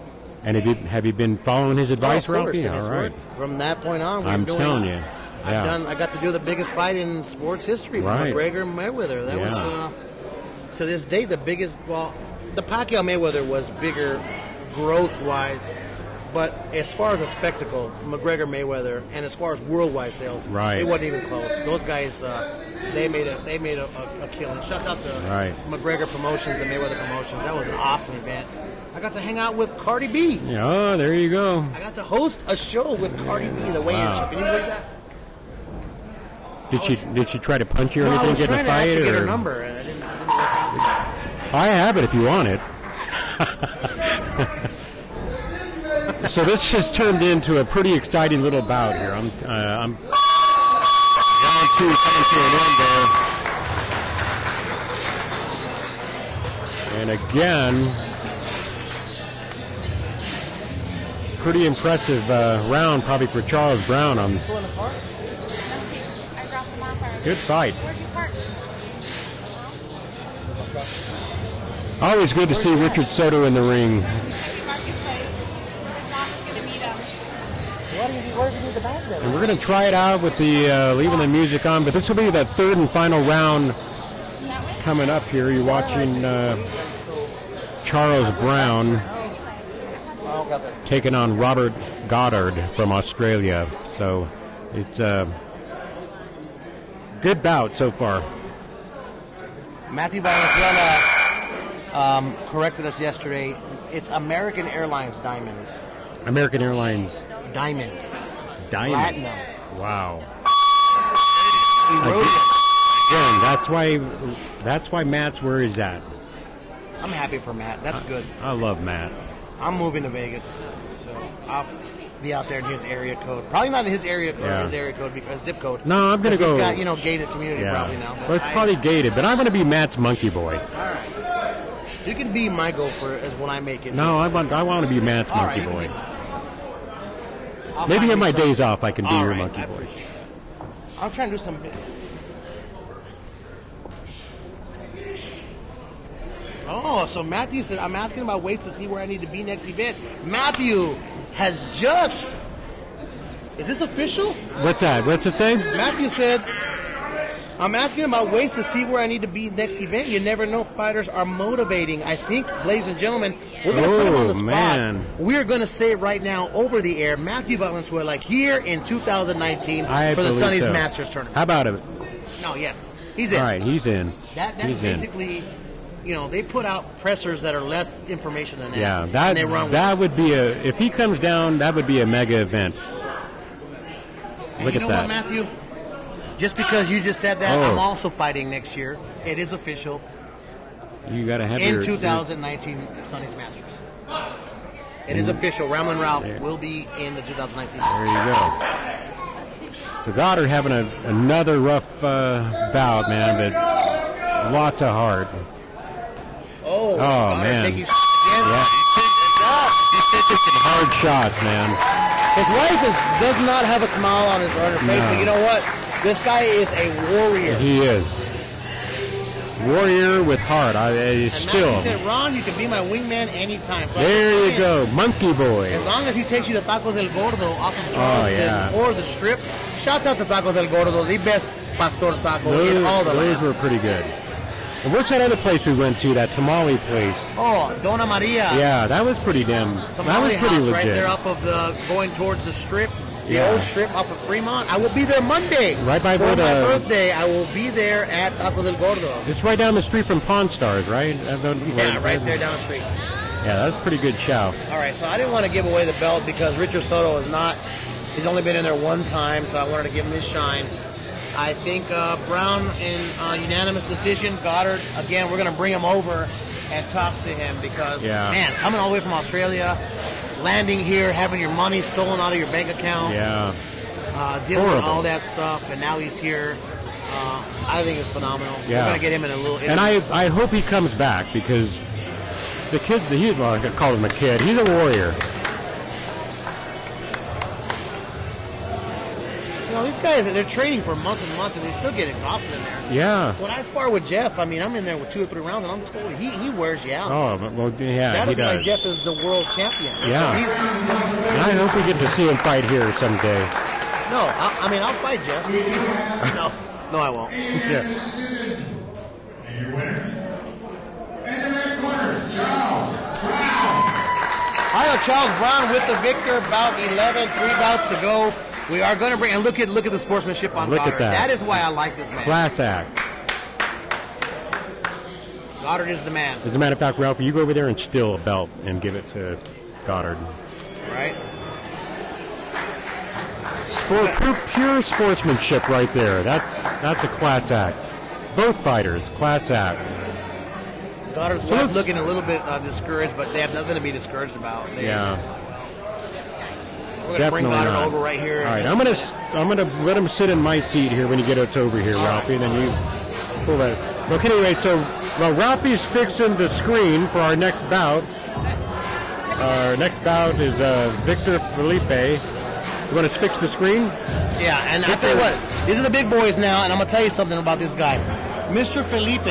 And have you been following his advice,
of course,
Ralphie?
and it's
All right.
worked. From that point on,
I'm telling you. Yeah.
I got to do the biggest fight in sports history,
Right.
McGregor Mayweather. That was to this day the biggest. Well, the Pacquiao Mayweather was bigger, gross wise, but as far as a spectacle, McGregor Mayweather, and as far as worldwide sales,
Right.
it wasn't even close. Those guys, they made a killing. Shouts out to McGregor Promotions and Mayweather Promotions. That was an awesome event. I got to hang out with Cardi B.
Oh, there you go.
I got to host a show with Cardi B, the weigh-in.
Wow.
Can you believe that?
Did she try to punch you or
No, I
anything?
was
Get in
trying
a
to
fight?
actually get
or?
her number, and I didn't work out.
I have it if you want it. So this just turned into a pretty exciting little bout here. I'm round two coming to an end there. And again, pretty impressive round probably for Charles Brown. Good fight. Always good to see Richard Soto in the ring. And we're going to try it out with the leaving the music on, but this will be the third and final round coming up here. You're watching Charles Brown taking on Robert Goddard from Australia. So it's a good bout so far.
Matthew Valenzuela corrected us yesterday. It's American Airlines Diamond.
American Airlines
Diamond.
Platinum. Wow.
Eroded.
Again, that's why Matt's where he's at.
I'm happy for Matt. That's good.
I love Matt.
I'm moving to Vegas, so I'll be out there in his area code. Probably not in his area code, because zip code.
No, I'm going to go.
He's got, gated community probably now.
Well, it's probably gated, but I'm going to be Matt's monkey boy.
All right. You can be my gopher as when I make it.
No, I want to be Matt's monkey boy.
I'll
Maybe
find
on my
you some-
days off I can be
All
your
right,
monkey
I
boy.
appreciate it. I'm trying to do some. Oh, so Matthew said, I'm asking about weights to see where I need to be next event. Matthew has just. Is this official?
What's that? What's it say?
Matthew said, I'm asking about ways to see where I need to be next event. You never know. Fighters are motivating. I think, ladies and gentlemen, we're going to put him on the spot.
Man.
We're going to say it right now over the air. Matthew Valenzuela here in 2019
I
for the
believe
Sonny's
so.
Masters tournament.
How about it?
No, yes. He's in.
All right, he's in.
That's
He's in.
basically, they put out pressers that are less information than that.
Yeah,
and they run with
that would be if he comes down, that would be a mega event.
And
Look
you
at
know
that.
what, Matthew? Just because you just said that,
Oh.
I'm also fighting next year. It is official.
You got to have
In
your
2019 Sonny's Masters. It is official. Ramlin Ralph will be in the 2019.
There you go. So Goddard having another rough bout, man, but lots of heart.
Oh
man.
Taking again.
Yeah. He's taking some hard shots, man.
His wife does not have a smile on her face,
No.
but you know what? This guy is a warrior.
He is. Warrior with heart.
And
Still.
Matthew said, Ron, you can be my wingman anytime. So
There you go. Monkey boy.
As long as he takes you to Tacos El Gordo off of Charleston or the Strip. Shouts out to Tacos El Gordo, the best pastor taco in all the
Those
land.
were pretty good. And what's that other place we went to, that tamale place?
Oh, Dona Maria.
Yeah, that was pretty damn. That was
Tamale
pretty
house
legit.
right there up of going towards the Strip. The
Yeah.
old Strip up of Fremont. I will be there Monday.
Right by
for
where
my
the-
birthday. I will be there at Tacos El Gordo.
It's right down the street from Pawn Stars, right?
Yeah, right there down the street.
Yeah, that's a pretty good show.
All right, so I didn't want to give away the belt because Richard Soto is not. He's only been in there one time, so I wanted to give him his shine. I think Brown in unanimous decision. Goddard, again, we're going to bring him over and talk to him because, man, coming all the way from Australia, landing here, having your money stolen out of your bank account,
Yeah.
dealing with
Horrible.
all that stuff, and now he's here
I think it's phenomenal.
Yeah.
We're going to get him in a little...
And I hope he comes back because the kid, well, I could call him a kid. He's a warrior.
You know, these guys, they're training for months and months, and they still get exhausted in there.
Yeah.
When I spar with Jeff, I mean, I'm in there with 2 or 3 rounds, and I'm told he wears you out.
Oh, well, yeah,
that
he
is
does.
why Jeff is the world champion.
Yeah. And I hope we get to see him fight here someday.
No, I mean, I'll fight Jeff. No, I won't.
Yeah.
And your winner, and the red corner, Charles Brown.
Charles Brown with the victor. Bout 11, 3 bouts to go. We are going to bring, and look at the sportsmanship on
Look
Goddard.
at that.
That is why I like this man.
Class act.
Goddard is the man.
As a matter of fact, Ralph, you go over there and steal a belt and give it to Goddard.
Right.
Pure sportsmanship right there. That's a class act. Both fighters, class act.
Goddard's wife looking a little bit discouraged, but they have nothing to be discouraged about. We're going to bring Goddard over right here.
All right, I'm gonna let him sit in my seat here when you get us over here, Ralphie, and then you pull that. Okay, anyway, so while Ralphie's fixing the screen for our next bout, our next bout is Victor Felipe. You want to fix the screen?
Yeah, and I'll tell you what, these are the big boys now, and I'm going to tell you something about this guy. Mr. Felipe,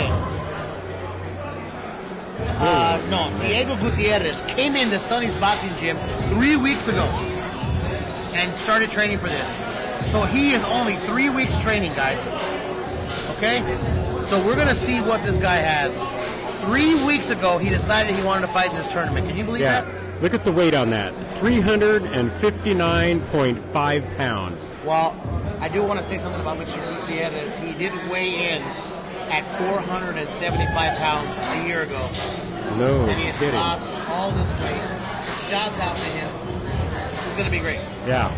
Diego Gutierrez came into Sonny's boxing gym 3 weeks ago and started training for this. So he is only 3 weeks training, guys. Okay? So we're going to see what this guy has. 3 weeks ago, he decided he wanted to fight in this tournament. Can you believe that?
Look at the weight on that. 359.5 pounds.
Well, I do want to say something about Mr. Gutierrez. He did weigh in at 475 pounds a year ago.
No
and he has
kidding.
lost all this weight. Shouts out to him. It's going to be great.
Yeah.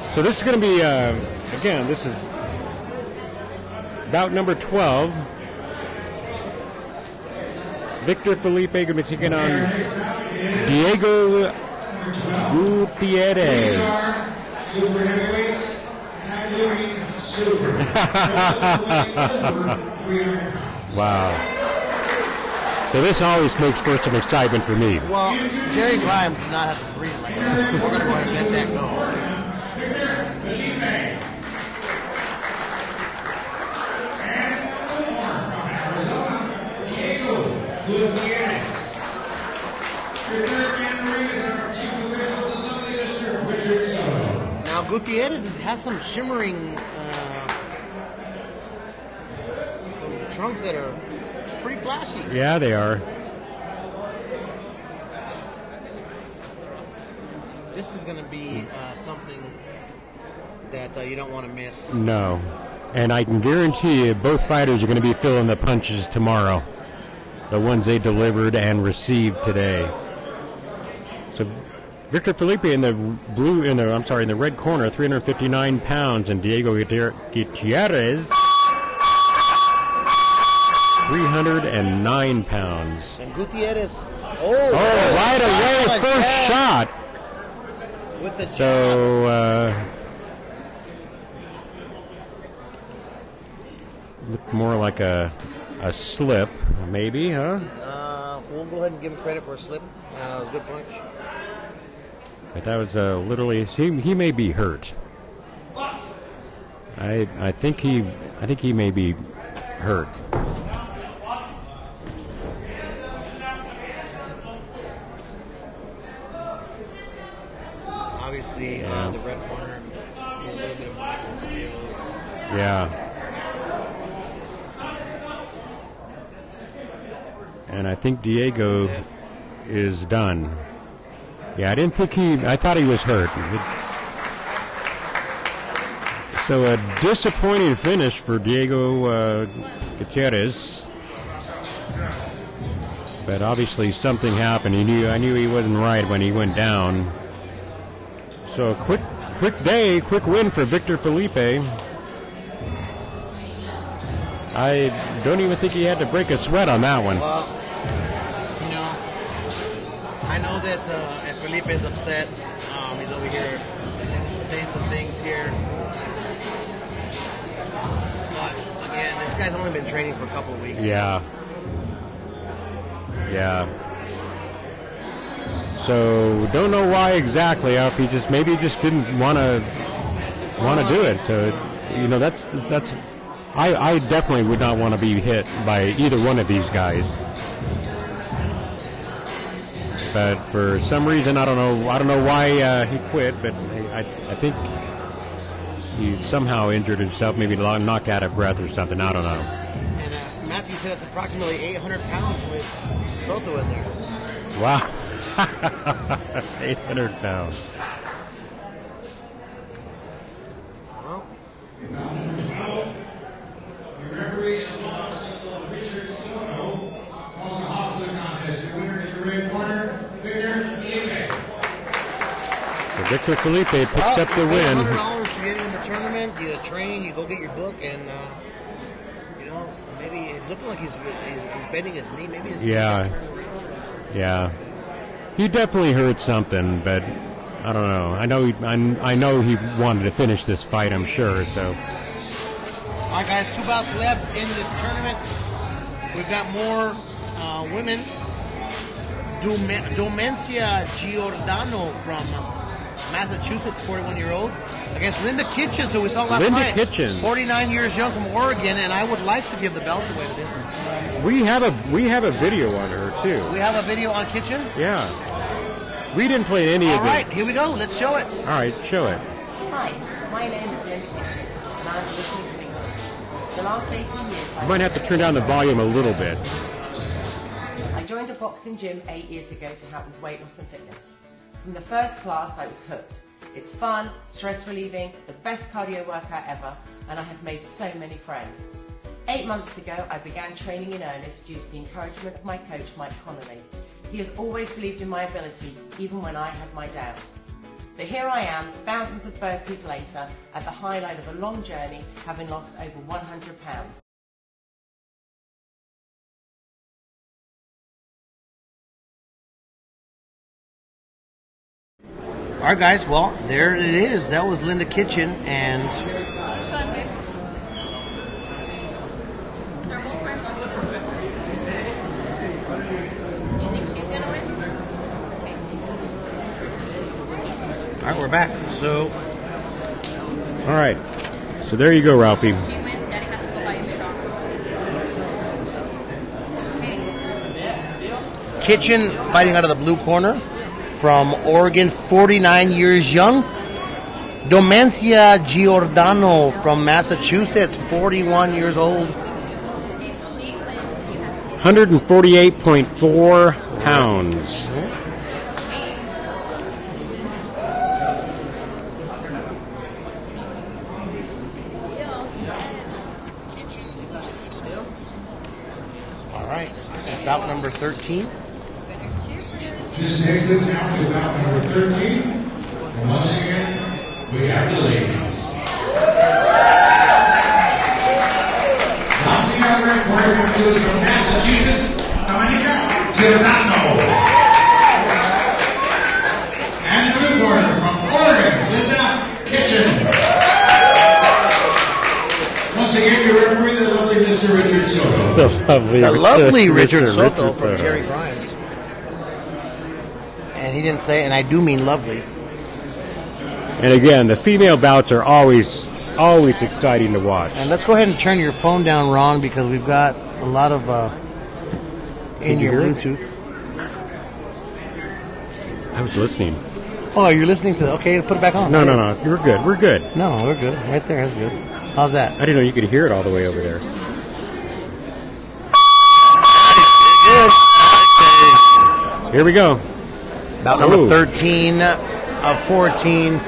So this is going to be, again, this is bout number 12. Victor Felipe going to be taking on Diego Gutierrez.
Super heavyweights, Doering super.
Wow. So this always makes for some excitement for me.
Well, Jerry Grimes does not have to breathe right now. We're going to go ahead and let that go.
Gutierrez. Your third man in the ring is our chief official, the lovely Mr. Richard Soto.
Now, Gutierrez has some shimmering some trunks that are pretty flashy.
Yeah, they are.
This is going to be something that you don't want to miss.
No. And I can guarantee you both fighters are going to be feeling the punches tomorrow. The ones they delivered and received today. So Victor Felipe in the red corner, 359 pounds, and Diego Gutierrez, 309 pounds.
And Gutierrez,
right away, his first shot.
With the
so, looked more like a slip, maybe, huh?
We'll go ahead and give him credit for a slip. It was a good punch.
But that was literally he may be hurt. I think he may be hurt.
Obviously, the red corner has a little bit of boxing skills.
Yeah. And I think Diego is done. Yeah, I thought he was hurt. So a disappointing finish for Diego Gutierrez. But obviously something happened. I knew he wasn't right when he went down. So a quick win for Victor Felipe. I don't even think he had to break a sweat on that one.
Well, I know that Felipe is upset. He's over here saying some things here. guy's only been training for a couple of weeks.
Yeah. Yeah. So don't know why exactly. If he just maybe just didn't want to do it. You know, that's. I definitely would not want to be hit by either one of these guys. But for some reason, I don't know why he quit. But I think he somehow injured himself, maybe knocked out of breath or something. I don't know.
And Matthew said it's approximately 800 pounds with Soto in there.
Wow. 800 pounds.
The referee in the box, Richard Soto, calls a hop to the contest. Your winner in the red corner, Victor Felipe.
So Victor Felipe picks up the win.
$100 to get in the tournament. You train, you go get your book, and you know, maybe it's looking like he's bending his knee. Maybe his knee
Yeah. Yeah. He definitely heard something, but I don't know. I know he wanted to finish this fight, I'm sure. So.
All right, guys, 2 bouts left in this tournament. We've got more women. Domencia Giordano from Massachusetts, 41-year-old, against Linda Kitchens, who we saw last night.
Linda Kitchens,
49 years young, from Oregon, and I would like to give the belt away to this.
We have a video on her too.
We have a video on Kitchen?
Yeah. We didn't play any of it.
All right, here we go. Let's show it.
All right, show it.
Hi, my name is Linda Kitchen, and I'm originally from England. The last 18 years...
You might have to turn down the volume a little bit.
I joined a boxing gym 8 years ago to help with weight loss and fitness. From the first class, I was hooked. It's fun, stress relieving, the best cardio workout ever, and I have made so many friends. 8 months ago, I began training in earnest due to the encouragement of my coach, Mike Conroy. He has always believed in my ability, even when I had my doubts. But here I am, thousands of burpees later, at the highlight of a long journey, having lost over 100 pounds.
All right, guys. Well, there it is. That was Linda Kitchen, and all right, we're back. So,
all right. So there you go, Ralphie.
Kitchen fighting out of the blue corner from Oregon, 49 years young. Domencia Giordano from Massachusetts, 41 years old.
148.4 pounds.
All right, this is bout number 13.
This next is now to bout number 13. And once again, we have the ladies. Bouncing out red corner from Massachusetts, Domenica Giordano. And the blue corner from Oregon, Linda Kitchen. Once again, your referee, the lovely Mr. Richard Soto.
The lovely Richard Soto from
Soto.
Kerry Grimes. And he didn't say, and I do mean lovely.
And again, the female bouts are always exciting to watch.
And let's go ahead and turn your phone down, Ron, because we've got a lot of in your Bluetooth.
I was listening.
Oh, you're listening to okay, put it back on.
No. You're good. We're good.
No, we're good. Right there, that's good. How's that?
I didn't know you could hear it all the way over there. Here we go.
Bout number 13 of 14.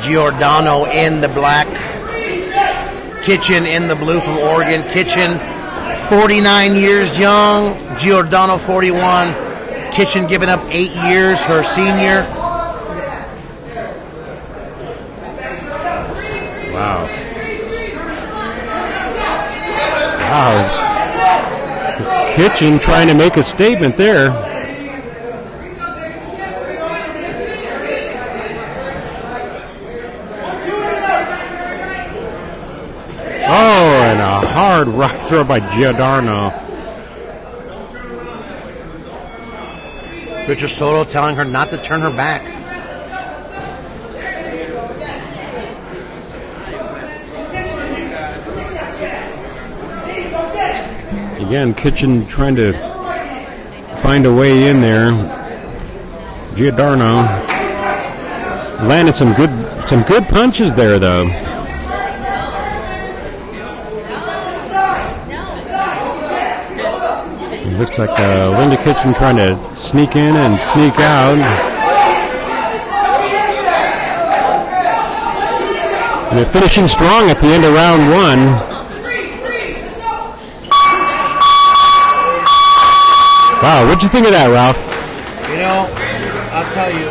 Giordano in the black. Kitchen in the blue from Oregon. Kitchen, 49 years young. Giordano, 41. Kitchen giving up 8 years, her senior.
Wow. Kitchen trying to make a statement there. Oh, hard right throw by Giordano.
Richard Soto telling her not to turn her back.
Again, Kitchen trying to find a way in there. Giordano landed some good punches there, though. It looks like Linda Kitchen trying to sneak in and sneak out. And they're finishing strong at the end of round 1. Wow, what'd you think of that, Ralph?
You know, I'll tell you,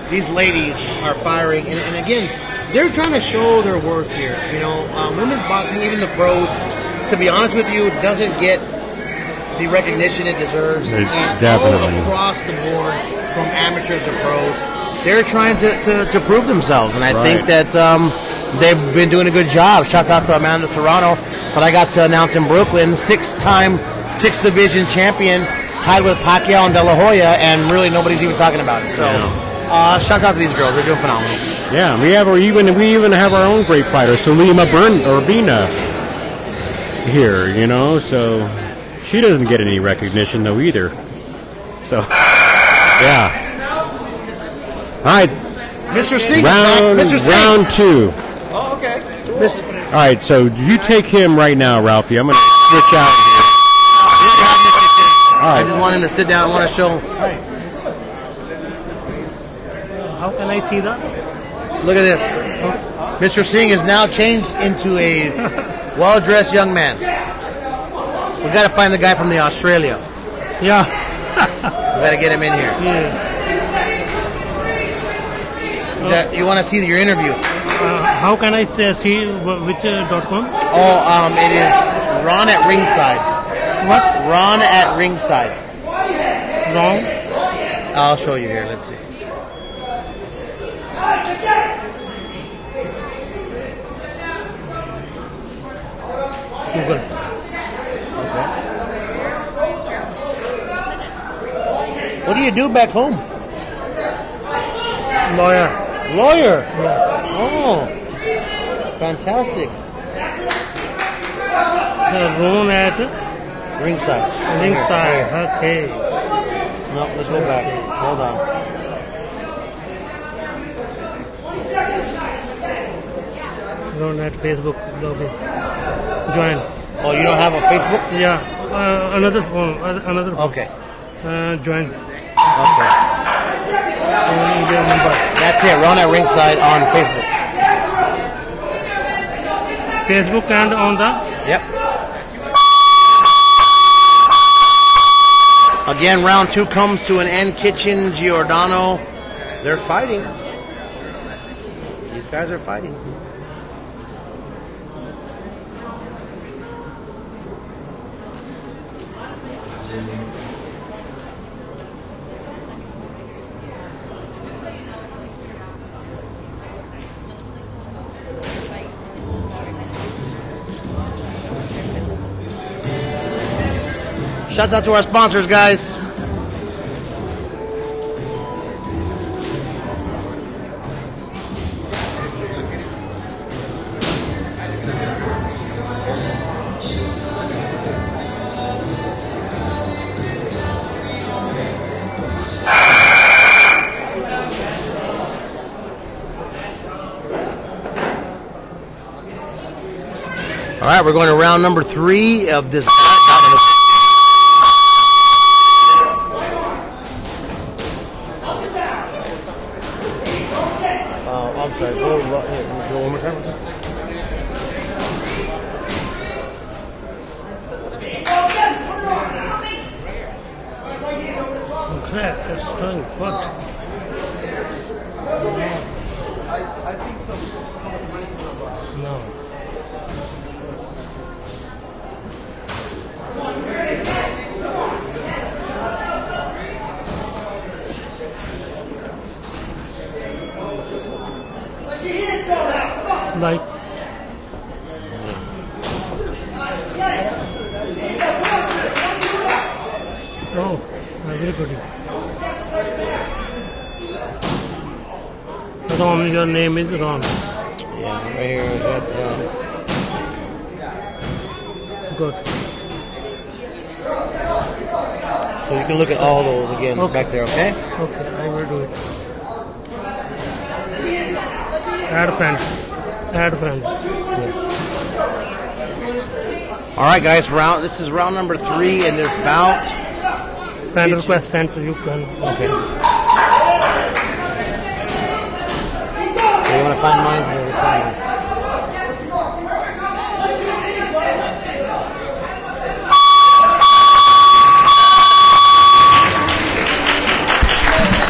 these ladies are firing, and again, they're trying to show their worth here. You know, women's boxing, even the pros, to be honest with you, doesn't get the recognition it deserves.
Definitely.
All across the board, from amateurs to pros, they're trying to prove themselves, and I think that they've been doing a good job. Shouts out to Amanda Serrano, that I got to announce in Brooklyn, 6-time 6th division champion, tied with Pacquiao and De La Hoya, and really nobody's even talking about it. So, shouts out to these girls; they're doing phenomenal.
Yeah, we even have our own great fighter, Salima Urbina, here. You know, so she doesn't get any recognition though either. So, yeah. All right,
Mr. Singh,
round 2.
Oh, okay.
All right, so you take him right now, Ralphie. I'm going to switch out here.
I just want him to sit down. I want to show.
How can I see that?
Look at this. Mr. Singh is now changed into a well-dressed young man. We got to find the guy from the Australia.
Yeah.
We got to get him in here.
Yeah.
You want to see your interview?
How can I see which .com?
Oh, it is Ron at Ringside.
What?
Ron at Ringside.
Wrong?
I'll show you here. Let's see.
Google.
Okay. What do you do back home?
Lawyer.
Lawyer?
Yeah.
Oh. Fantastic.
Ron at
Ringside.
Ringside. Okay.
No, let's go back. Hold on.
Ron at Facebook login. Join.
Oh, you don't have a Facebook?
Yeah. Another phone. Another phone.
Okay.
Join.
Okay. That's it. Ron at Ringside on Facebook.
Facebook and on the?
Yep. Again, round 2 comes to an end. Kitchen, Giordano, they're fighting. These guys are fighting. Shouts out to our sponsors, guys. All right, we're going to round number 3 of this. I'm sorry. Go one more time.
Okay, that's doing good.
I think so.
No. Like Oh, very good. Ron, your name is Ron.
Yeah, right here.
Good.
So you can look at all those again back there, okay?
Okay, I will do it. Add friend. Add friend.
All right, guys. This is round number 3 in this bout.
Friend request sent to you. Okay.
You want to find mine?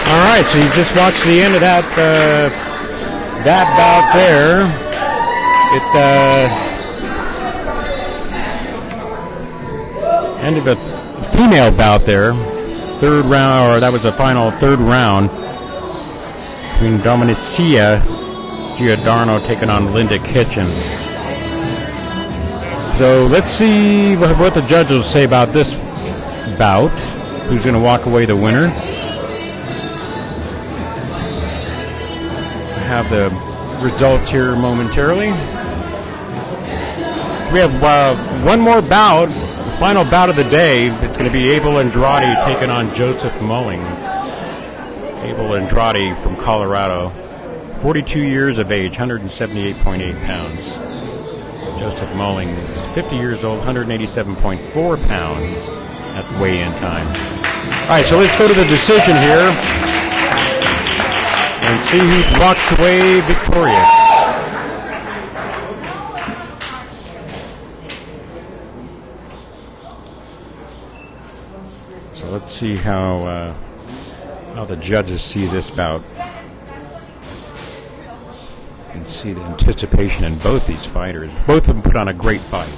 All right, so you just watched the end of that bout there. It ended the female bout there. Third round, or that was the final third round between Dominica Giordano taking on Linda Kitchen. So let's see what the judges will say about this bout. Who's going to walk away the winner? Have the results here momentarily. We have one more bout, the final bout of the day. It's going to be Abel Andrade taking on Joseph Mulling. Abel Andrade from Colorado, 42 years of age, 178.8 pounds. Joseph Mulling is 50 years old, 187.4 pounds at the weigh-in time. All right, so let's go to the decision here and see who walks away victorious. So let's see how the judges see this bout. You can see the anticipation in both these fighters. Both of them put on a great fight.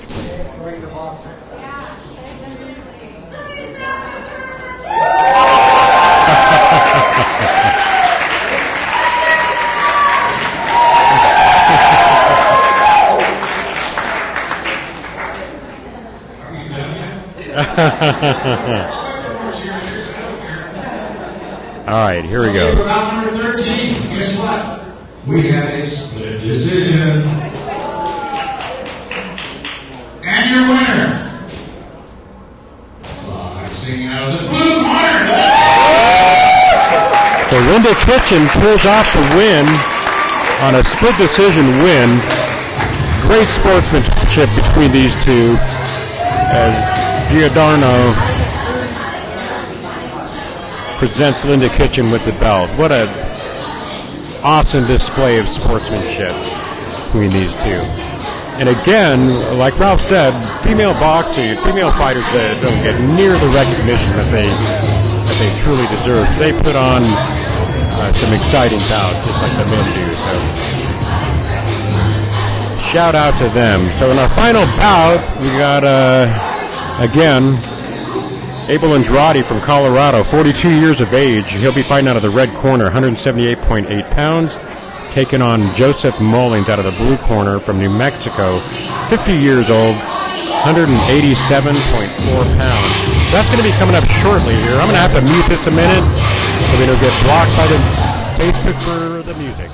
All right, here we go.
Okay, round number 13. Guess what? We have a split decision. And your winner, boxing out of the blue corner.
So Linda Kitchen pulls off the win on a split decision win. Great sportsmanship between these two as Giordano presents Linda Kitchen with the belt. What an awesome display of sportsmanship between these two. And again, like Ralph said, female boxing, female fighters that don't get near the recognition that they truly deserve. They put on some exciting bouts, just like the men do. So shout out to them. So in our final bout, we got again Abel Andrade from Colorado, 42 years of age. He'll be fighting out of the red corner, 178.8 pounds. Taking on Joseph Mullings out of the blue corner from New Mexico, 50 years old, 187.4 pounds. That's going to be coming up shortly here. I'm going to have to mute this a minute so we don't get blocked by the Facebook for the music.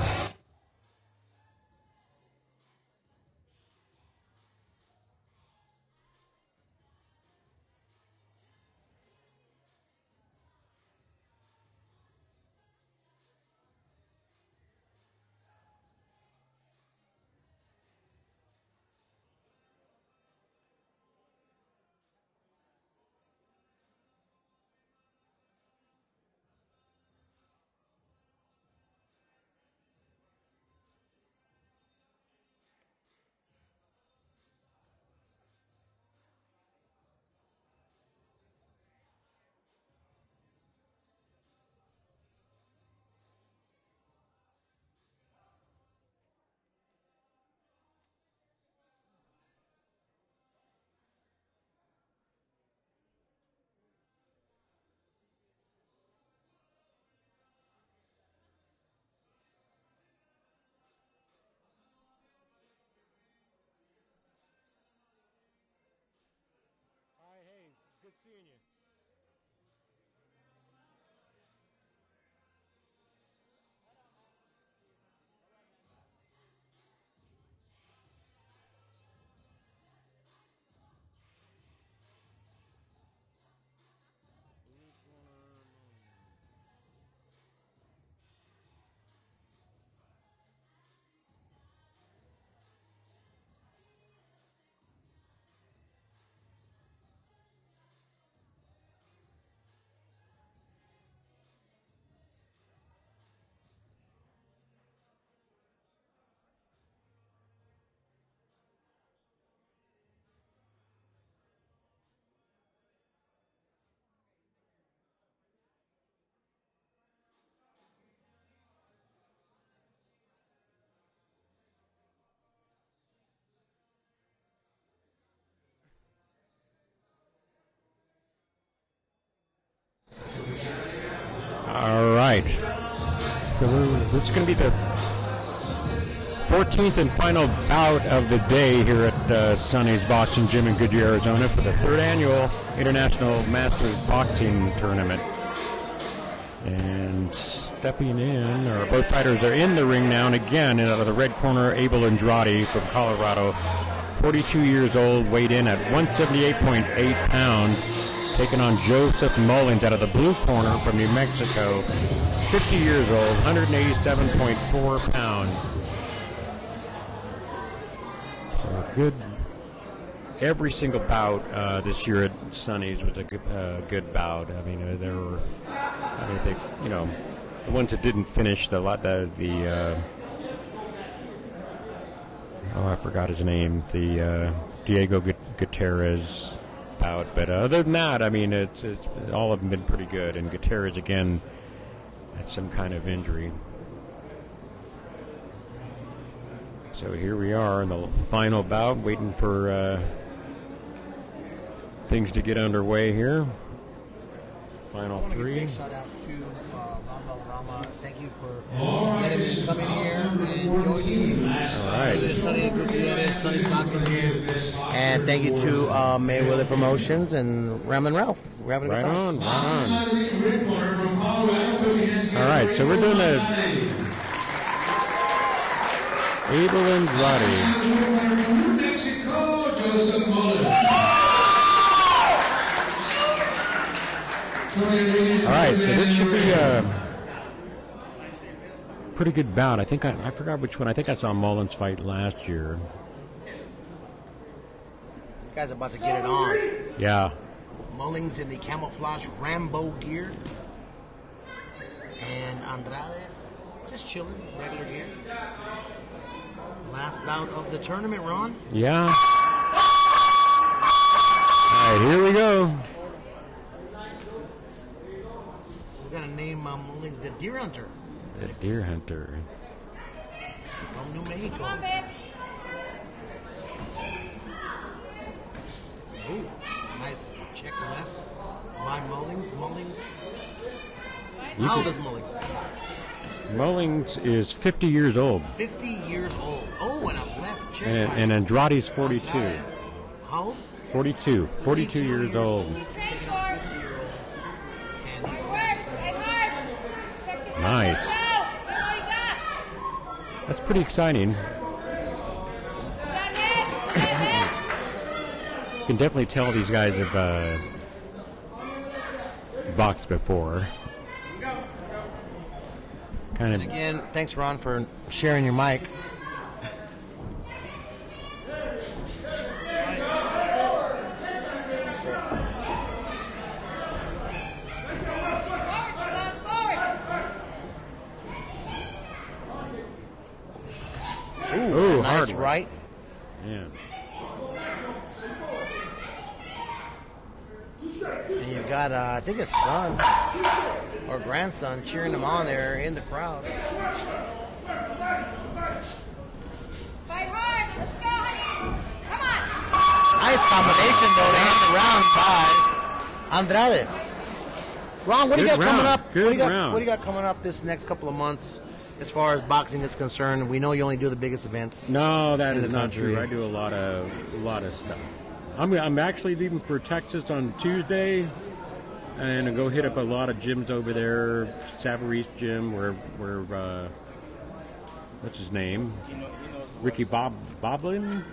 It's going to be the 14th and final bout of the day here at Sonny's Boxing Gym in Goodyear, Arizona for the 3rd annual International Masters Boxing Tournament. And stepping in, or both fighters are in the ring now, and again, out of the red corner, Abel Andrade from Colorado, 42 years old, weighed in at 178.8 pounds, taking on Joseph Mullins out of the blue corner from New Mexico, 50 years old, 187.4 pounds. So good. Every single bout this year at Sonny's was a good bout. I mean, there were, the ones that didn't finish, I forgot his name, the Diego Gutierrez bout. But other than that, I mean, it's all of them been pretty good. And Gutierrez again had some kind of injury. So here we are in the final bout, waiting for things to get underway here. Final three.
I want to give a big shout out to Rama. Thank you for letting me come in here and join you.
All right.
Sonny's Boxing here. And thank you to Mayweather Promotions and Ram and Ralph. We're having a good time.
Right on. All right, so we're doing a Abel Andrade.
New Mexico, Joseph Mullins.
All right, so this should be a pretty good bout. I think I forgot which one. I think I saw Mullins fight last year.
This guy's about to get it on.
Yeah.
Mullins in the camouflage Rambo gear. And Andrade just chilling, regular gear. Last bout of the tournament, Ron.
Yeah. All right, here we go.
We're going to name Mullins the Deer Hunter.
The Deer Hunter.
From New Mexico.
Come on, babe.
Ooh, nice check left by Mullins. How old is Mullins?
Mullins is 50 years old.
50 years old. Oh, and a left check.
And Andrade's 42.
How old?
42. 42 years old. Nice. That's pretty exciting. You can definitely tell these guys have boxed before. Kind of.
And again, thanks, Ron, for sharing your mic.
Ooh,
nice
hard
right.
Yeah.
And you've got, I think, his son or grandson cheering him on there in the crowd.
Fight hard. Let's go, honey. Come
Nice combination, though, to end the round by Andrade. Ron, what do you got coming up?
Good round.
What do you got coming up this next couple of months as far as boxing is concerned? We know you only do the biggest events.
No, that
in
is
the
not
country.
true. I do a lot of stuff. I'm actually leaving for Texas on Tuesday, and I go hit up a lot of gyms over there. Savareese Gym, where what's his name? Ricky Boblin?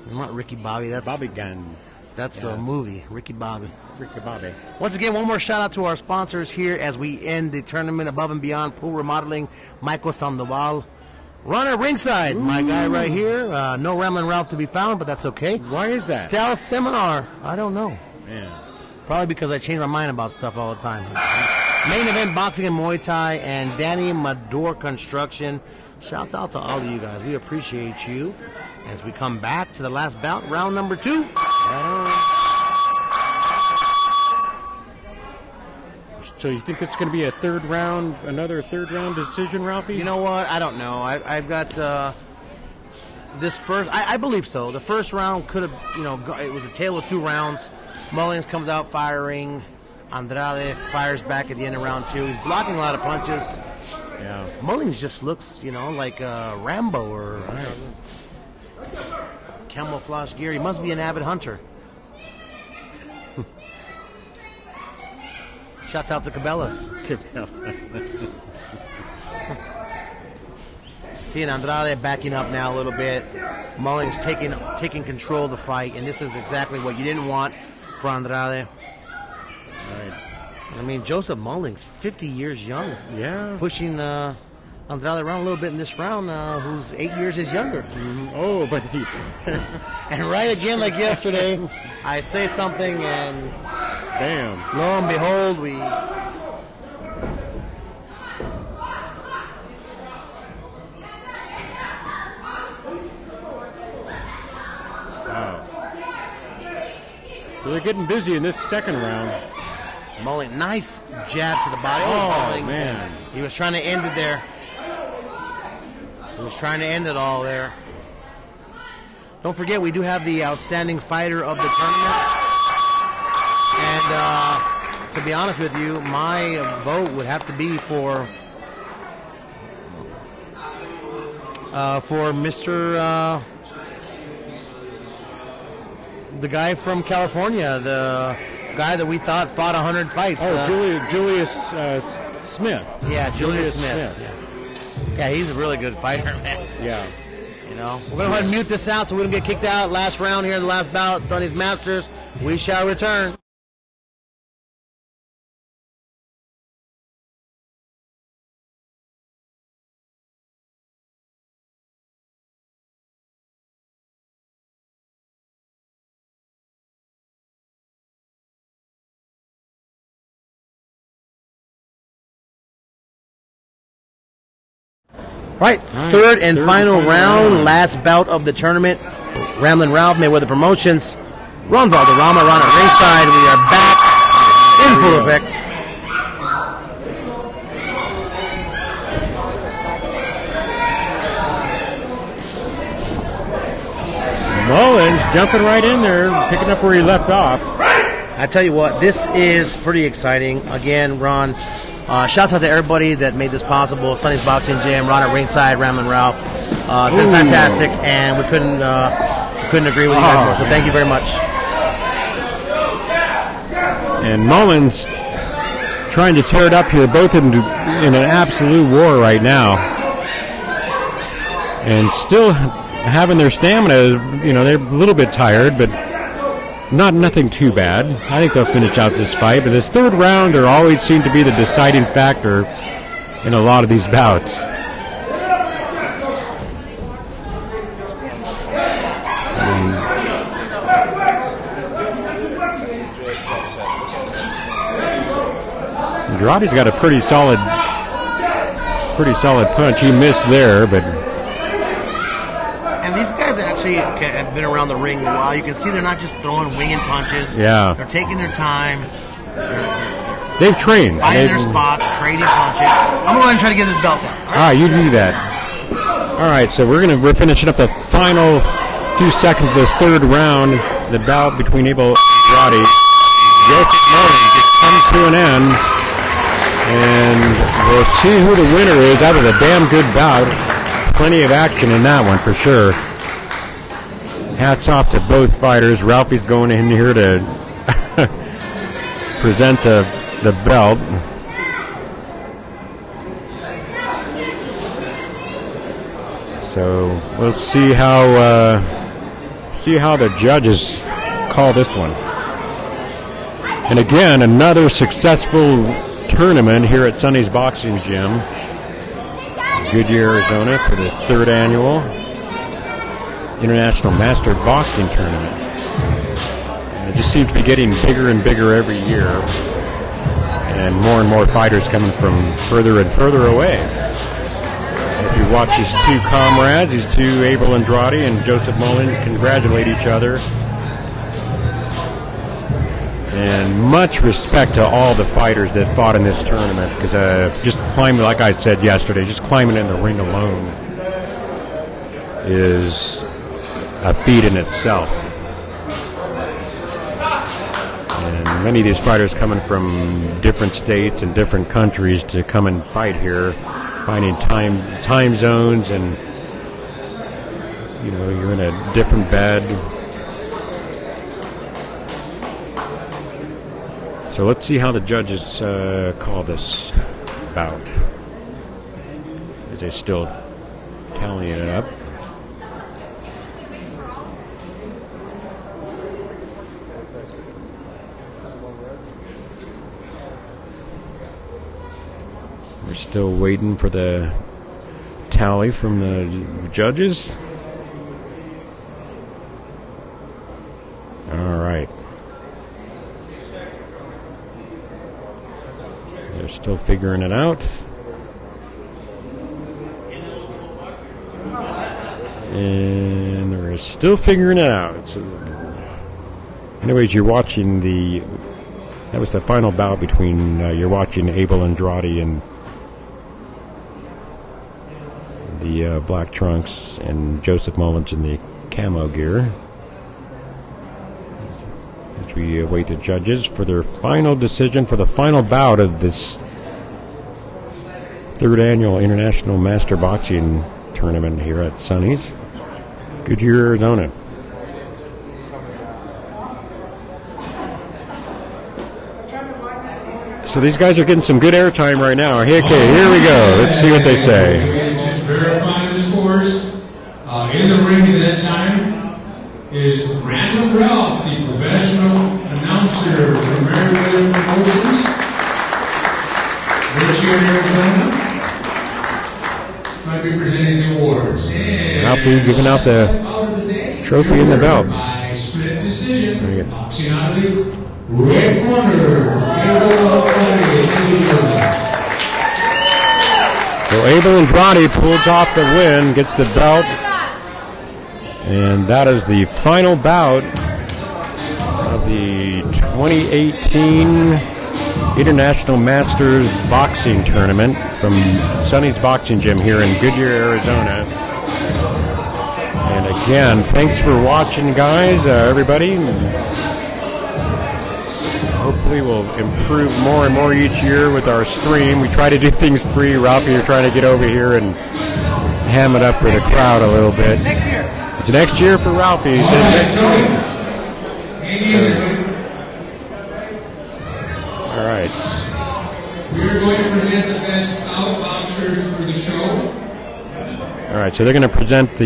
Not Ricky Bobby. That's
Bobby Gunn.
That's a movie, Ricky Bobby.
Ricky Bobby.
Once again, one more shout out to our sponsors here as we end the tournament. Above and Beyond Pool Remodeling, Michael Sandoval. Ronatringside, my guy right here. No Ramblin' Ralph to be found, but that's okay.
Why is that?
Stealth Seminar. I don't know.
Man.
Probably because I change my mind about stuff all the time. Main Event Boxing and Muay Thai and Danny Mador Construction. Shouts out to all of you guys. We appreciate you as we come back to the last bout, round number 2.
So you think it's going to be another third round decision, Ralphie?
You know what? I don't know. I've got this first. I believe so. The first round could have, it was a tale of 2 rounds. Mullins comes out firing. Andrade fires back at the end of round 2. He's blocking a lot of punches.
Yeah.
Mullings just looks, like Rambo or camouflage gear. He must be an avid hunter. Shouts out to Cabela's. Seeing Andrade backing up now a little bit. Mullings taking control of the fight, and this is exactly what you didn't want for Andrade.
Right.
I mean, Joseph Mullings, 50 years young.
Yeah.
Pushing Andrade around a little bit in this round, who's 8 years his younger.
Mm-hmm. Oh, but he...
And right again, like yesterday, I say something, and...
Damn.
Lo and behold, we...
Wow. So they're getting busy in this second round.
Mullings, nice jab to the body.
Oh, man.
He was trying to end it there. He was trying to end it all there. Don't forget, we do have the outstanding fighter of the tournament. And to be honest with you, my vote would have to be for Mr. The guy from California, the guy that we thought fought 100 fights.
Oh, Julius Smith.
Yeah, Julius Smith. Yeah, he's a really good fighter, man.
Yeah.
We're going to go ahead and mute this out so we don't get kicked out. Last round here, the last bout, Sonny's Masters. We shall return. Right, third and final round, last bout of the tournament. Ramblin' Ralph, Mayweather Promotions. Ron Valderrama, Ron at ringside. We are back in full effect.
Mullins jumping right in there, picking up where he left off.
I tell you what, this is pretty exciting. Again, Ron, shouts out to everybody that made this possible. Sonny's Boxing Gym, Ron at ringside, Ramblin' Ralph. Been fantastic, and we couldn't agree with you guys more. So thank you very much.
And Mullins trying to tear it up here, both of them in an absolute war right now, and still having their stamina. They're a little bit tired, but nothing too bad. I think they'll finish out this fight. But this third round, there always seemed to be the deciding factor in a lot of these bouts. Andrade's got a pretty solid punch. He missed there, but.
And these guys actually have been around the ring a while. You can see they're not just throwing winging punches.
Yeah.
They're taking their time.
They've trained.
Finding their spots, trading punches. I'm going to go ahead and try to get this belt out.
All right, you do that. All right, so we're finishing up the final 2 seconds of this third round. The bout between Abel and Andrade. Joseph Mullins just comes to an end. And we'll see who the winner is. That was a damn good bout. Plenty of action in that one for sure. Hats off to both fighters. Ralphie's going in here to present the belt. So we'll see how the judges call this one. And again, another successful tournament here at Sonny's Boxing Gym, Goodyear, Arizona, for the third annual International Master Boxing Tournament. And it just seems to be getting bigger and bigger every year, and more fighters coming from further and further away. If you watch these two comrades, these two, Abel Andrade and Joseph Mullins, congratulate each other. And much respect to all the fighters that fought in this tournament, because just climbing, like I said yesterday, just climbing in the ring alone is a feat in itself. And many of these fighters coming from different states and different countries to come and fight here finding time zones, and you're in a different bed. So let's see how the judges call this bout. As they're still tallying it up. We're still waiting for the tally from the judges. All right. They're still figuring it out. And they're still figuring it out. So, anyways, you're watching that was the final bout between, you're watching Abel Andrade and the black trunks and Joseph Mullins in the camo gear. As we await the judges for their final decision for the final bout of this 3rd annual International Master Boxing Tournament here at Sonny's, Goodyear, Arizona. So these guys are getting some good airtime right now. Okay, here we go. Let's see what they say.
Just verifying the scores. In the ring at that time is Randall Ralph, the professional announcer from Meriwether Promotions. Which here in Arizona might be presenting the awards.
Ralphie giving out the trophy and the belt.
By split decision, boxing out of the red corner,
So Abel Andrade pulls off the win, gets the belt, and that is the final bout of the 2018 International Masters Boxing Tournament from Sonny's Boxing Gym here in Goodyear, Arizona. And again, thanks for watching, guys, everybody. Hopefully we'll improve more and more each year with our stream. We try to do things free. Ralphie, you're trying to get over here and ham it up for the crowd a little bit.
Next year.
It's next year for Ralphie.
All right,
All right.
We're going to present the best out boxers for the show.
All right, so they're going to present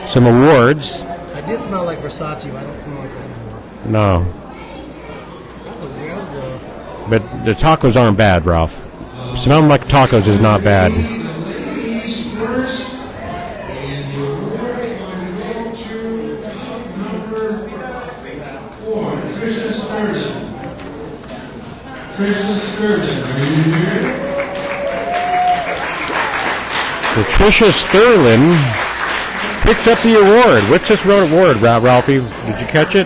some awards.
I did smell like Versace, but I don't smell like that anymore.
No. But the tacos aren't bad, Ralph. Smelling like tacos is not bad.
Ladies first, and the award is going to go to number 4, Tricia Sturden. Tricia Sturden, are you here?
So Tricia Sterling picks up the award. What's this award, Ralphie? Did you catch it?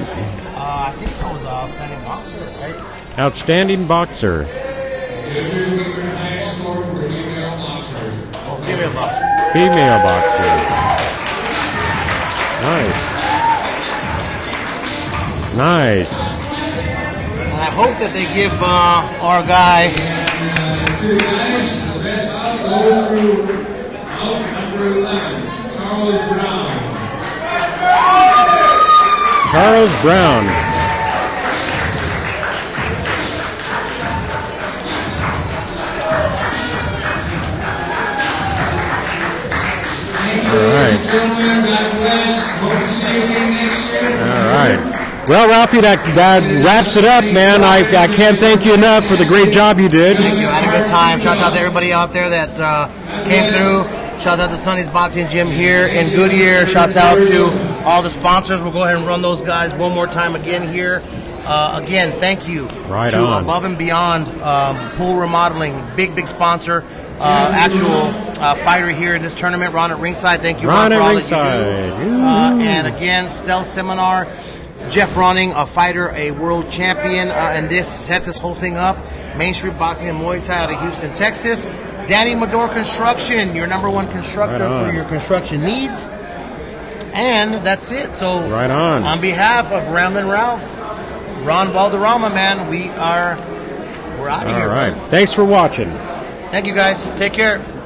I think that was Outstanding Boxer, right?
Outstanding Boxer.
Judges give her the highest score for female boxers.
Oh, female boxer.
Female boxer. Nice. Nice.
And I hope that they give our guy.
And two guys, the best out goes through out number 11, Charles Brown.
Charles Brown. All right.
Gentlemen, God bless. Hope to see you again next year.
All right. Well, Ralphie, that wraps it up, man. I can't thank you enough for the great job you did.
Thank you. I had a good time. Shout out to everybody out there that came through. Shout out to Sonny's Boxing Gym here in Goodyear. Shouts out to all the sponsors. We'll go ahead and run those guys one more time again here. Again, thank you to Above and Beyond Pool Remodeling, big sponsor. Actual fighter here in this tournament, Ronatringside. Thank you, Ron, for all that you do. And again, Stealth Seminar, Jeff Ronning, a fighter, a world champion, and this set this whole thing up. Main Street Boxing and Muay Thai out of Houston, Texas. Danny Medor Construction, your #1 constructor for your construction needs. And that's it. So, on behalf of Ramblin' Ralph, Ron Valderrama, man, we're out of here.
All right. Thanks for watching.
Thank you, guys. Take care.